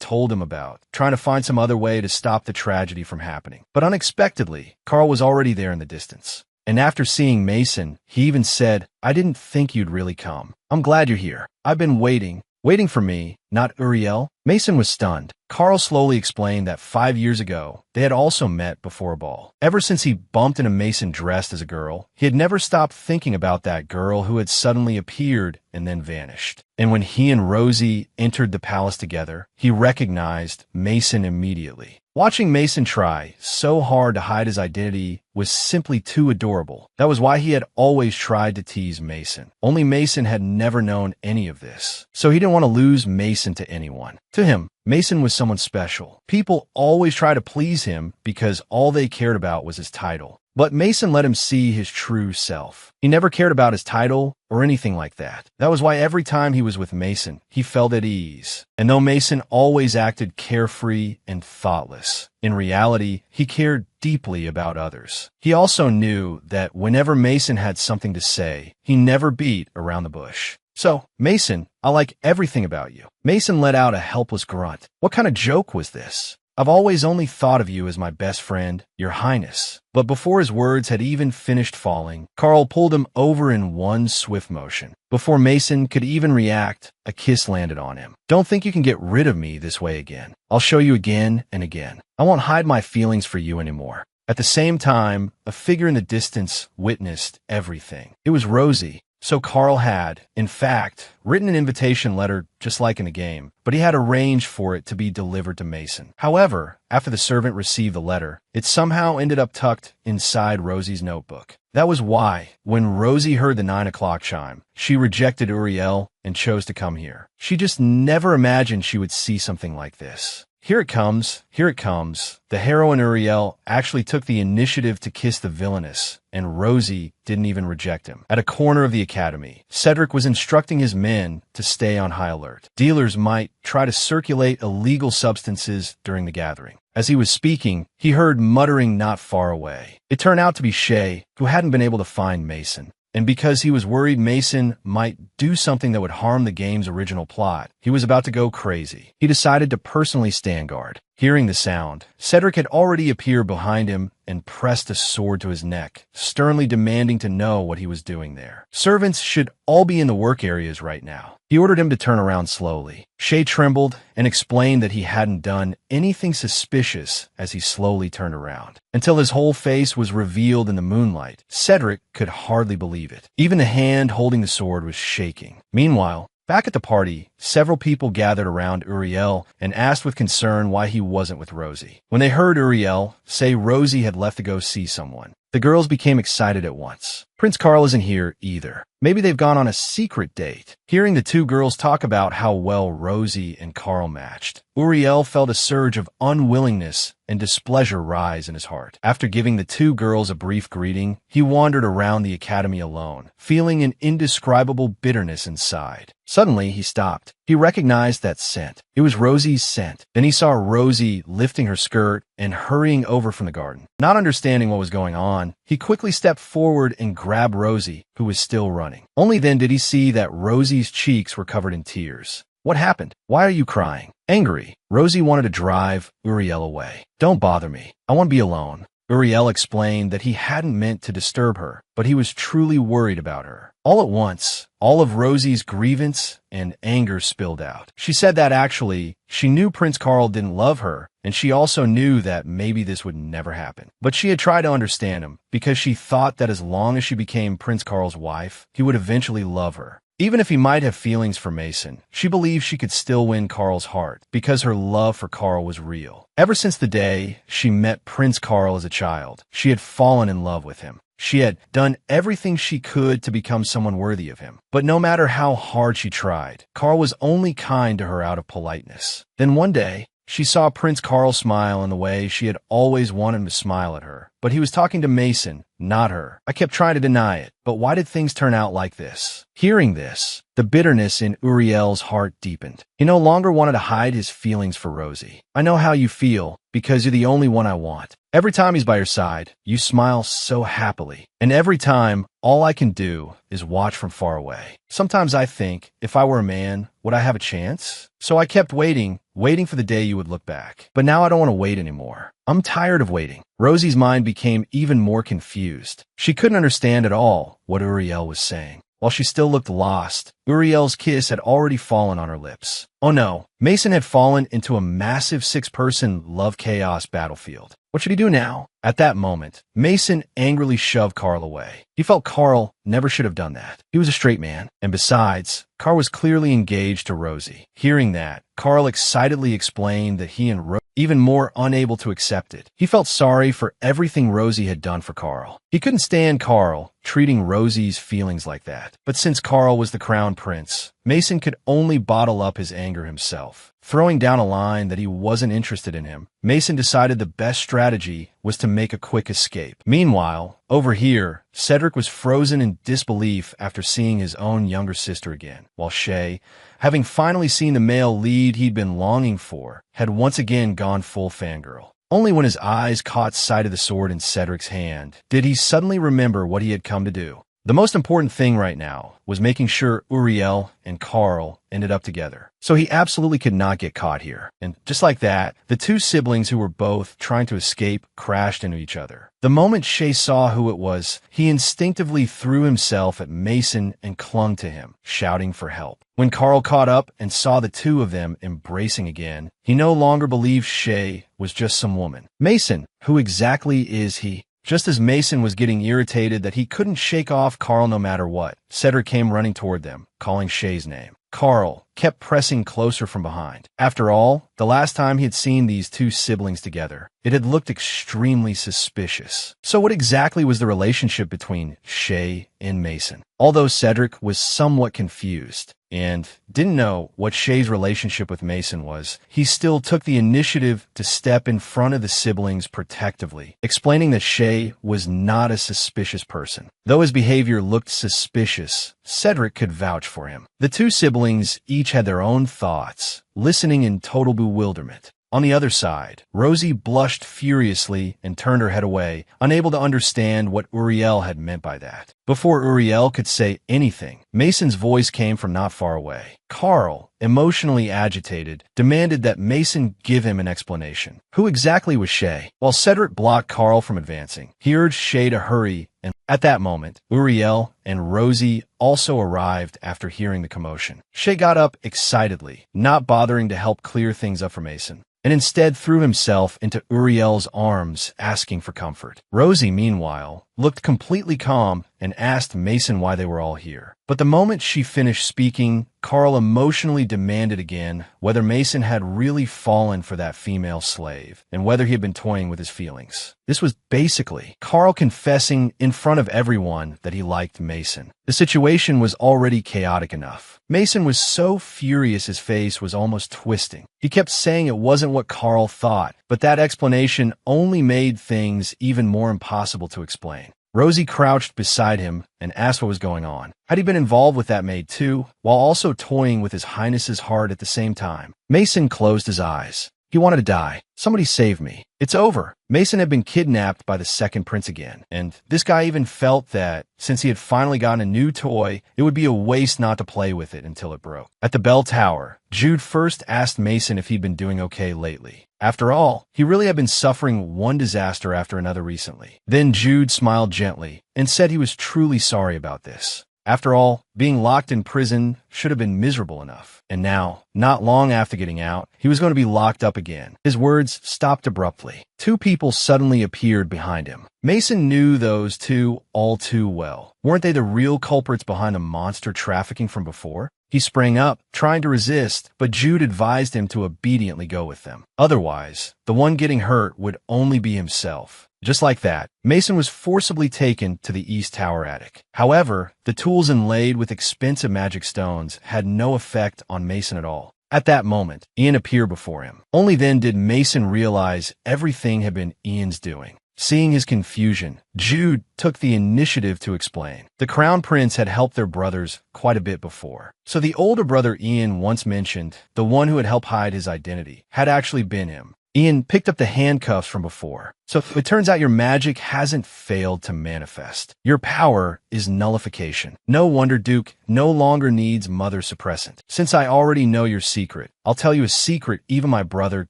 told him about, trying to find some other way to stop the tragedy from happening. But unexpectedly, Carl was already there in the distance. And after seeing Mason, he even said, "I didn't think you'd really come. I'm glad you're here. I've been waiting for me, not Uriel." Mason was stunned. Carl slowly explained that 5 years ago, they had also met before a ball. Ever since he bumped into Mason dressed as a girl, he had never stopped thinking about that girl who had suddenly appeared and then vanished. And when he and Rosie entered the palace together, he recognized Mason immediately. Watching Mason try so hard to hide his identity was simply too adorable. That was why he had always tried to tease Mason. Only Mason had never known any of this. So he didn't want to lose Mason to anyone. To him, Mason was someone special. People always tried to please him because all they cared about was his title. But Mason let him see his true self. He never cared about his title or anything like that. That was why every time he was with Mason, he felt at ease. And though Mason always acted carefree and thoughtless, in reality, he cared deeply about others. He also knew that whenever Mason had something to say, he never beat around the bush. "So, Mason, I like everything about you." Mason let out a helpless grunt. "What kind of joke was this? I've always only thought of you as my best friend, Your Highness." But before his words had even finished falling, Carl pulled him over in one swift motion. Before Mason could even react, a kiss landed on him. "Don't think you can get rid of me this way again. I'll show you again and again. I won't hide my feelings for you anymore." At the same time, a figure in the distance witnessed everything. It was Rosie. So Carl had, in fact, written an invitation letter just like in the game, but he had arranged for it to be delivered to Mason. However, after the servant received the letter, it somehow ended up tucked inside Rosie's notebook. That was why, when Rosie heard the 9 o'clock chime, she rejected Uriel and chose to come here. She just never imagined she would see something like this. Here it comes, here it comes. The heroine Uriel actually took the initiative to kiss the villainess, and Rosie didn't even reject him. At a corner of the academy, Cedric was instructing his men to stay on high alert. Dealers might try to circulate illegal substances during the gathering. As he was speaking, he heard muttering not far away. It turned out to be Shay, who hadn't been able to find Mason. And because he was worried Mason might do something that would harm the game's original plot, he was about to go crazy. He decided to personally stand guard. Hearing the sound, Cedric had already appeared behind him and pressed a sword to his neck, sternly demanding to know what he was doing there. Servants should all be in the work areas right now. He ordered him to turn around slowly. Shay trembled and explained that he hadn't done anything suspicious as he slowly turned around. Until his whole face was revealed in the moonlight, Cedric could hardly believe it. Even the hand holding the sword was shaking. Meanwhile, back at the party, several people gathered around Uriel and asked with concern why he wasn't with Rosie. When they heard Uriel say Rosie had left to go see someone, the girls became excited at once. Prince Carl isn't here either. Maybe they've gone on a secret date. Hearing the two girls talk about how well Rosie and Carl matched, Uriel felt a surge of unwillingness and displeasure rise in his heart. After giving the two girls a brief greeting, he wandered around the academy alone, feeling an indescribable bitterness inside. Suddenly, he stopped. stopped. He recognized that scent. It was Rosie's scent. Then he saw Rosie lifting her skirt and hurrying over from the garden. Not understanding what was going on, he quickly stepped forward and grabbed Rosie, who was still running. Only then did he see that Rosie's cheeks were covered in tears. What happened? Why are you crying? Angry, Rosie wanted to drive Uriel away. Don't bother me. I want to be alone. Uriel explained that he hadn't meant to disturb her, but he was truly worried about her. All at once, all of Rosie's grievance and anger spilled out. She said that actually, she knew Prince Carl didn't love her, and she also knew that maybe this would never happen. But she had tried to understand him, because she thought that as long as she became Prince Carl's wife, he would eventually love her. Even if he might have feelings for Mason, she believed she could still win Carl's heart because her love for Carl was real. Ever since the day she met Prince Carl as a child, she had fallen in love with him. She had done everything she could to become someone worthy of him. But no matter how hard she tried, Carl was only kind to her out of politeness. Then one day, she saw Prince Carl smile in the way she had always wanted him to smile at her. But he was talking to Mason, not her. I kept trying to deny it, but why did things turn out like this? Hearing this, the bitterness in Uriel's heart deepened. He no longer wanted to hide his feelings for Rosie. I know how you feel, because you're the only one I want. Every time he's by your side, you smile so happily. And every time, all I can do is watch from far away. Sometimes I think, if I were a man, would I have a chance? So I kept waiting for the day you would look back. But now I don't want to wait anymore. I'm tired of waiting. Rosie's mind became even more confused. She couldn't understand at all what Uriel was saying. While she still looked lost, Uriel's kiss had already fallen on her lips. Oh no, Mason had fallen into a massive six-person love chaos battlefield. What should he do now? At that moment, Mason angrily shoved Carl away. He felt Carl never should have done that. He was a straight man, and besides, Carl was clearly engaged to Rosie. Hearing that, Carl excitedly explained that he and Rosie even more unable to accept it. He felt sorry for everything Rosie had done for Carl. He couldn't stand Carl treating Rosie's feelings like that. But since Carl was the crown prince, Mason could only bottle up his anger himself. Throwing down a line that he wasn't interested in him, Mason decided the best strategy was to make a quick escape. Meanwhile, over here, Cedric was frozen in disbelief after seeing his own younger sister again, while Shay, having finally seen the male lead he'd been longing for, had once again gone full fangirl. Only when his eyes caught sight of the sword in Cedric's hand did he suddenly remember what he had come to do. The most important thing right now was making sure Uriel and Carl ended up together. So he absolutely could not get caught here. And just like that, the two siblings who were both trying to escape crashed into each other. The moment Shay saw who it was, he instinctively threw himself at Mason and clung to him, shouting for help. When Carl caught up and saw the two of them embracing again, he no longer believed Shay was just some woman. Mason, who exactly is he? Just as Mason was getting irritated that he couldn't shake off Carl no matter what, Cedric came running toward them, calling Shay's name. Carl kept pressing closer from behind. After all, the last time he had seen these two siblings together, it had looked extremely suspicious. So what exactly was the relationship between Shay and Mason? Although Cedric was somewhat confused and didn't know what Shay's relationship with Mason was, he still took the initiative to step in front of the siblings protectively, explaining that Shay was not a suspicious person. Though his behavior looked suspicious, Cedric could vouch for him. The two siblings each had their own thoughts, listening in total bewilderment. On the other side, Rosie blushed furiously and turned her head away, unable to understand what Uriel had meant by that. Before Uriel could say anything, Mason's voice came from not far away. Carl, emotionally agitated, demanded that Mason give him an explanation. Who exactly was Shay? While Cedric blocked Carl from advancing, he urged Shay to hurry, and at that moment, Uriel and Rosie also arrived after hearing the commotion. Shay got up excitedly, not bothering to help clear things up for Mason, and instead threw himself into Uriel's arms, asking for comfort. Rosie, meanwhile, looked completely calm and asked Mason why they were all here. But the moment she finished speaking, Carl emotionally demanded again whether Mason had really fallen for that female slave and whether he had been toying with his feelings. This was basically Carl confessing in front of everyone that he liked Mason. The situation was already chaotic enough. Mason was so furious his face was almost twisting. He kept saying it wasn't what Carl thought, but that explanation only made things even more impossible to explain. Rosie crouched beside him and asked what was going on. Had he been involved with that maid too, while also toying with his highness's heart at the same time? Mason closed his eyes. He wanted to die. Somebody save me. It's over. Mason had been kidnapped by the second prince again, and this guy even felt that, since he had finally gotten a new toy, it would be a waste not to play with it until it broke. At the bell tower, Jude first asked Mason if he'd been doing okay lately. After all, he really had been suffering one disaster after another recently. Then Jude smiled gently and said he was truly sorry about this. After all, being locked in prison should have been miserable enough. And now, not long after getting out, he was going to be locked up again. His words stopped abruptly. Two people suddenly appeared behind him. Mason knew those two all too well. Weren't they the real culprits behind the monster trafficking from before? He sprang up, trying to resist, but Jude advised him to obediently go with them. Otherwise, the one getting hurt would only be himself. Just like that, Mason was forcibly taken to the East Tower attic. However, the tools inlaid with expensive magic stones had no effect on Mason at all. At that moment, Ian appeared before him. Only then did Mason realize everything had been Ian's doing. Seeing his confusion, Jude took the initiative to explain. The Crown Prince had helped their brothers quite a bit before. So the older brother Ian once mentioned, the one who had helped hide his identity, had actually been him. Ian picked up the handcuffs from before. So it turns out your magic hasn't failed to manifest. Your power is nullification. No wonder Duke no longer needs mother suppressant. Since I already know your secret, I'll tell you a secret even my brother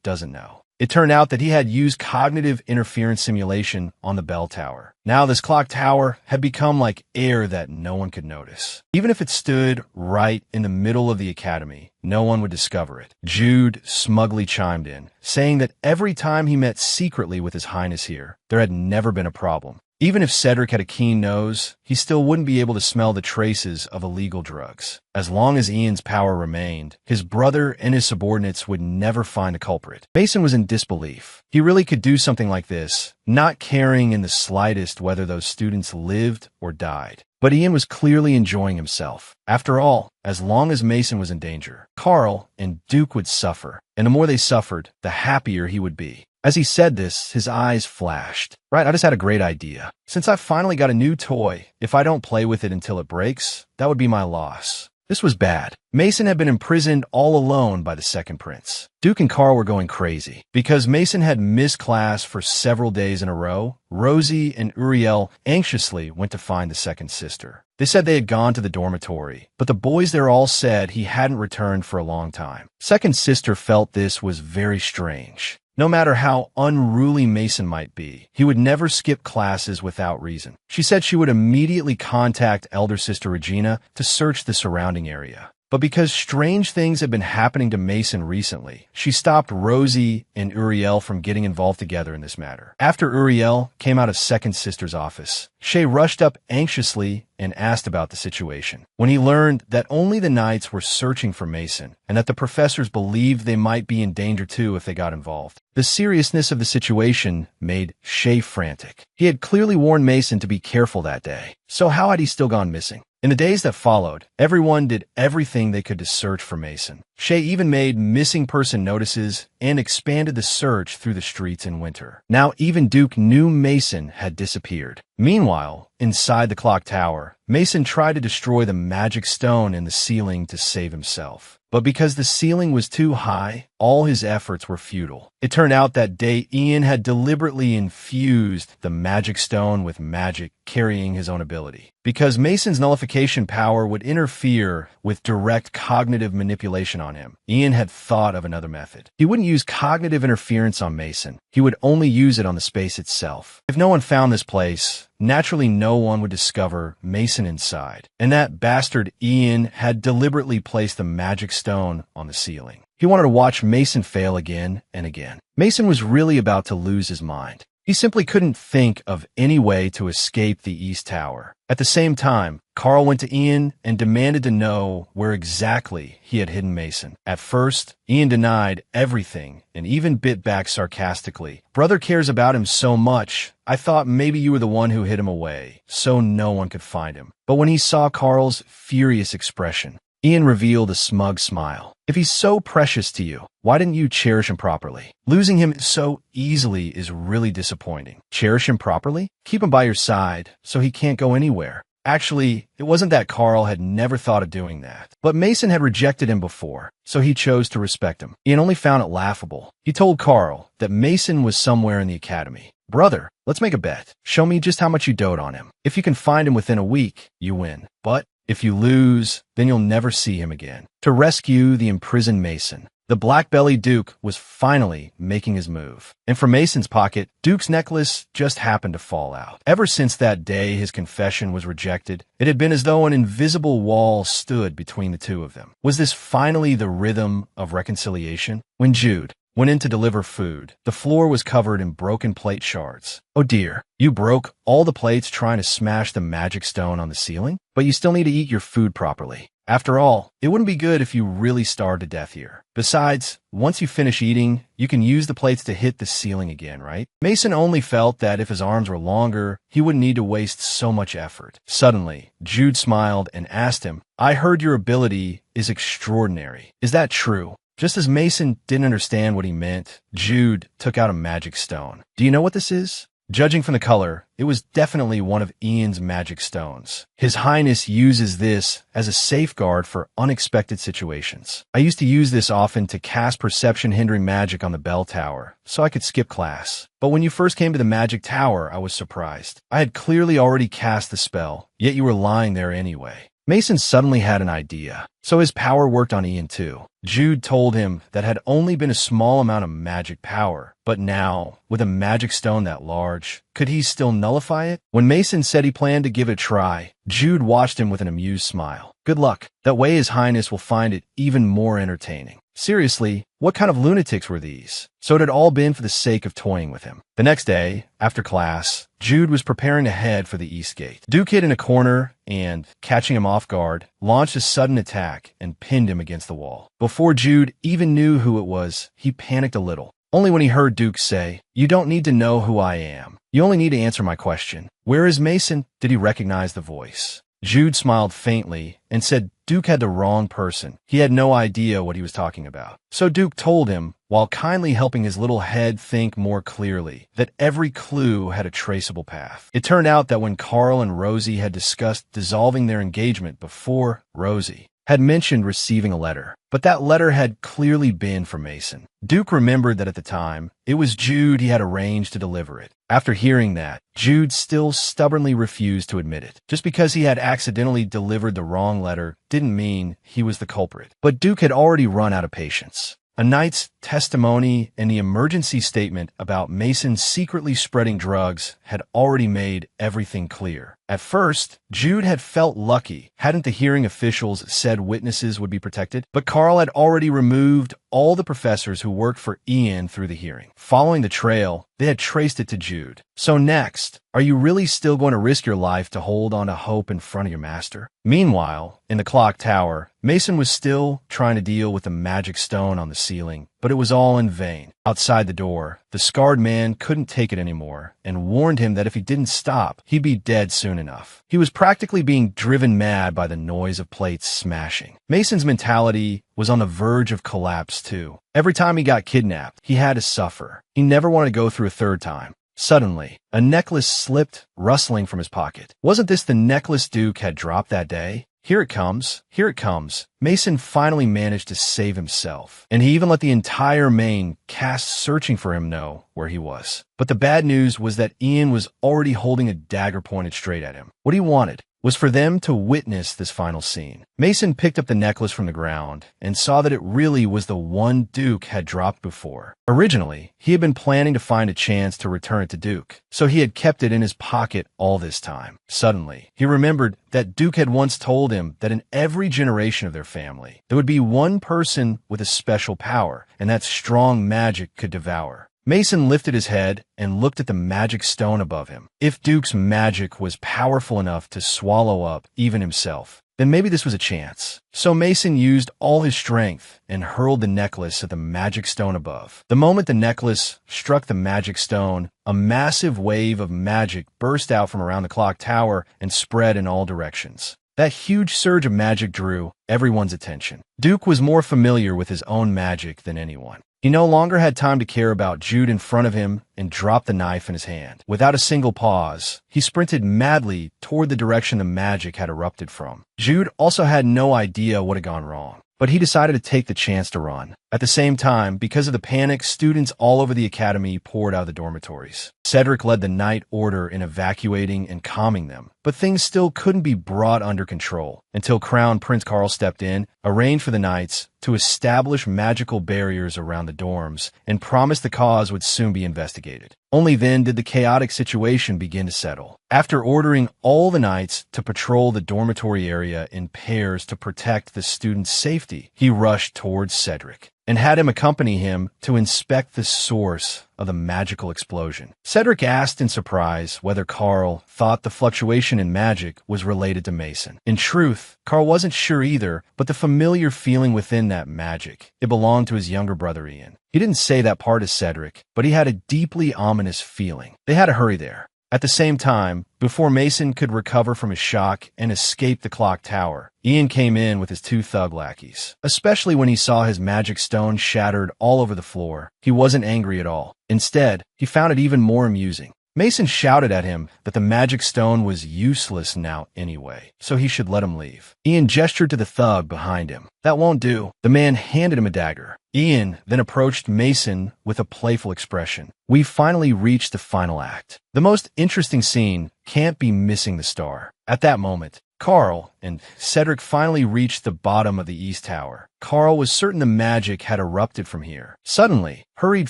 doesn't know. It turned out that he had used cognitive interference simulation on the bell tower. Now this clock tower had become like air that no one could notice. Even if it stood right in the middle of the academy, no one would discover it. Jude smugly chimed in, saying that every time he met secretly with His Highness here, there had never been a problem. Even if Cedric had a keen nose, he still wouldn't be able to smell the traces of illegal drugs. As long as Ian's power remained, his brother and his subordinates would never find a culprit. Mason was in disbelief. He really could do something like this, not caring in the slightest whether those students lived or died. But Ian was clearly enjoying himself. After all, as long as Mason was in danger, Carl and Duke would suffer, and the more they suffered, the happier he would be. As he said this, his eyes flashed. Right, I just had a great idea. Since I finally got a new toy, if I don't play with it until it breaks, that would be my loss. This was bad. Mason had been imprisoned all alone by the second prince. Duke and Carl were going crazy. Because Mason had missed class for several days in a row, Rosie and Uriel anxiously went to find the second sister. They said they had gone to the dormitory, but the boys there all said he hadn't returned for a long time. Second sister felt this was very strange. No matter how unruly Mason might be, he would never skip classes without reason. She said she would immediately contact elder sister Regina to search the surrounding area. But because strange things had been happening to Mason recently, she stopped Rosie and Uriel from getting involved together in this matter. After Uriel came out of second sister's office, Shay rushed up anxiously and asked about the situation. When he learned that only the knights were searching for Mason and that the professors believed they might be in danger too if they got involved, the seriousness of the situation made Shay frantic. He had clearly warned Mason to be careful that day. So how had he still gone missing? In the days that followed, everyone did everything they could to search for Mason. Shay even made missing person notices and expanded the search through the streets in winter. Now even Duke knew Mason had disappeared. Meanwhile, inside the clock tower, Mason tried to destroy the magic stone in the ceiling to save himself. But because the ceiling was too high, all his efforts were futile. It turned out that day Ian had deliberately infused the magic stone with magic, carrying his own ability. Because Mason's nullification power would interfere with direct cognitive manipulation on him, Ian had thought of another method. He wouldn't use cognitive interference on Mason. He would only use it on the space itself. If no one found this place, naturally no one would discover Mason inside. And that bastard Ian had deliberately placed the magic stone on the ceiling. He wanted to watch Mason fail again and again. Mason was really about to lose his mind. He simply couldn't think of any way to escape the East Tower. At the same time, Carl went to Ian and demanded to know where exactly he had hidden Mason. At first, Ian denied everything and even bit back sarcastically. Brother cares about him so much, I thought maybe you were the one who hid him away, so no one could find him. But when he saw Carl's furious expression, Ian revealed a smug smile. If he's so precious to you, why didn't you cherish him properly? Losing him so easily is really disappointing. Cherish him properly? Keep him by your side so he can't go anywhere. Actually, it wasn't that Carl had never thought of doing that. But Mason had rejected him before, so he chose to respect him. Ian only found it laughable. He told Carl that Mason was somewhere in the academy. Brother, let's make a bet. Show me just how much you dote on him. If you can find him within a week, you win. But if you lose, then you'll never see him again. To rescue the imprisoned Mason, the black-bellied Duke was finally making his move. And from Mason's pocket, Duke's necklace just happened to fall out. Ever since that day his confession was rejected, it had been as though an invisible wall stood between the two of them. Was this finally the rhythm of reconciliation? When Jude went in to deliver food, the floor was covered in broken plate shards. Oh dear, you broke all the plates trying to smash the magic stone on the ceiling? But you still need to eat your food properly. After all, it wouldn't be good if you really starved to death here. Besides, once you finish eating, you can use the plates to hit the ceiling again, right? Mason only felt that if his arms were longer, he wouldn't need to waste so much effort. Suddenly, Jude smiled and asked him, I heard your ability is extraordinary. Is that true? Just as Mason didn't understand what he meant, Jude took out a magic stone. Do you know what this is? Judging from the color, it was definitely one of Ian's magic stones. His Highness uses this as a safeguard for unexpected situations. I used to use this often to cast perception-hindering magic on the bell tower, so I could skip class. But when you first came to the magic tower, I was surprised. I had clearly already cast the spell, yet you were lying there anyway. Mason suddenly had an idea, so his power worked on Ian too. Jude told him that had only been a small amount of magic power, but now, with a magic stone that large, could he still nullify it? When Mason said he planned to give it a try, Jude watched him with an amused smile. Good luck. That way His Highness will find it even more entertaining. Seriously, what kind of lunatics were these? So it had all been for the sake of toying with him. The next day, after class, Jude was preparing to head for the East Gate. Duke hid in a corner and, catching him off guard, launched a sudden attack and pinned him against the wall. Before Jude even knew who it was, he panicked a little. Only when he heard Duke say, You don't need to know who I am. You only need to answer my question. Where is Mason? Did he recognize the voice? Jude smiled faintly and said Duke had the wrong person. He had no idea what he was talking about. So Duke told him, while kindly helping his little head think more clearly, that every clue had a traceable path. It turned out that when Carl and Rosie had discussed dissolving their engagement before, Rosie had mentioned receiving a letter, but that letter had clearly been from Mason. Duke remembered that at the time, it was Jude he had arranged to deliver it. After hearing that, Jude still stubbornly refused to admit it. Just because he had accidentally delivered the wrong letter didn't mean he was the culprit. But Duke had already run out of patience. A night's testimony and the emergency statement about Mason secretly spreading drugs had already made everything clear. At first, Jude had felt lucky, hadn't the hearing officials said witnesses would be protected? But Carl had already removed all the professors who worked for Ian through the hearing. Following the trail, they had traced it to Jude. So next, are you really still going to risk your life to hold on to hope in front of your master? Meanwhile, in the clock tower, Mason was still trying to deal with the magic stone on the ceiling, but it was all in vain. Outside the door, the scarred man couldn't take it anymore and warned him that if he didn't stop, he'd be dead soon enough. He was practically being driven mad by the noise of plates smashing. Mason's mentality was on the verge of collapse too. Every time he got kidnapped, he had to suffer. He never wanted to go through a third time. Suddenly, a necklace slipped, rustling from his pocket. Wasn't this the necklace Duke had dropped that day? Here it comes. Here it comes. Mason finally managed to save himself, and he even let the entire main cast searching for him know where he was. But the bad news was that Ian was already holding a dagger pointed straight at him. What he wanted was for them to witness this final scene. Mason picked up the necklace from the ground and saw that it really was the one Duke had dropped before. Originally, he had been planning to find a chance to return it to Duke, so he had kept it in his pocket all this time. Suddenly, he remembered that Duke had once told him that in every generation of their family, there would be one person with a special power, and that strong magic could devour. Mason lifted his head and looked at the magic stone above him. If Duke's magic was powerful enough to swallow up even himself, then maybe this was a chance. So Mason used all his strength and hurled the necklace at the magic stone above. The moment the necklace struck the magic stone, a massive wave of magic burst out from around the clock tower and spread in all directions. That huge surge of magic drew everyone's attention. Duke was more familiar with his own magic than anyone. He no longer had time to care about Jude in front of him and dropped the knife in his hand. Without a single pause, he sprinted madly toward the direction the magic had erupted from. Jude also had no idea what had gone wrong, but he decided to take the chance to run. At the same time, because of the panic, students all over the academy poured out of the dormitories. Cedric led the Night Order in evacuating and calming them, but things still couldn't be brought under control until Crown Prince Carl stepped in, arranged for the Knights to establish magical barriers around the dorms, and promised the cause would soon be investigated. Only then did the chaotic situation begin to settle. After ordering all the Knights to patrol the dormitory area in pairs to protect the students' safety, he rushed towards Cedric and had him accompany him to inspect the source of the magical explosion. Cedric asked in surprise whether Carl thought the fluctuation in magic was related to Mason. In truth, Carl wasn't sure either, but the familiar feeling within that magic, it belonged to his younger brother Ian. He didn't say that part to Cedric, but he had a deeply ominous feeling. They had to hurry there. At the same time, before Mason could recover from his shock and escape the clock tower, Ian came in with his two thug lackeys. Especially when he saw his magic stone shattered all over the floor, he wasn't angry at all. Instead, he found it even more amusing. Mason shouted at him that the magic stone was useless now anyway, so he should let him leave. Ian gestured to the thug behind him. That won't do. The man handed him a dagger. Ian then approached Mason with a playful expression. We finally reached the final act. The most interesting scene can't be missing the star. At that moment, Carl and Cedric finally reached the bottom of the East Tower. Carl was certain the magic had erupted from here. Suddenly, hurried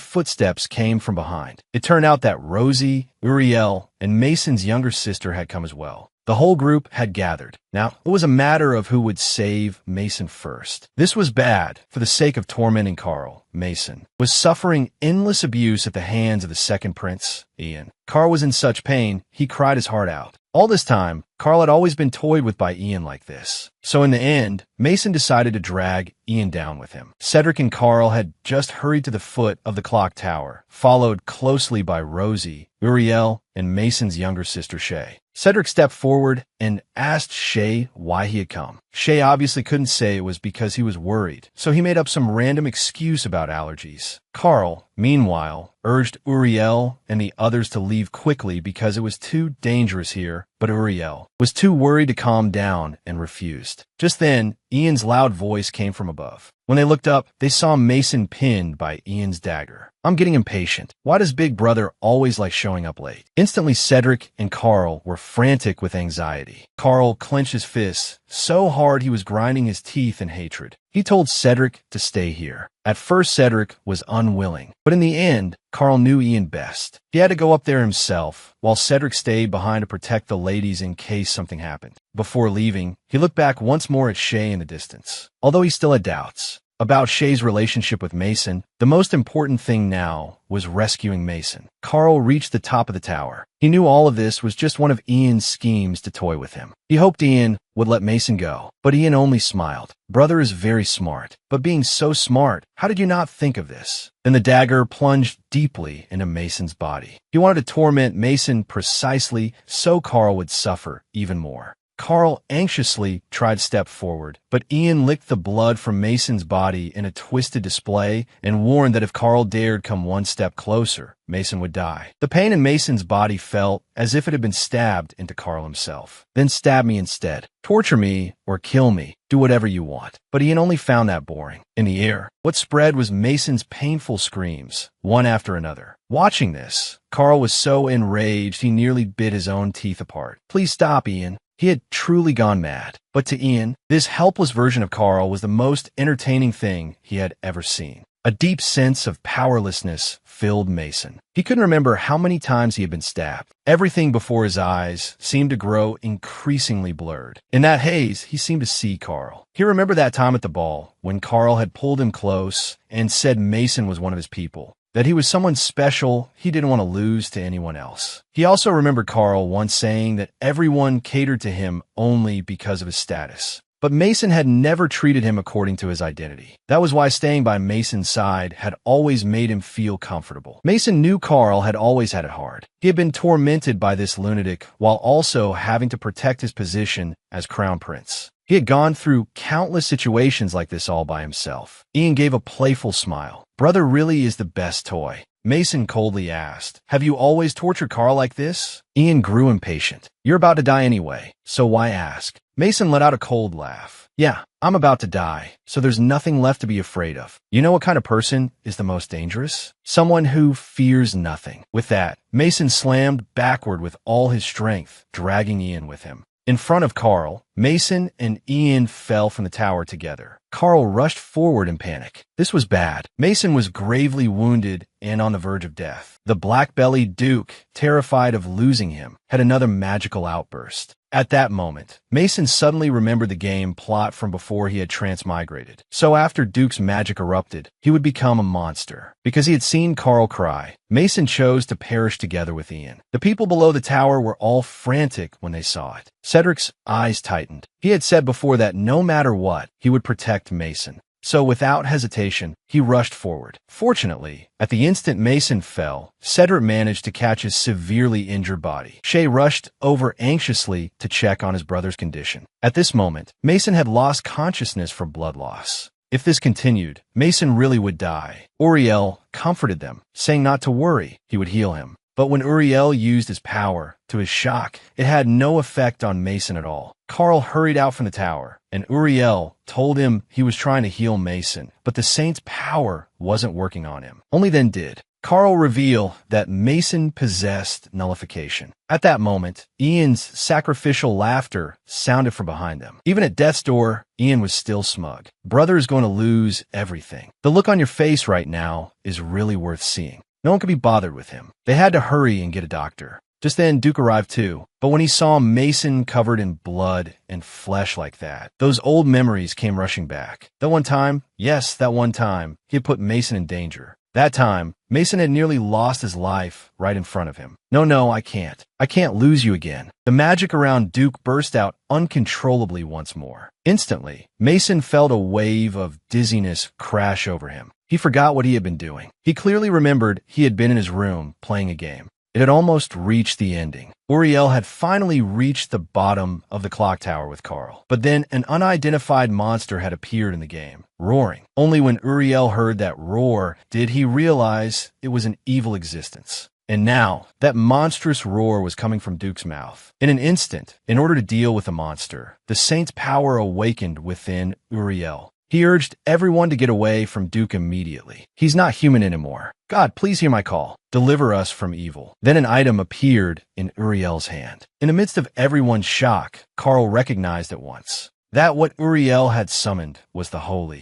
footsteps came from behind. It turned out that Rosie, Uriel, and Mason's younger sister had come as well. The whole group had gathered. Now, it was a matter of who would save Mason first. This was bad for the sake of tormenting Carl. Mason was suffering endless abuse at the hands of the second prince, Ian. Carl was in such pain, he cried his heart out. All this time, Carl had always been toyed with by Ian like this. So in the end, Mason decided to drag Ian down with him. Cedric and Carl had just hurried to the foot of the clock tower, followed closely by Rosie, Uriel, and Mason's younger sister Shay. Cedric stepped forward and asked Shay why he had come. Shay obviously couldn't say it was because he was worried, so he made up some random excuse about allergies. Carl, meanwhile, urged Uriel and the others to leave quickly because it was too dangerous here, but Uriel was too worried to calm down and refused. Just then, Ian's loud voice came from above. When they looked up, they saw Mason pinned by Ian's dagger. I'm getting impatient. Why does Big Brother always like showing up late? Instantly, Cedric and Carl were frantic with anxiety. Carl clenched his fists so hard he was grinding his teeth in hatred. He told Cedric to stay here. At first, Cedric was unwilling, but in the end, Carl knew Ian best. He had to go up there himself, while Cedric stayed behind to protect the ladies in case something happened. Before leaving, he looked back once more at Shay in the distance. Although he still had doubts about Shay's relationship with Mason, the most important thing now was rescuing Mason. Carl reached the top of the tower. He knew all of this was just one of Ian's schemes to toy with him. He hoped Ian would let Mason go, but Ian only smiled. Brother is very smart, but being so smart, how did you not think of this? Then the dagger plunged deeply into Mason's body. He wanted to torment Mason precisely so Carl would suffer even more. Carl anxiously tried to step forward, but Ian licked the blood from Mason's body in a twisted display and warned that if Carl dared come one step closer, Mason would die. The pain in Mason's body felt as if it had been stabbed into Carl himself. Then stab me instead. Torture me or kill me. Do whatever you want. But Ian only found that boring. In the air, what spread was Mason's painful screams, one after another. Watching this, Carl was so enraged he nearly bit his own teeth apart. Please stop, Ian. He had truly gone mad. But to Ian, this helpless version of Carl was the most entertaining thing he had ever seen. A deep sense of powerlessness filled Mason. He couldn't remember how many times he had been stabbed. Everything before his eyes seemed to grow increasingly blurred. In that haze, he seemed to see Carl. He remembered that time at the ball when Carl had pulled him close and said Mason was one of his people, that he was someone special he didn't want to lose to anyone else. He also remembered Carl once saying that everyone catered to him only because of his status. But Mason had never treated him according to his identity. That was why staying by Mason's side had always made him feel comfortable. Mason knew Carl had always had it hard. He had been tormented by this lunatic while also having to protect his position as crown prince. He had gone through countless situations like this all by himself. Ian gave a playful smile. "Brother really is the best toy." Mason coldly asked, "Have you always tortured Carl like this?" Ian grew impatient. "You're about to die anyway, so why ask?" Mason let out a cold laugh. "Yeah, I'm about to die, so there's nothing left to be afraid of. You know what kind of person is the most dangerous? Someone who fears nothing." With that, Mason slammed backward with all his strength, dragging Ian with him. In front of Carl, Mason and Ian fell from the tower together. Carl rushed forward in panic. This was bad. Mason was gravely wounded and on the verge of death. The black-bellied Duke, terrified of losing him, had another magical outburst. At that moment, Mason suddenly remembered the game plot from before he had transmigrated. So after Duke's magic erupted, he would become a monster. Because he had seen Carl cry, Mason chose to perish together with Ian. The people below the tower were all frantic when they saw it. Cedric's eyes tightened. He had said before that no matter what, he would protect Mason. So without hesitation, he rushed forward. Fortunately, at the instant Mason fell, Cedric managed to catch his severely injured body. Shay rushed over anxiously to check on his brother's condition. At this moment, Mason had lost consciousness from blood loss. If this continued, Mason really would die. Uriel comforted them, saying not to worry, he would heal him. But when Uriel used his power, to his shock, it had no effect on Mason at all. Carl hurried out from the tower, and Uriel told him he was trying to heal Mason, but the saint's power wasn't working on him. Only then did Carl reveal that Mason possessed nullification. At that moment, Ian's sacrificial laughter sounded from behind them. Even at death's door, Ian was still smug. Brother is going to lose everything. The look on your face right now is really worth seeing. No one could be bothered with him. They had to hurry and get a doctor. Just then, Duke arrived too. But when he saw Mason covered in blood and flesh like that, those old memories came rushing back. That one time, yes, that one time, he had put Mason in danger. That time, Mason had nearly lost his life right in front of him. No, I can't. I can't lose you again. The magic around Duke burst out uncontrollably once more. Instantly, Mason felt a wave of dizziness crash over him. He forgot what he had been doing. He clearly remembered he had been in his room playing a game. It had almost reached the ending. Uriel had finally reached the bottom of the clock tower with Carl. But then an unidentified monster had appeared in the game, roaring. Only when Uriel heard that roar did he realize it was an evil existence. And now, that monstrous roar was coming from Duke's mouth. In an instant, in order to deal with the monster, the saint's power awakened within Uriel. He urged everyone to get away from Duke immediately. He's not human anymore. God, please hear my call. Deliver us from evil. Then an item appeared in Uriel's hand. In the midst of everyone's shock, Carl recognized at once that what Uriel had summoned was the holy